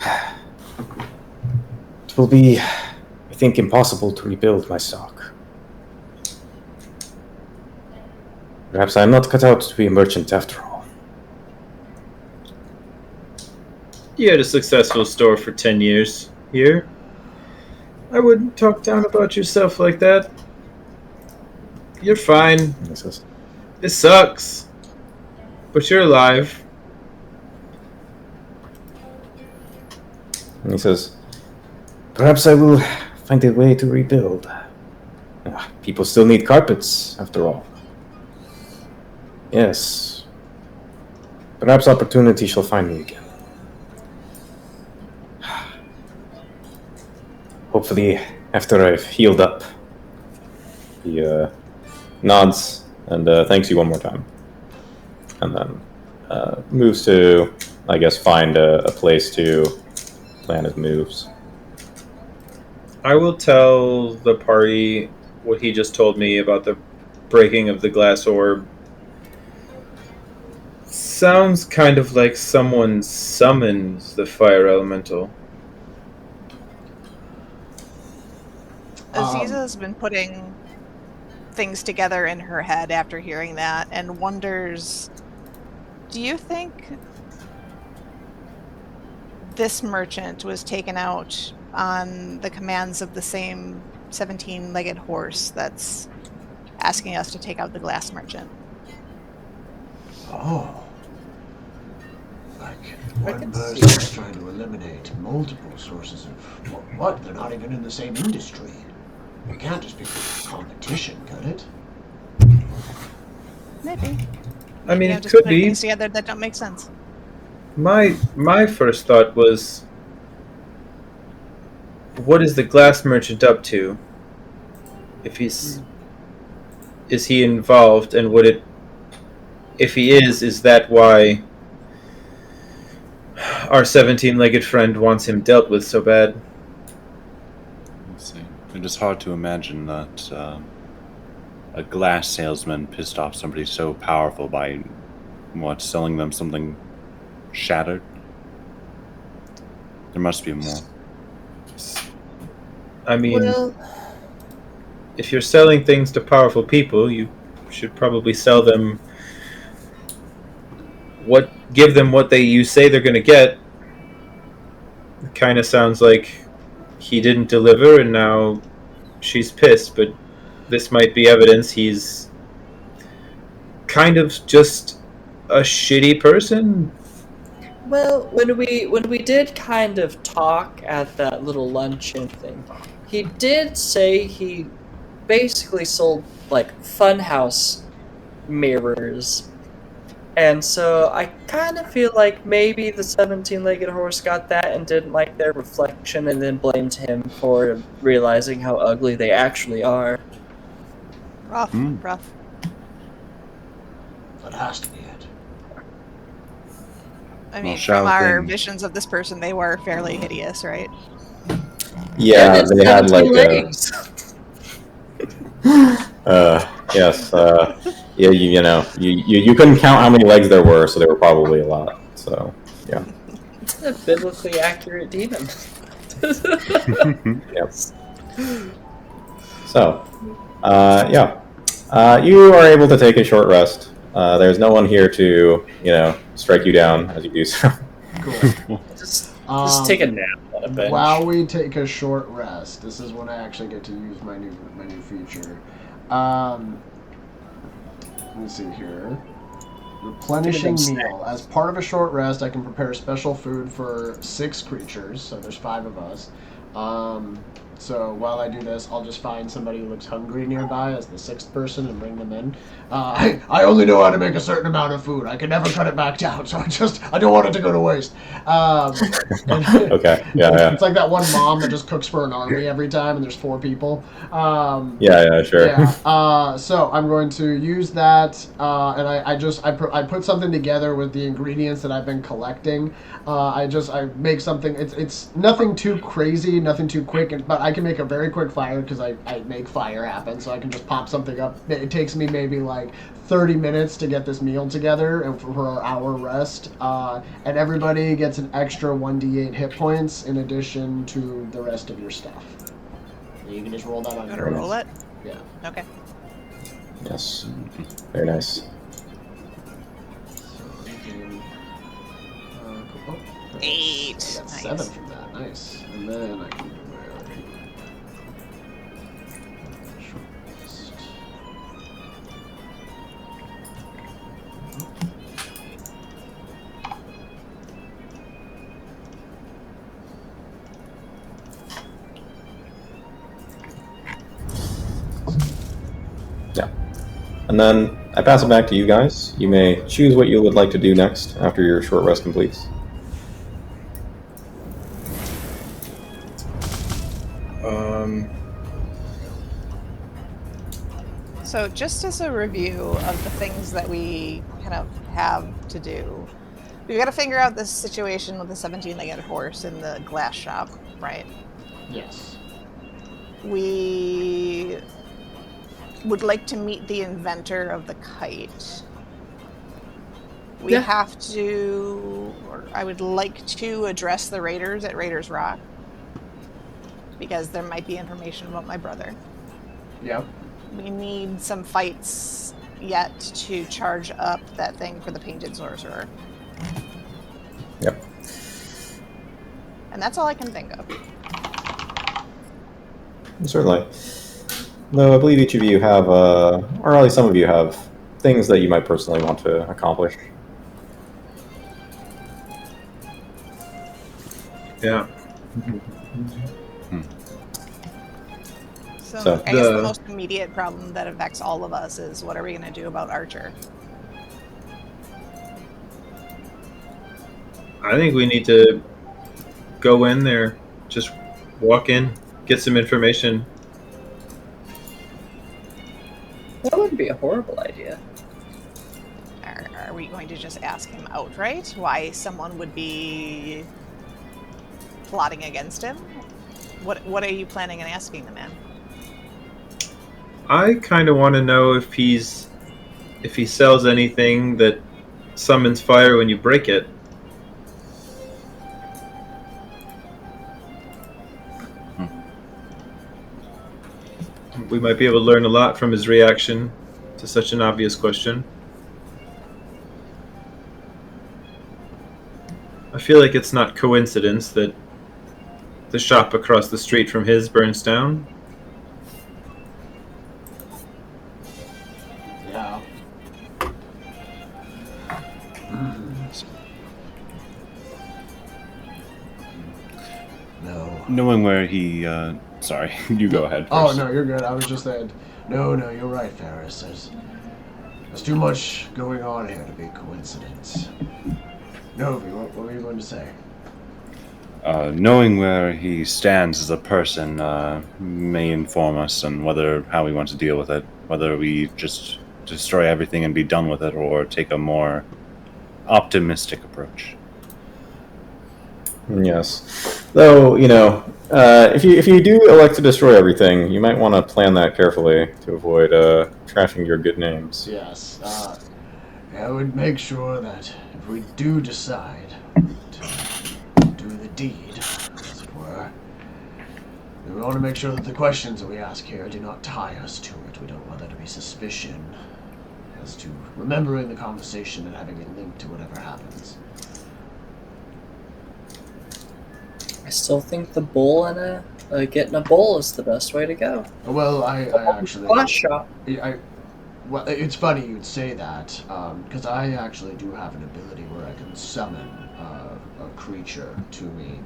it will be, I think, impossible to rebuild my stock. Perhaps I am not cut out to be a merchant after all. You had a successful store for 10 years here. I wouldn't talk down about yourself like that. You're fine. He says, It sucks. But you're alive. and he says, perhaps I will find a way to rebuild. People still need carpets, after all. Yes. Perhaps opportunity shall find me again. Hopefully, after I've healed up. He nods and thanks you one more time. And then moves to, I guess, find a place to plan his moves. I will tell the party what he just told me about the breaking of the glass orb. Sounds kind of like someone summoned the fire elemental. Aziza's been putting things together in her head after hearing that and wonders, do you think this merchant was taken out on the commands of the same 17-legged horse that's asking us to take out the glass merchant? Oh. Like I one can person see is trying to eliminate multiple sources of what? They're not even in the same industry. It can't just be competition, could it? Maybe. I mean, I'm it just could putting be. things together that don't make sense. My first thought was, what is the glass merchant up to? If he's, is he involved, and would it? If he is that why our 17-legged friend wants him dealt with so bad? Let's see. It is hard to imagine that a glass salesman pissed off somebody so powerful by selling them something shattered. There must be more. I mean, Well, if you're selling things to powerful people, you should probably sell them give them what you say they're going to get. It kind of sounds like he didn't deliver and now she's pissed, but this might be evidence he's kind of just a shitty person. well, when we did kind of talk at that little luncheon thing, he did say he basically sold like funhouse mirrors. And so I kind of feel like maybe the 17-legged horse got that and didn't like their reflection and then blamed him for realizing how ugly they actually are. Rough, Hmm. rough. That has to be it. I mean, shall from our thing. visions of this person, they were fairly hideous, right? Yeah, And it's they had 17 like legs. yes, yeah, you know, you couldn't count how many legs there were, so there were probably a lot. So yeah, It's a biblically accurate demon. yep. So, yeah, you are able to take a short rest. There's no one here to, strike you down as you do so. Cool. just Um, take a nap on a bench. While we take a short rest, this is when I actually get to use my new feature. Let me see here. Replenishing Give me meal. As part of a short rest, I can prepare special food for 6 creatures, so there's 5 of us. So while I do this, I'll just find somebody who looks hungry nearby as the 6th person and bring them in. I only know how to make a certain amount of food. I can never cut it back down, so I don't want it to go to waste. Okay. Yeah. It's like that one mom that just cooks for an army every time, and there's 4 people. Yeah. Sure. Yeah. So I'm going to use that, and I put something together with the ingredients that I've been collecting. I make something. It's nothing too crazy, nothing too quick, but I can make a very quick fire because I make fire happen. So I can just pop something up. It takes me maybe like 30 minutes to get this meal together and for our hour rest. And everybody gets an extra 1d8 hit points in addition to the rest of your stuff. You can just roll that on You your want to roll it? Yeah. Okay. Yes. Very nice. So you can, oh, nice. 8. I got Nice. 7 from that. Nice. And then I can do short rest. Yeah. And then I pass it back to you guys. You may choose what you would like to do next after your short rest completes. So just as a review of the things that we kind of have to do, we've got to figure out this situation with the 17-legged horse in the glass shop, right? Yes. We would like to meet the inventor of the kite. We Yeah. have to, or I would like to address the raiders at Raiders Rock, because there might be information about my brother. Yep. We need some fights yet to charge up that thing for the Painted Sorcerer. Yep. And that's all I can think of. Certainly. Though I believe each of you have, or at least some of you have, things that you might personally want to accomplish. Yeah. So, I guess the most immediate problem that affects all of us is what are we going to do about Archer? I think we need to go in there, just walk in, get some information. That wouldn't be a horrible idea. Are we going to just ask him outright why someone would be plotting against him? What are you planning on asking the man? I kind of want to know if he sells anything that summons fire when you break it. We might be able to learn a lot from his reaction to such an obvious question. I feel like it's not coincidence that the shop across the street from his burns down. Yeah. No. Knowing where he, sorry, you go ahead first. Oh, no, you're good. I was just saying, no, you're right, Ferris. There's too much going on here to be coincidence. Novi, what were you going to say? Knowing where he stands as a person may inform us on how we want to deal with it. Whether we just destroy everything and be done with it, or take a more optimistic approach. yes. Though, if you do elect to destroy everything, you might want to plan that carefully to avoid trashing your good names. Yes. I would make sure that if we do decide to do the deed, as it were, we want to make sure that the questions that we ask here do not tie us to it. We don't want there to be suspicion as to remembering the conversation and having it linked to whatever happens. I still think the bull and getting a bull is the best way to go. Well, I actually... Glass shop. Well, it's funny you'd say that, because I actually do have an ability where I can summon a creature to me,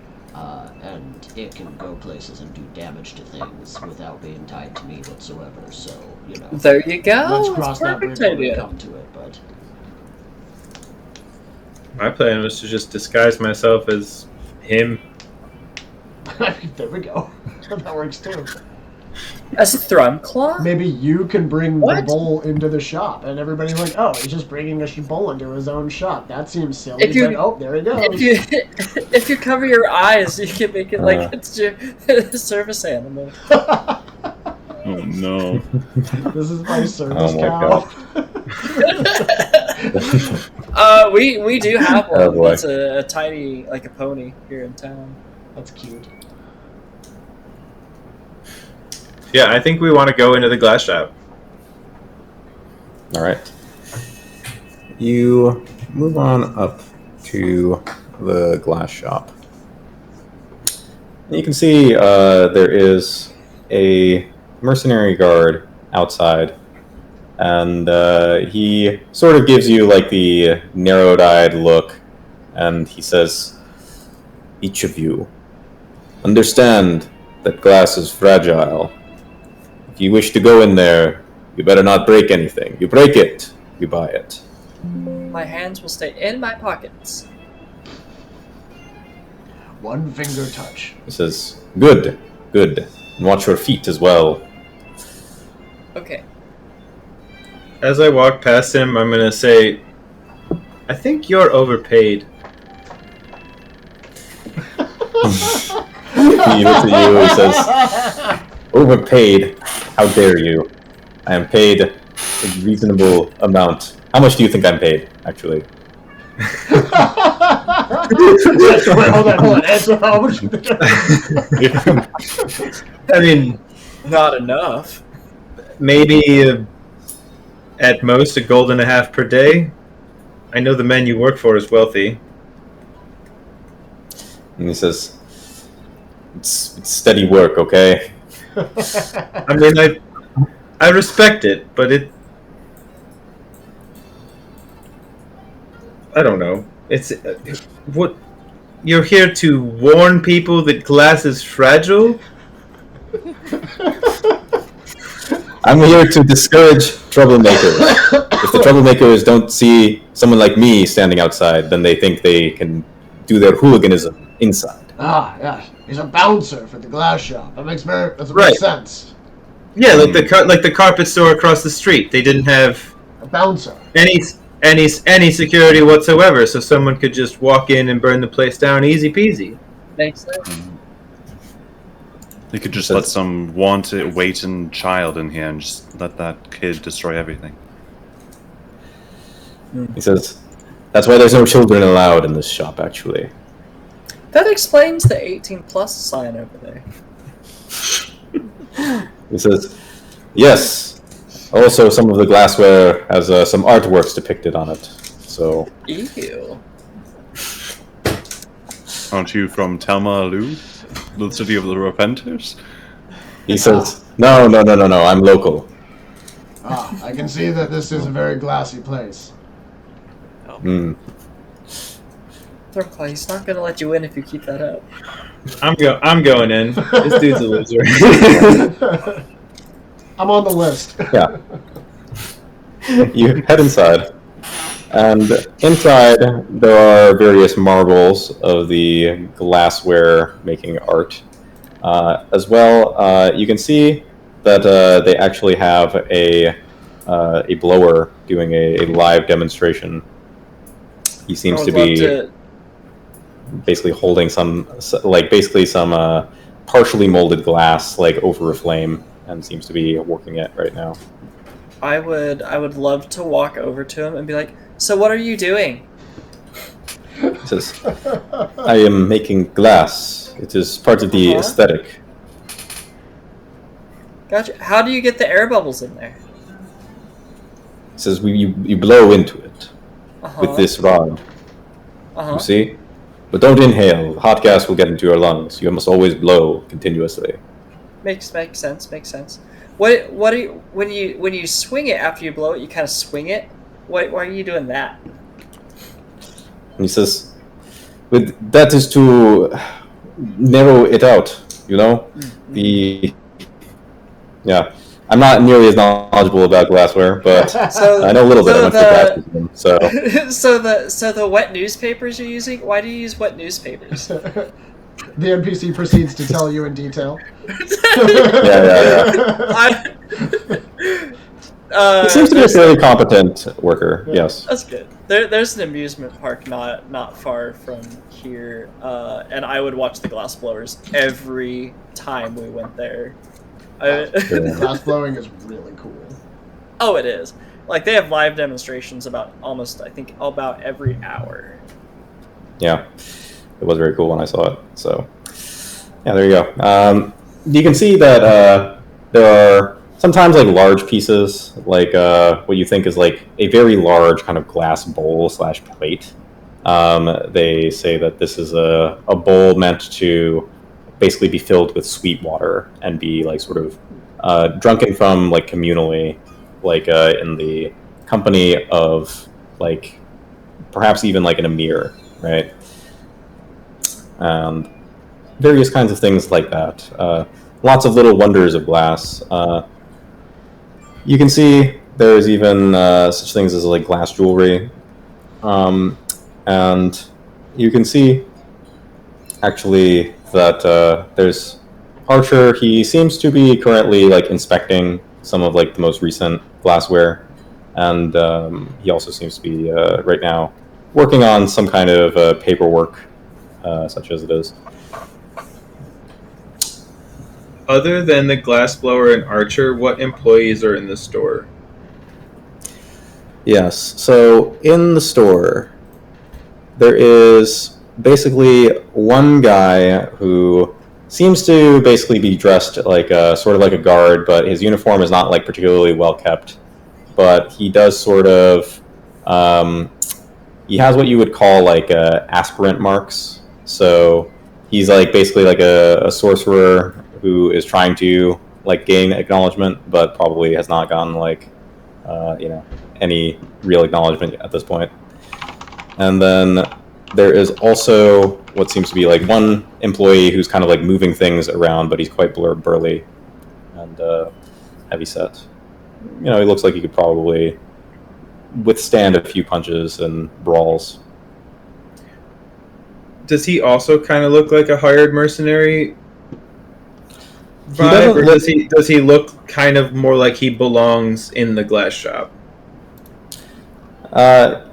and it can go places and do damage to things without being tied to me whatsoever. So, you know. There you go. Let's cross that bridge Perfect when we idea. come to it, but... My plan was to just disguise myself as him. There we go. That works too. As a Thrumclaw? Maybe you can bring the What? bowl into the shop, and everybody's like, "Oh, he's just bringing a bowl into his own shop. That seems silly." If you- But, oh, there he goes. If you cover your eyes, you can make it like it's your service animal. Oh no. This is my service Oh my cow. We do have one. Oh, boy. That's a tiny, like a pony here in town. That's cute. Yeah, I think we want to go into the glass shop. All right. You move on up to the glass shop. And you can see there is a mercenary guard outside, and he sort of gives you like the narrowed-eyed look, and he says, "Each of you, understand that glass is fragile. If you wish to go in there, you better not break anything. You break it, you buy it." My hands will stay in my pockets. One finger touch. He says, "Good, good. And watch your feet as well." Okay. As I walk past him, I'm gonna say, "I think you're overpaid." He looks at you and says, "Overpaid? How dare you? I am paid a reasonable amount. How much do you think I'm paid, actually?" Hold on. Answer how much you think I mean, Not enough. maybe at most $1.50 per day. I know the man you work for is wealthy. And he says, it's steady work, okay? I mean, I respect it, but I don't know. It's what you're here to warn people that glass is fragile. I'm here to discourage troublemakers. If the troublemakers don't see someone like me standing outside, then they think they can do their hooliganism inside. Ah, yeah. He's a bouncer for the glass shop. That makes Right. sense. Yeah, like the carpet store across the street. They didn't have A bouncer. any security whatsoever, so someone could just walk in and burn the place down easy peasy. Makes sense. They could just let some waiting child in here and just let that kid destroy everything. He says, "That's why there's no children allowed in this shop, actually." That explains the 18+ sign over there. He says, "Yes. Also, some of the glassware has some artworks depicted on it. So, Ew. Aren't you from Telma Alu? The city of the Repenters? he says, no, I'm local." Ah, I can see that this is a very glassy place. Hmm. Thornclaw, he's not gonna let you in if you keep that up. I'm going in. This dude's a loser. I'm on the list. Yeah. You head inside, and inside there are various marvels of the glassware making art. As well, you can see that they actually have a blower doing a live demonstration. He seems I to would love be to- basically holding some partially molded glass like over a flame, and seems to be working it right now. I would love to walk over to him and be like, "So what are you doing?" He says, "I am making glass. It is part of the aesthetic." Gotcha. How do you get the air bubbles in there? He says, you blow into it with this rod. Uh-huh. You see? But don't inhale. Hot gas will get into your lungs. You must always blow continuously. Makes sense. Makes sense. What do you when you swing it after you blow it? You kind of swing it. Why are you doing that? And he says, "With that is to narrow it out. You know, the yeah. I'm not nearly as knowledgeable about glassware, but So I know a little bit. I went to glass museum, so so the wet newspapers you're using. Why do you use wet newspapers? The NPC proceeds to tell you in detail. yeah. He seems to be a fairly competent worker. Yeah. Yes. That's good. There's an amusement park not far from here, and I would watch the glass blowers every time we went there. Glass blowing is really cool. Oh, it is. Like they have live demonstrations about every hour. Yeah, it was very cool when I saw it. So, yeah, there you go. You can see that there are sometimes like large pieces, like what you think is like a very large kind of glass bowl / plate. They say that this is a bowl meant to basically be filled with sweet water and be like sort of drunken from like communally, like in the company of like perhaps even like an emir, right? And various kinds of things like that. Lots of little wonders of glass. You can see there's even such things as like glass jewelry, and you can see actually that there's Archer. He seems to be currently like inspecting some of like the most recent glassware, and he also seems to be right now working on some kind of paperwork, such as it is. Other than the glassblower and Archer, what employees are in the store? Yes. So in the store, there is basically one guy who seems to basically be dressed like a sort of like a guard, but his uniform is not like particularly well kept. But he does sort of he has what you would call like aspirant marks. So he's like basically like a sorcerer who is trying to like gain acknowledgement, but probably has not gotten like any real acknowledgement at this point. And then there is also what seems to be like one employee who's kind of like moving things around, but he's quite burly and heavy set. He looks like he could probably withstand a few punches and brawls. Does he also kind of look like a hired mercenary vibe, or does he look kind of more like he belongs in the glass shop?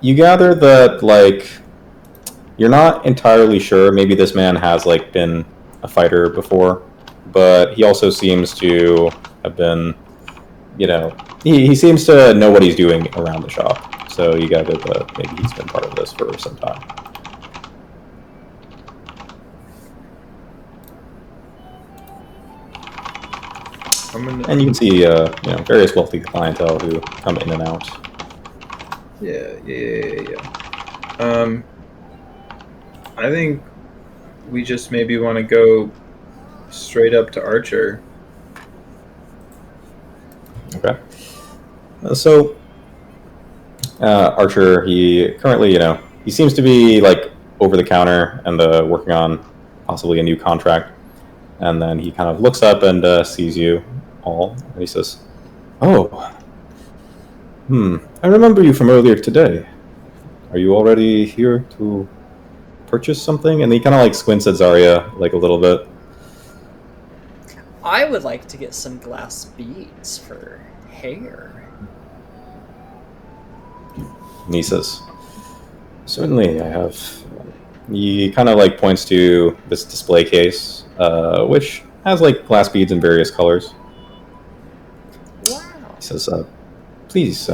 You gather that like you're not entirely sure. Maybe this man has like been a fighter before, but he also seems to have been, he seems to know what he's doing around the shop. So you gather that maybe he's been part of this for some time. And you can see, various wealthy clientele who come in and out. Yeah. I think we just maybe want to go straight up to Archer. Okay. So Archer, he currently, he seems to be like over the counter and working on possibly a new contract. And then he kind of looks up and sees you all, and he says, "Oh, I remember you from earlier today. Are you already here to purchase something?" And he kind of like squints at Zarya like a little bit. I would like to get some glass beads for hair. And he says, "Certainly, I have." He kind of like points to this display case, which has like glass beads in various colors. Wow. He says, "Please,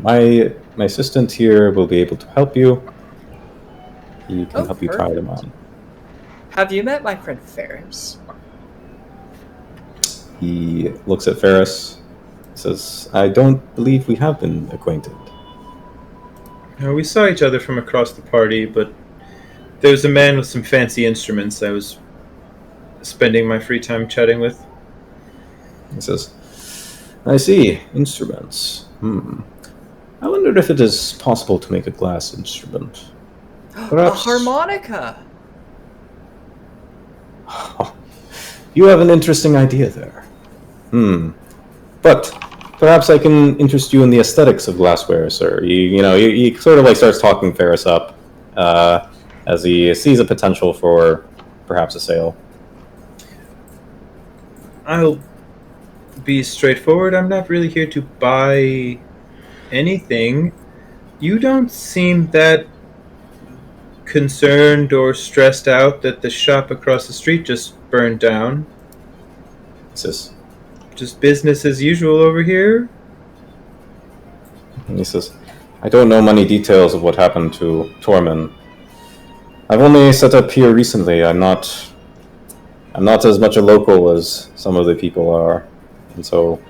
my assistant here will be able to help you. He can help you try them on." Have you met my friend Ferris? He looks at Ferris. Says, "I don't believe we have been acquainted." We saw each other from across the party, but there was a man with some fancy instruments I was spending my free time chatting with. He says, I see. Instruments. I wonder if it is possible to make a glass instrument. Perhaps... A harmonica! You have an interesting idea there. But perhaps I can interest you in the aesthetics of glassware, sir. He sort of like starts talking Ferris up as he sees a potential for perhaps a sale. I'll be straightforward. I'm not really here to buy anything. You don't seem that concerned or stressed out that the shop across the street just burned down. He says, Just business as usual over here? and he says, I don't know many details of what happened to Tormin. I've only set up here recently. I'm not as much a local as some of the people are, and so.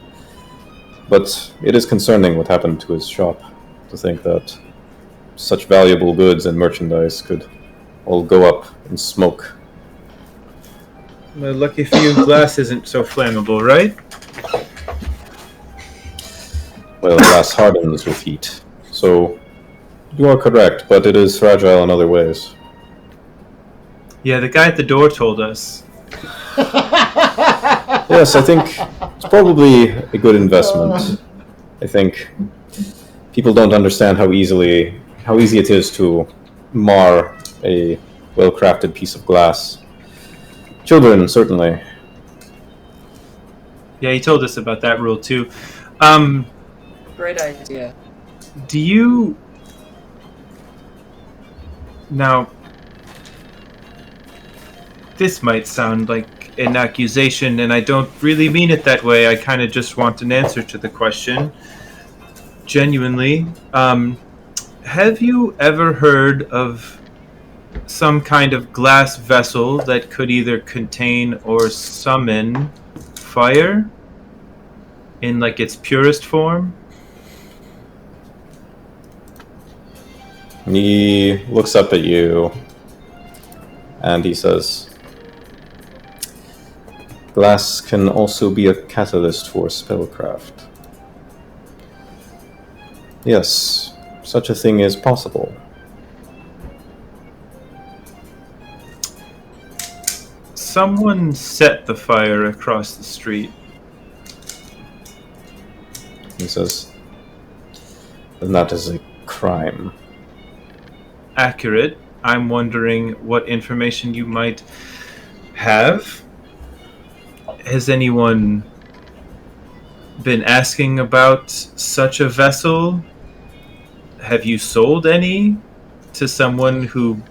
But it is concerning what happened to his shop. To think that such valuable goods and merchandise could all go up in smoke. Well, lucky for you, glass isn't so flammable, right? Well, glass hardens with heat. So, you are correct, but it is fragile in other ways. Yeah, the guy at the door told us. Yes, I think it's probably a good investment. I think people don't understand how easy it is to mar a well-crafted piece of glass. Children, certainly. Yeah, he told us about that rule too. Great idea. Do you... Now, this might sound like an accusation, and I don't really mean it that way. I kind of just want an answer to the question. Genuinely. Have you ever heard of some kind of glass vessel that could either contain or summon fire in like its purest form? He looks up at you and he says, glass can also be a catalyst for spellcraft. Yes, such a thing is possible. Someone set the fire across the street. He says, then that is a crime. Accurate. I'm wondering what information you might have. Has anyone been asking about such a vessel? Have you sold any to someone who...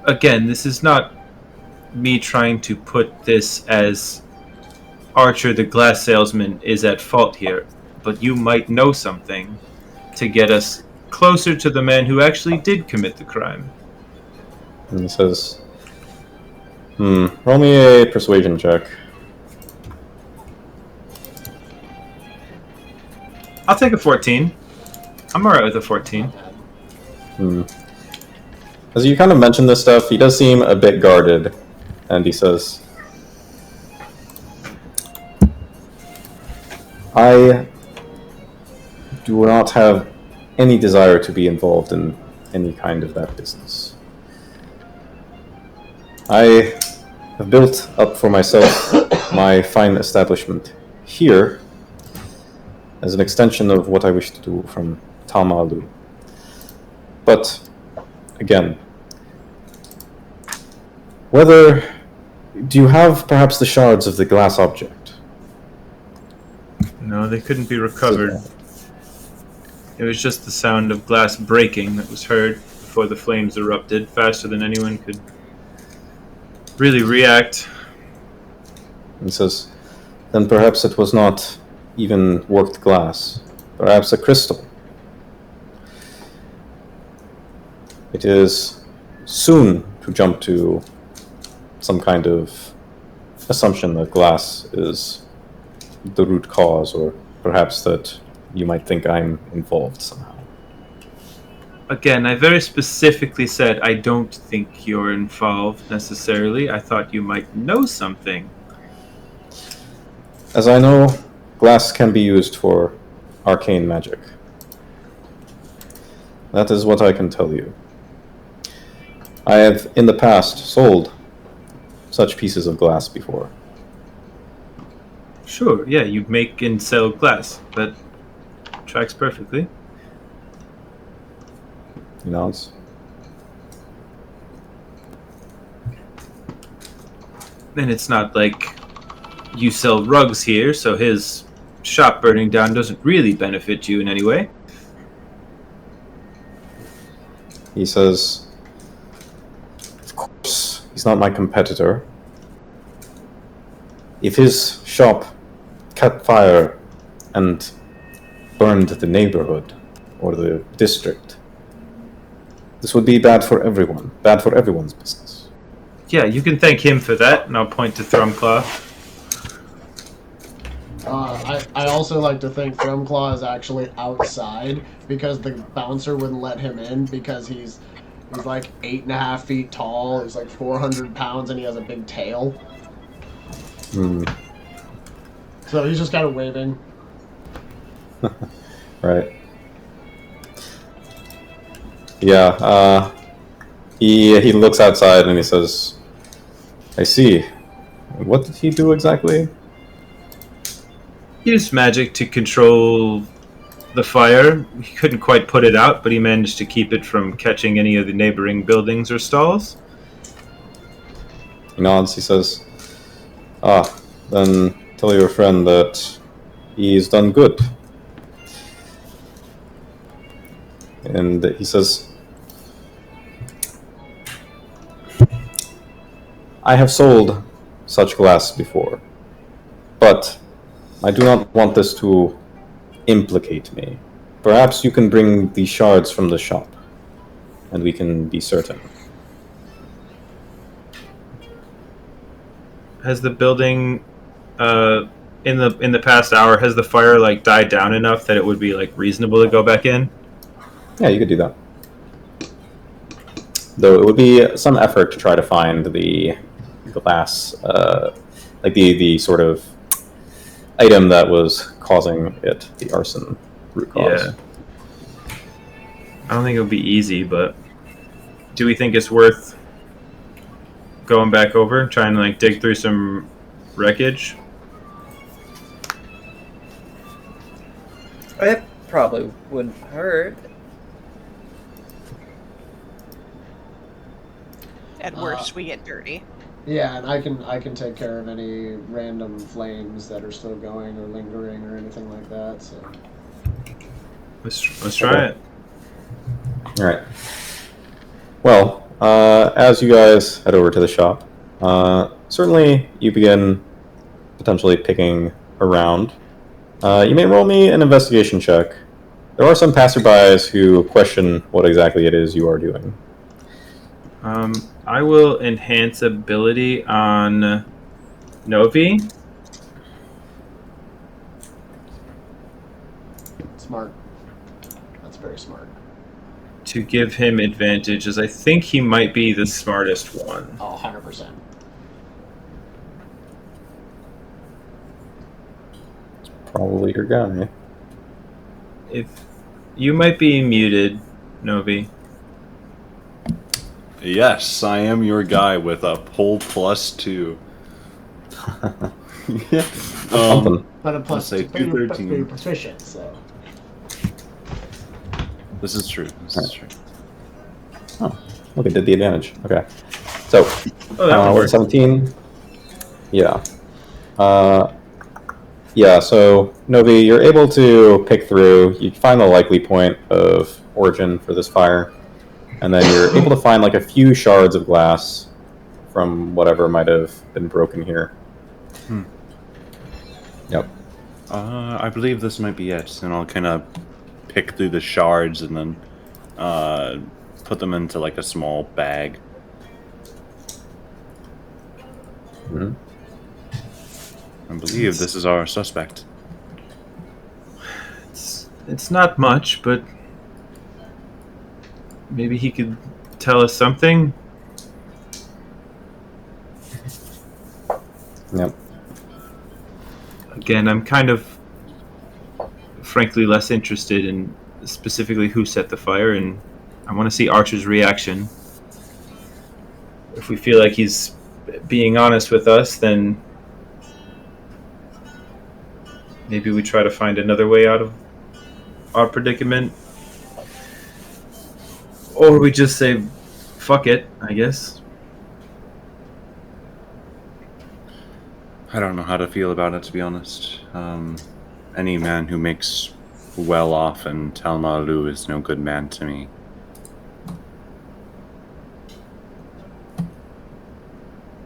Again, this is not me trying to put this as Archer the glass salesman is at fault here, but you might know something to get us closer to the man who actually did commit the crime. And he says, roll me a persuasion check. I'll take a 14. I'm alright with a 14. As you kind of mention this stuff, he does seem a bit guarded, and he says, I do not have any desire to be involved in any kind of that business. I have built up for myself my fine establishment here as an extension of what I wish to do from Talmalu. But, again, do you have perhaps the shards of the glass object? No, they couldn't be recovered. It was just the sound of glass breaking that was heard before the flames erupted, faster than anyone could really react. He says, then perhaps it was not even worked glass, perhaps a crystal. It is soon to jump to some kind of assumption that glass is the root cause, or perhaps that you might think I'm involved somehow. Again, I very specifically said I don't think you're involved necessarily. I thought you might know something. As I know, glass can be used for arcane magic. That is what I can tell you. I have, in the past, sold such pieces of glass before. Sure, yeah, you make and sell glass. That tracks perfectly. He nods. And it's not like you sell rugs here, so his shop burning down doesn't really benefit you in any way. He says, of course, he's not my competitor. If his shop caught fire and burned the neighborhood or the district, this would be bad for everyone, bad for everyone's business. Yeah, you can thank him for that, and I'll point to Thrumclaw. I also like to think Thrumclaw is actually outside because the bouncer wouldn't let him in because he's like 8.5 feet tall, he's like 400 pounds, and he has a big tail. Hmm. So he's just kind of waving. Right. Yeah, he looks outside and he says, I see. What did he do exactly? He used magic to control the fire. He couldn't quite put it out, but he managed to keep it from catching any of the neighboring buildings or stalls. He nods, he says, then tell your friend that he's done good. And he says, I have sold such glass before, but I do not want this to implicate me. Perhaps you can bring the shards from the shop, and we can be certain. Has the building, in the past hour, has the fire like died down enough that it would be like reasonable to go back in? Yeah, you could do that. Though it would be some effort to try to find the glass, like the sort of item that was causing it, the arson root cause. Yeah. I don't think it would be easy, but do we think it's worth going back over, trying to like dig through some wreckage? It probably wouldn't hurt. At worst, we get dirty. Yeah, and I can take care of any random flames that are still going or lingering or anything like that. So Let's try it. All right. Well, as you guys head over to the shop, certainly you begin potentially picking around. You may roll me an investigation check. There are some passerbys who question what exactly it is you are doing. I will enhance ability on Novi. smart. That's very smart. To give him advantage, as I think he might be the smartest one. Oh, 100%. Probably your guy. If you might be muted, Novi. Yes, I am your guy with a pull +2. Yeah. Something. But a plus I'll say but you're 213. proficient, so. This is true. This is true. Oh, look, it did the advantage. Okay. So, Oh, that one works. 17. Yeah. Yeah, so, Novi, you're able to pick through. You find the likely point of origin for this fire. And then you're able to find like a few shards of glass from whatever might have been broken here. Yep. I believe this might be it. And I'll kind of pick through the shards and then put them into like a small bag. Mm-hmm. I believe this is our suspect. It's not much, but maybe he could tell us something. Yep. Again, I'm kind of, frankly, less interested in specifically who set the fire, and I want to see Archer's reaction. If we feel like he's being honest with us, then maybe we try to find another way out of our predicament. Or we just say, fuck it, I guess. I don't know how to feel about it, to be honest. Any man who makes well off in Talmalu is no good man to me.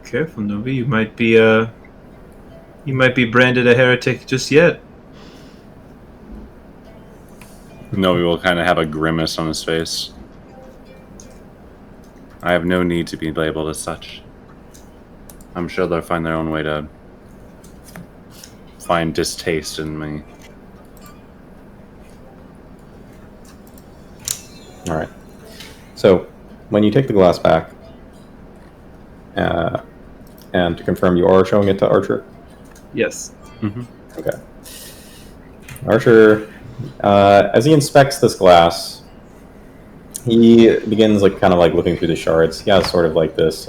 Careful, Novi. You might be branded a heretic just yet. Novi will kind of have a grimace on his face. I have no need to be labeled as such. I'm sure they'll find their own way to find distaste in me. All right. So, when you take the glass back, and to confirm, you are showing it to Archer? Yes. Mm-hmm. Okay. Archer, as he inspects this glass, he begins kind of looking through the shards. He has sort of this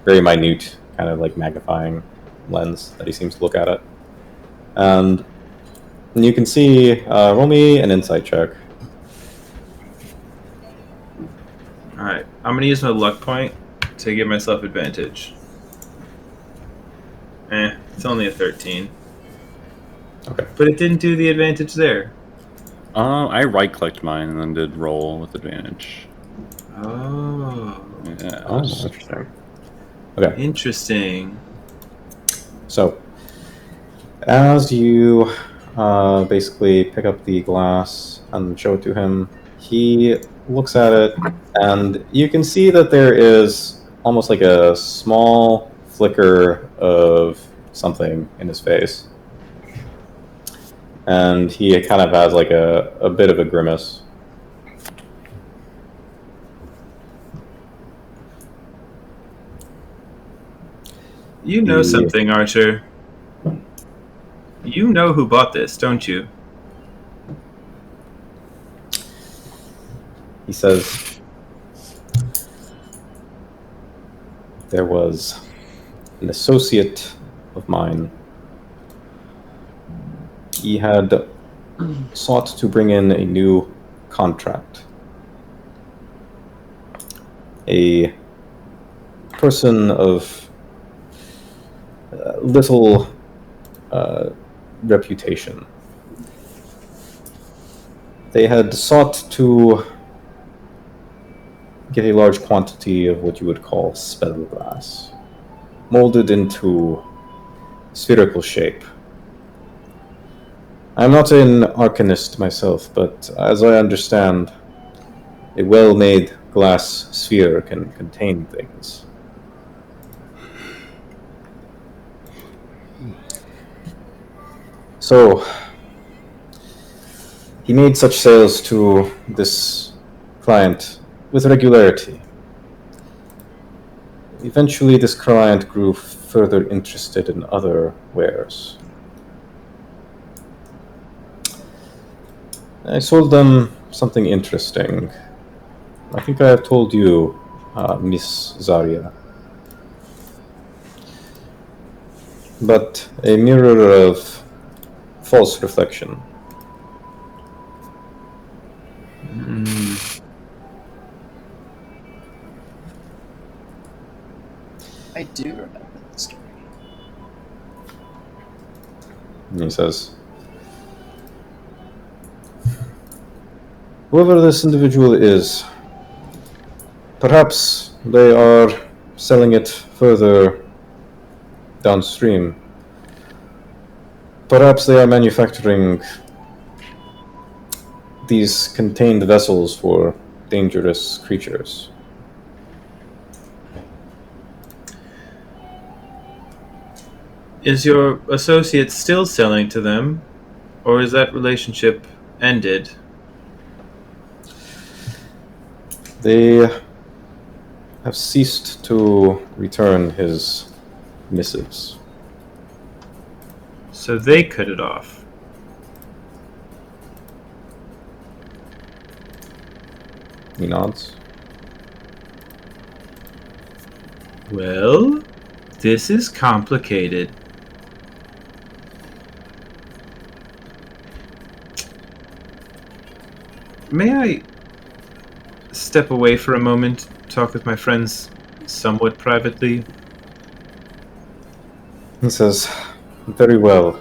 very minute kind of magnifying lens that he seems to look at it. And you can see, roll me an insight check. Alright. I'm going to use my luck point to give myself advantage. It's only a 13. Okay. But it didn't do the advantage there. I right-clicked mine and then did roll with advantage. Oh. Yeah. Oh, interesting. Okay. Interesting. So, as you basically pick up the glass and show it to him, he looks at it, and you can see that there is almost like a small flicker of something in his face. And he kind of has a bit of a grimace. You know something, Archer. You know who bought this, don't you? He says, there was an associate of mine. He had sought to bring in a new contract. A person of little reputation. They had sought to get a large quantity of what you would call spell glass, molded into spherical shape. I'm not an arcanist myself, but as I understand, a well-made glass sphere can contain things. So, he made such sales to this client with regularity. Eventually, this client grew further interested in other wares. I sold them something interesting. I think I have told you, Miss Zarya. But a mirror of false reflection. I do remember the story. And he says, whoever this individual is, perhaps they are selling it further downstream. Perhaps they are manufacturing these contained vessels for dangerous creatures. Is your associate still selling to them, or is that relationship ended? They have ceased to return his missives. So they cut it off. He nods. Well, this is complicated. May I step away for a moment, talk with my friends somewhat privately? He says, very well.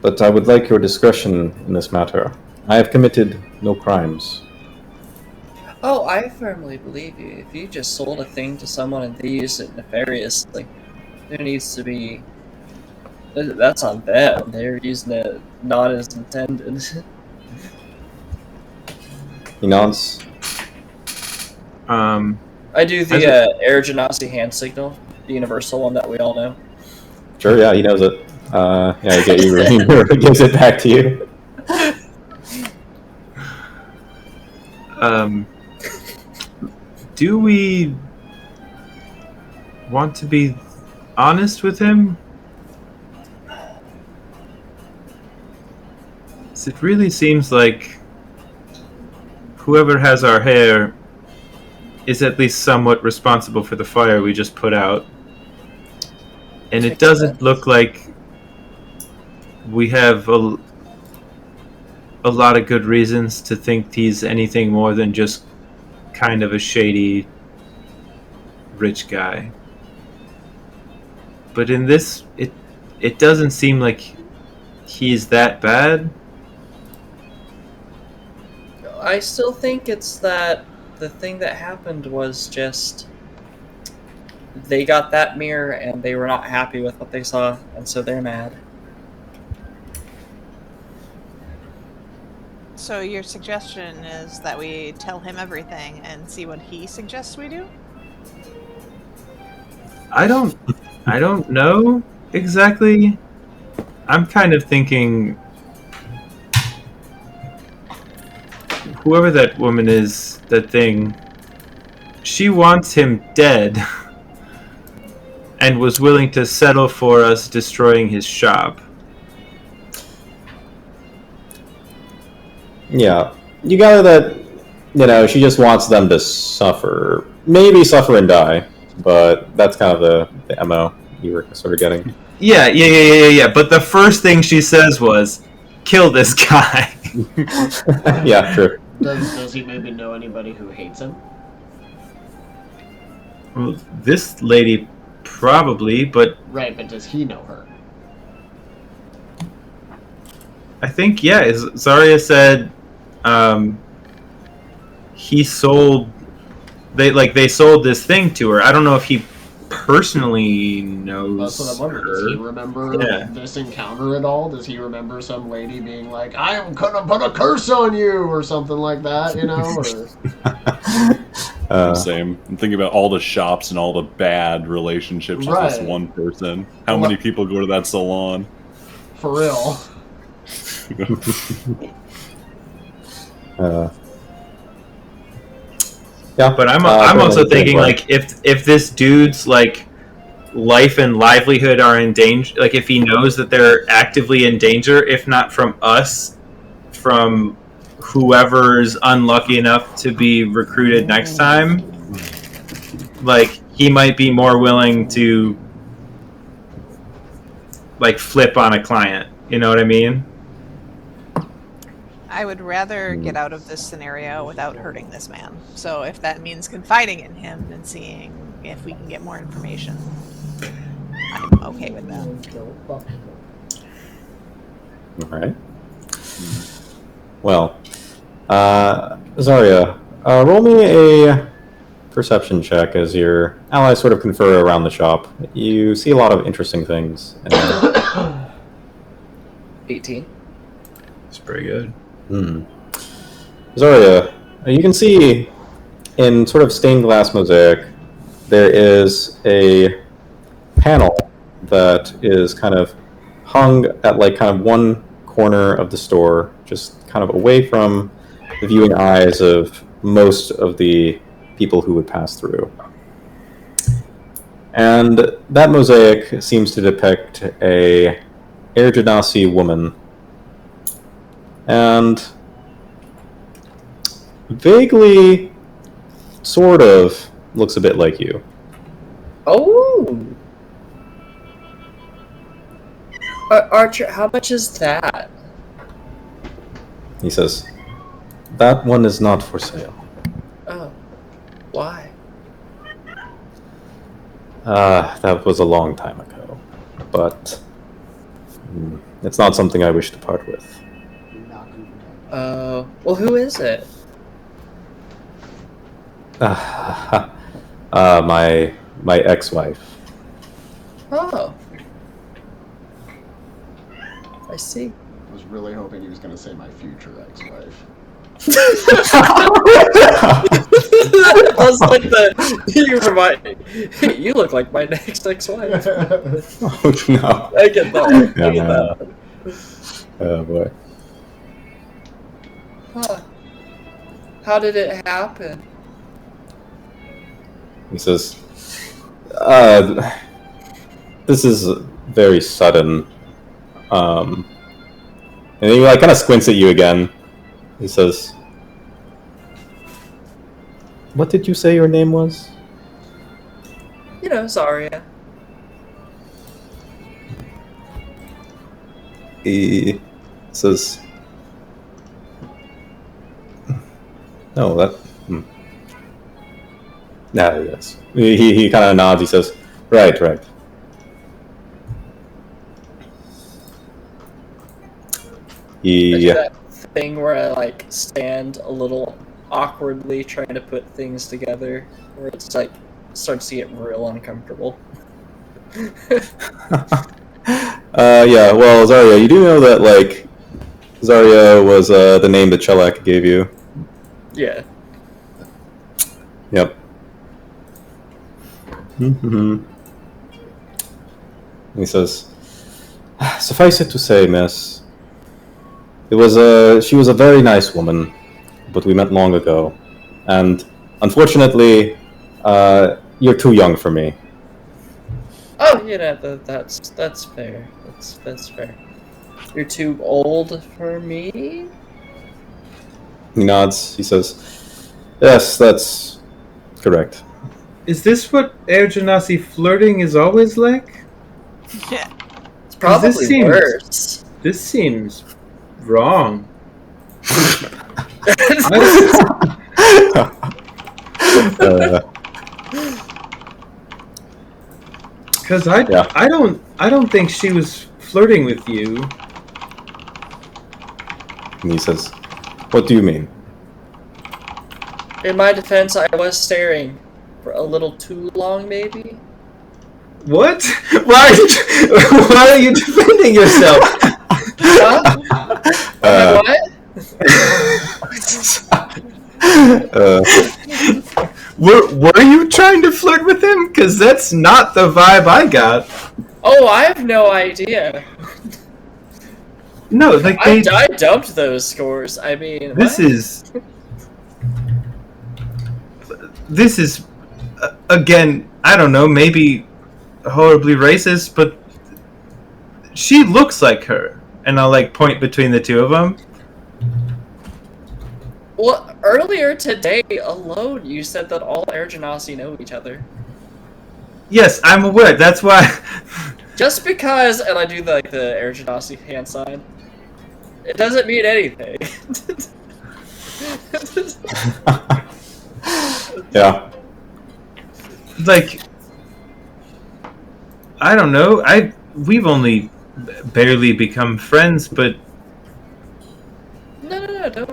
But I would like your discretion in this matter. I have committed no crimes. Oh, I firmly believe you. If you just sold a thing to someone and they used it nefariously, there needs to be... That's on them. They're using it not as intended. He nods. I do the Air Genasi hand signal, the universal one that we all know. Sure, yeah, he knows it. Yeah, he gives it back to you. Do we want to be honest with him? It really seems like whoever has our hair is at least somewhat responsible for the fire we just put out. And it doesn't look like we have a lot of good reasons to think he's anything more than just kind of a shady rich guy. But in this, it doesn't seem like he's that bad. I still think it's that the thing that happened was just they got that mirror and they were not happy with what they saw, and so they're mad. So your suggestion is that we tell him everything and see what he suggests we do? I don't know exactly. I'm kind of thinking whoever that woman is, that thing, she wants him dead and was willing to settle for us destroying his shop. Yeah. You gather that, she just wants them to suffer. Maybe suffer and die, but that's kind of the MO you were sort of getting. Yeah. But the first thing she says was, kill this guy. Yeah, true. Does he maybe know anybody who hates him? Well, this lady probably, but... Right, but does he know her? I think, yeah, Zarya said he sold... They sold this thing to her. I don't know if he personally knows That's what I'm wondering. Does he remember this encounter at all? Does he remember some lady being like, I am gonna put a curse on you, or something like that, Or... Same. I'm thinking about all the shops and all the bad relationships with this one person. How many people go to that salon? For real. Yeah, but I'm also thinking if this dude's life and livelihood are in danger, if he knows that they're actively in danger, if not from us, from whoever's unlucky enough to be recruited next time, he might be more willing to flip on a client. You know what I mean? I would rather get out of this scenario without hurting this man. So if that means confiding in him and seeing if we can get more information, I'm okay with that. All right. Well, Zarya, roll me a perception check as your allies sort of confer around the shop. You see a lot of interesting things. 18. It's pretty good. Zarya, you can see in sort of stained glass mosaic, there is a panel that is kind of hung at kind of one corner of the store, just kind of away from the viewing eyes of most of the people who would pass through. And that mosaic seems to depict a Air Genasi woman. And vaguely, sort of, looks a bit like you. Oh! Archer, how much is that? He says, that one is not for sale. Oh. Why? That was a long time ago. But it's not something I wish to part with. Well, who is it? My ex-wife. Oh. I see. I was really hoping he was going to say my future ex-wife. I was like you look like my next ex-wife. Oh no! I get that. I get that. Oh boy. Huh. How did it happen? He says, this is very sudden. And he like kind of squints at you again. He says, what did you say your name was? You know, Zarya. He says, no, that... yes. He kind of nods. He says, right. I do that thing where I like stand a little awkwardly trying to put things together, where it's like starts to get real uncomfortable. Yeah, well, Zarya, you do know that, like, Zarya was the name that Chelak gave you. Yeah. Yep. He says, suffice it to say, miss, she was a very nice woman, but we met long ago, and unfortunately, you're too young for me. Oh, you know, that's fair. That's fair. You're too old for me? He nods. He says, yes, that's correct. Is this what Air Genasi flirting is always like? Yeah. It's probably this seems- worse. This seems wrong. Because I don't think she was flirting with you. And he says, what do you mean? In my defense, I was staring for a little too long, maybe. What? Why are you defending yourself? Huh? What? Were you trying to flirt with him? Because that's not the vibe I got. Oh, I have no idea. No, like I dumped those scores. I mean, This is again, I don't know, maybe horribly racist, but she looks like her, and I'll like point between the two of them. Well, earlier today alone, you said that all Air Genasi know each other. Yes, I'm aware. That's why. Just because, and I do the Air Genasi hand sign, it doesn't mean anything. Yeah. Like, I don't know. We've only barely become friends, but No, don't.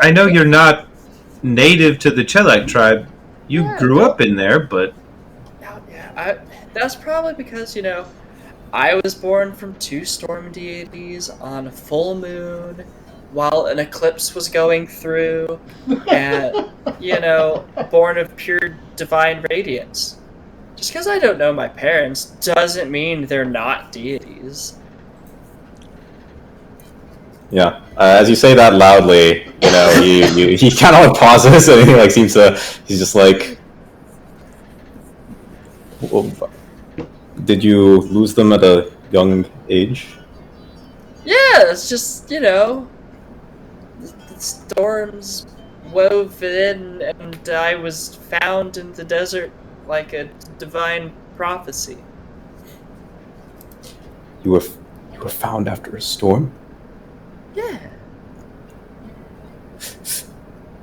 I know you're not native to the Chelak tribe. You grew up in there, but That's probably because, you know, I was born from two storm deities on a full moon while an eclipse was going through, and, you know, born of pure divine radiance. Just because I don't know my parents doesn't mean they're not deities. Yeah. As you say that loudly, you know, he kind of like pauses and he like seems to. He's just like, did you lose them at a young age? Yeah, it's just, the storms wove in, and I was found in the desert like a divine prophecy. You were found after a storm? Yeah.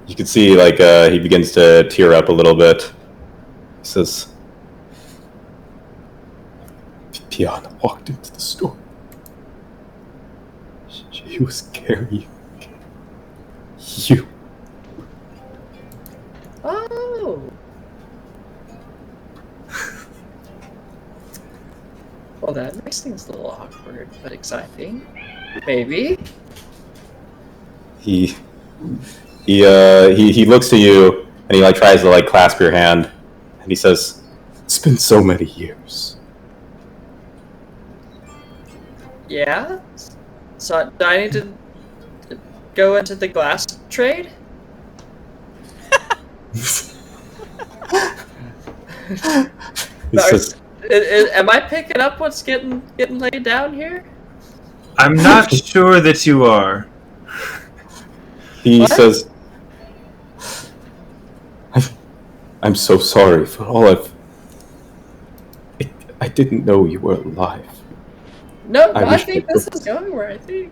You can see, like, he begins to tear up a little bit. He says, Tiana walked into the storm. She was carrying you. Oh. Well, that makes things a little awkward, but exciting. Maybe. He looks to you and he like tries to like clasp your hand and he says, "It's been so many years." Yeah? So, do I need to go into the glass trade? He says, Am I picking up what's getting laid down here? I'm not sure that you are. he What? says, I'm so sorry for all I didn't know you were alive. No, I I wish think I this could. is going where I think.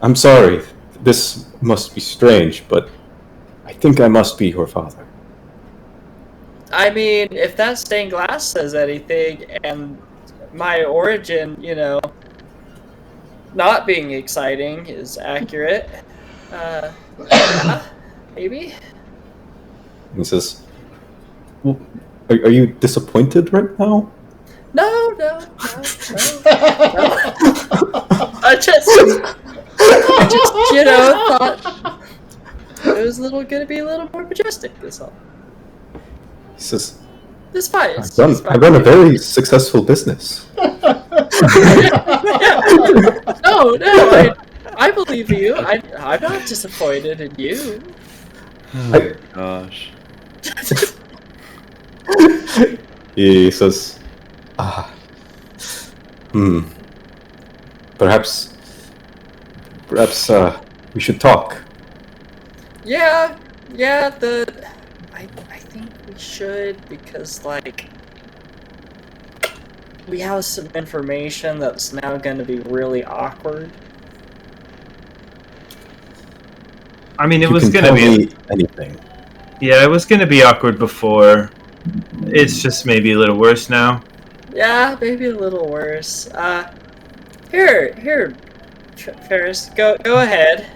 I'm sorry. This must be strange, but I think I must be your father. I mean, if that stained glass says anything, and my origin, not being exciting is accurate, yeah, maybe? He says, well, are you disappointed right now? No. I just, thought it was gonna be a little more majestic. That's all. He says, It's fine. I run a very successful business. No, I believe you. I'm not disappointed in you. Oh my gosh. He says, perhaps we should talk. Yeah. I think we should, because we have some information that's now going to be really awkward. I mean, it You was can gonna tell be me anything. yeah, it was gonna be awkward before. It's just maybe a little worse now. Yeah, maybe a little worse. Here, Ferris, go ahead.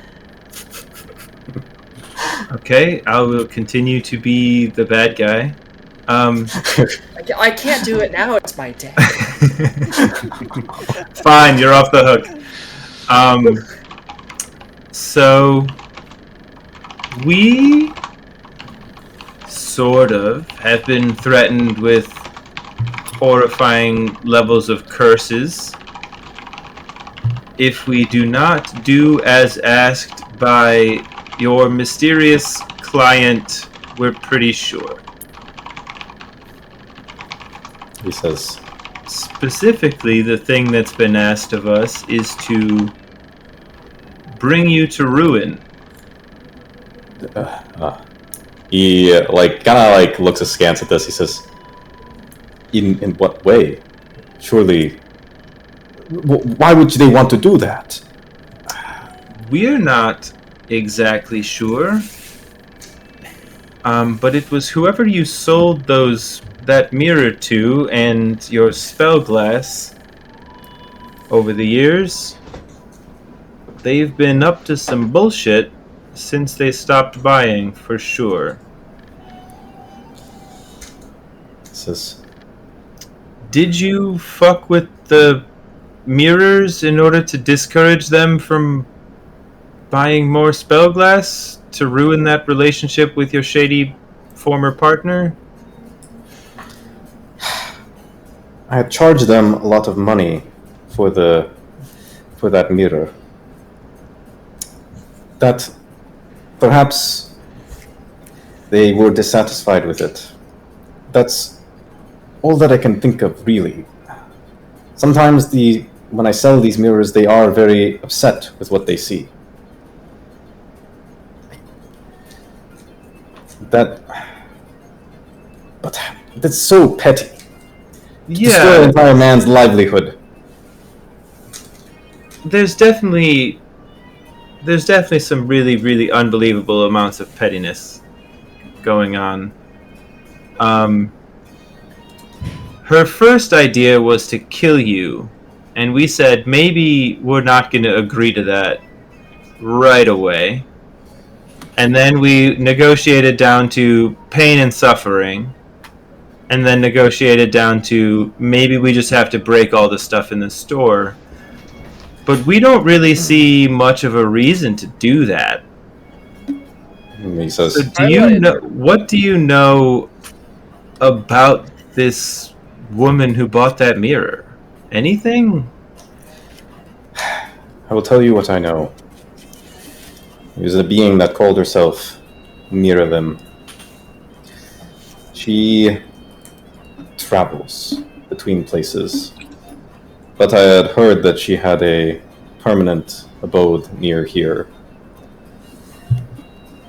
Okay, I will continue to be the bad guy. I can't do it now. It's my day. Fine, you're off the hook. So we sort of have been threatened with horrifying levels of curses if we do not do as asked by your mysterious client. We're pretty sure. He says, Specifically, the thing that's been asked of us is to bring you to ruin. he kind of looks askance at this. He says, in what way? Surely, why would they want to do that? We're not exactly sure, but it was whoever you sold that mirror to and your spell glass over the years. They've been up to some bullshit since they stopped buying, for sure. He says, Did you fuck with the mirrors in order to discourage them from buying more spell glass to ruin that relationship with your shady former partner? I had charged them a lot of money for that mirror. That perhaps they were dissatisfied with it. That's all that I can think of, really. sometimes when I sell these mirrors, they are very upset with what they see. But that's so petty. Destroy an Yeah, entire man's livelihood. there's definitely some really, really unbelievable amounts of pettiness going on. Her first idea was to kill you, and we said maybe we're not going to agree to that right away. And then we negotiated down to pain and suffering, and then negotiated down to maybe we just have to break all the stuff in the store. But we don't really see much of a reason to do that. He says, So what do you know about this woman who bought that mirror? Anything? I will tell you what I know. It was a being that called herself Miralim. She travels between places, but I had heard that she had a permanent abode near here.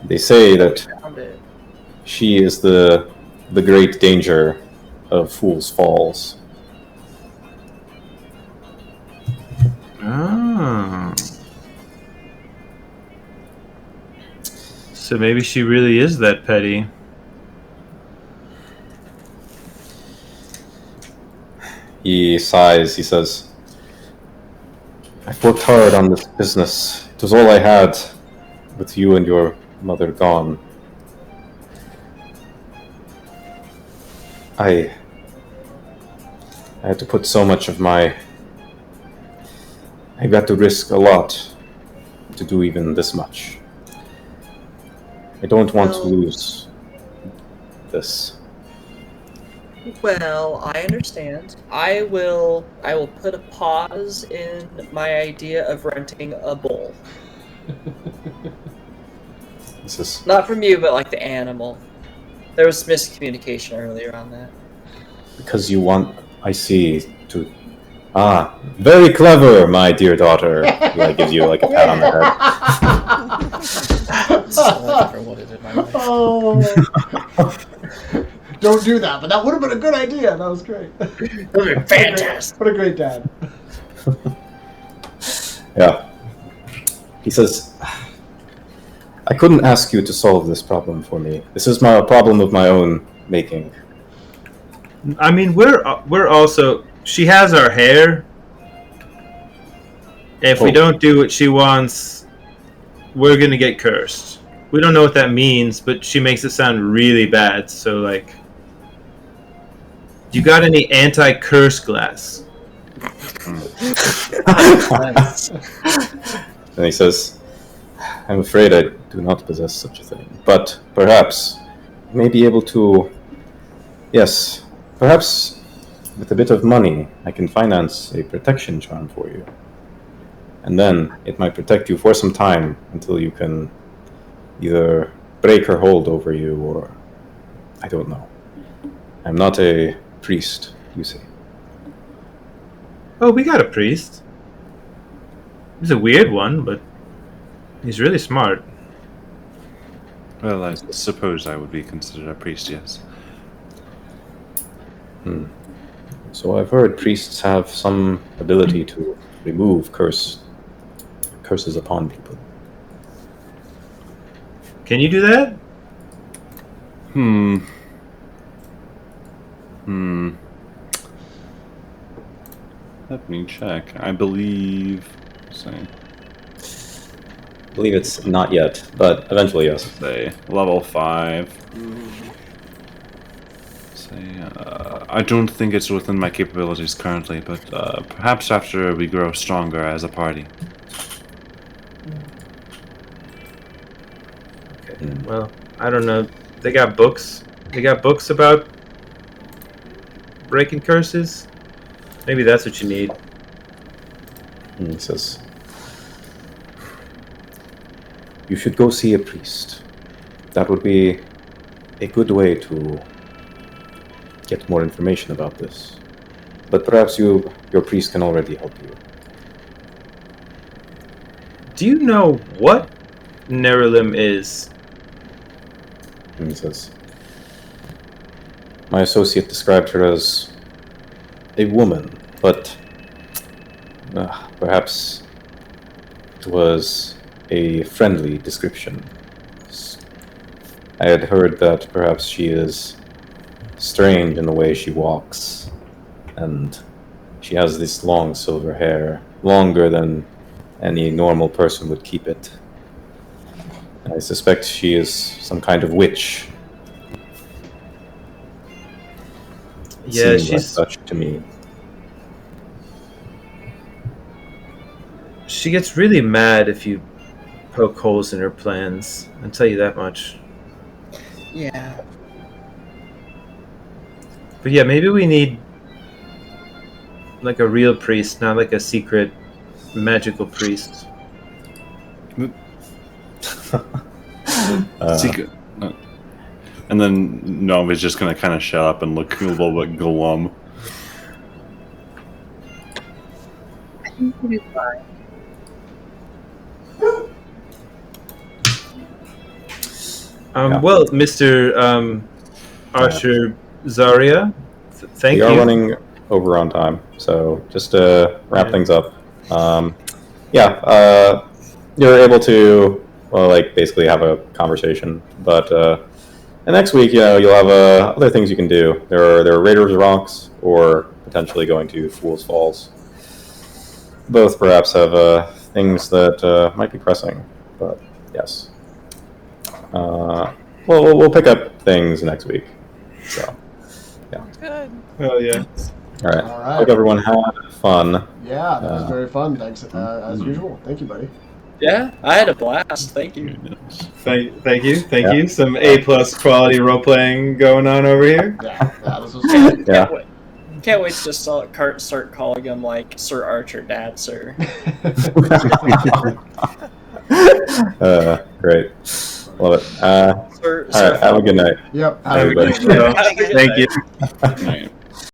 They say that she is the great danger of Fool's Falls. Oh. So maybe she really is that petty. He sighs, he says, I've worked hard on this business. It was all I had with you and your mother gone. I had to put so much of I got to risk a lot to do even this much. I don't want to lose this. Well, I understand. I will put a pause in my idea of renting a bull. This is Not from you, but like the animal. There was miscommunication earlier on that. because you want, I see, to... Ah, very clever, my dear daughter. He like, gives you like a pat on the head. So I never wanted in my life. Oh. Don't do that, but that would have been a good idea. That was great. Fantastic. What a great dad. Yeah. He says, I couldn't ask you to solve this problem for me. This is a problem of my own making. I mean, we're also. She has our hair. If we don't do what she wants, we're gonna get cursed. We don't know what that means, but she makes it sound really bad. So, like, you got any anti-curse glass? And he says, I'm afraid I do not possess such a thing. But perhaps I may be able to... Yes, perhaps with a bit of money I can finance a protection charm for you. And then it might protect you for some time until you can either break her hold over you or... I don't know. I'm not a priest, you see. Oh, we got a priest. He's a weird one, but he's really smart. Well, I suppose I would be considered a priest, yes. So I've heard priests have some ability to remove curses upon people. Can you do that? Let me check. I believe... I believe it's not yet, but eventually, yes. Say level 5. I don't think it's within my capabilities currently, but perhaps after we grow stronger as a party. Okay. Well, I don't know. They got books. They got books about breaking curses. Maybe that's what you need. And he says, you should go see a priest. That would be a good way to get more information about this. but perhaps your priest can already help you. Do you know what Nerelim is? And he says, my associate described her as a woman, but perhaps it was a friendly description. I had heard that perhaps she is strange in the way she walks, and she has this long silver hair, longer than any normal person would keep it. I suspect she is some kind of witch. It Yeah, seems like she's such to me. she gets really mad if you poke holes in her plans. I'll tell you that much. Yeah. But yeah, maybe we need like a real priest, not like a secret magical priest. Secret. And then Nova's just gonna kind of shut up and look a little bit glum. I think we'll be fine. Well, Mr. Archer Zaria, thank We you. are running over on time, so just to wrap things up. You're able to basically have a conversation, but and next week, you'll have other things you can do. There are Raiders Rocks, or potentially going to Fool's Falls. Both perhaps have things that might be pressing, but yes. We'll pick up things next week. So, yeah. Good. Oh yeah. All right. All right. Hope everyone had fun. Yeah, that was very fun. Thanks, as usual. Thank you, buddy. Yeah, I had a blast. Thank you. Thank you. Yeah. You. Some A+ quality role playing going on over here. Yeah, this was fun. Yeah. Can't wait to just start calling him like Sir Archer, Dad, Sir. Great. Love it. Sir, All right. Have a good night. Yep. Everybody. Have a good day. Thank you. Right.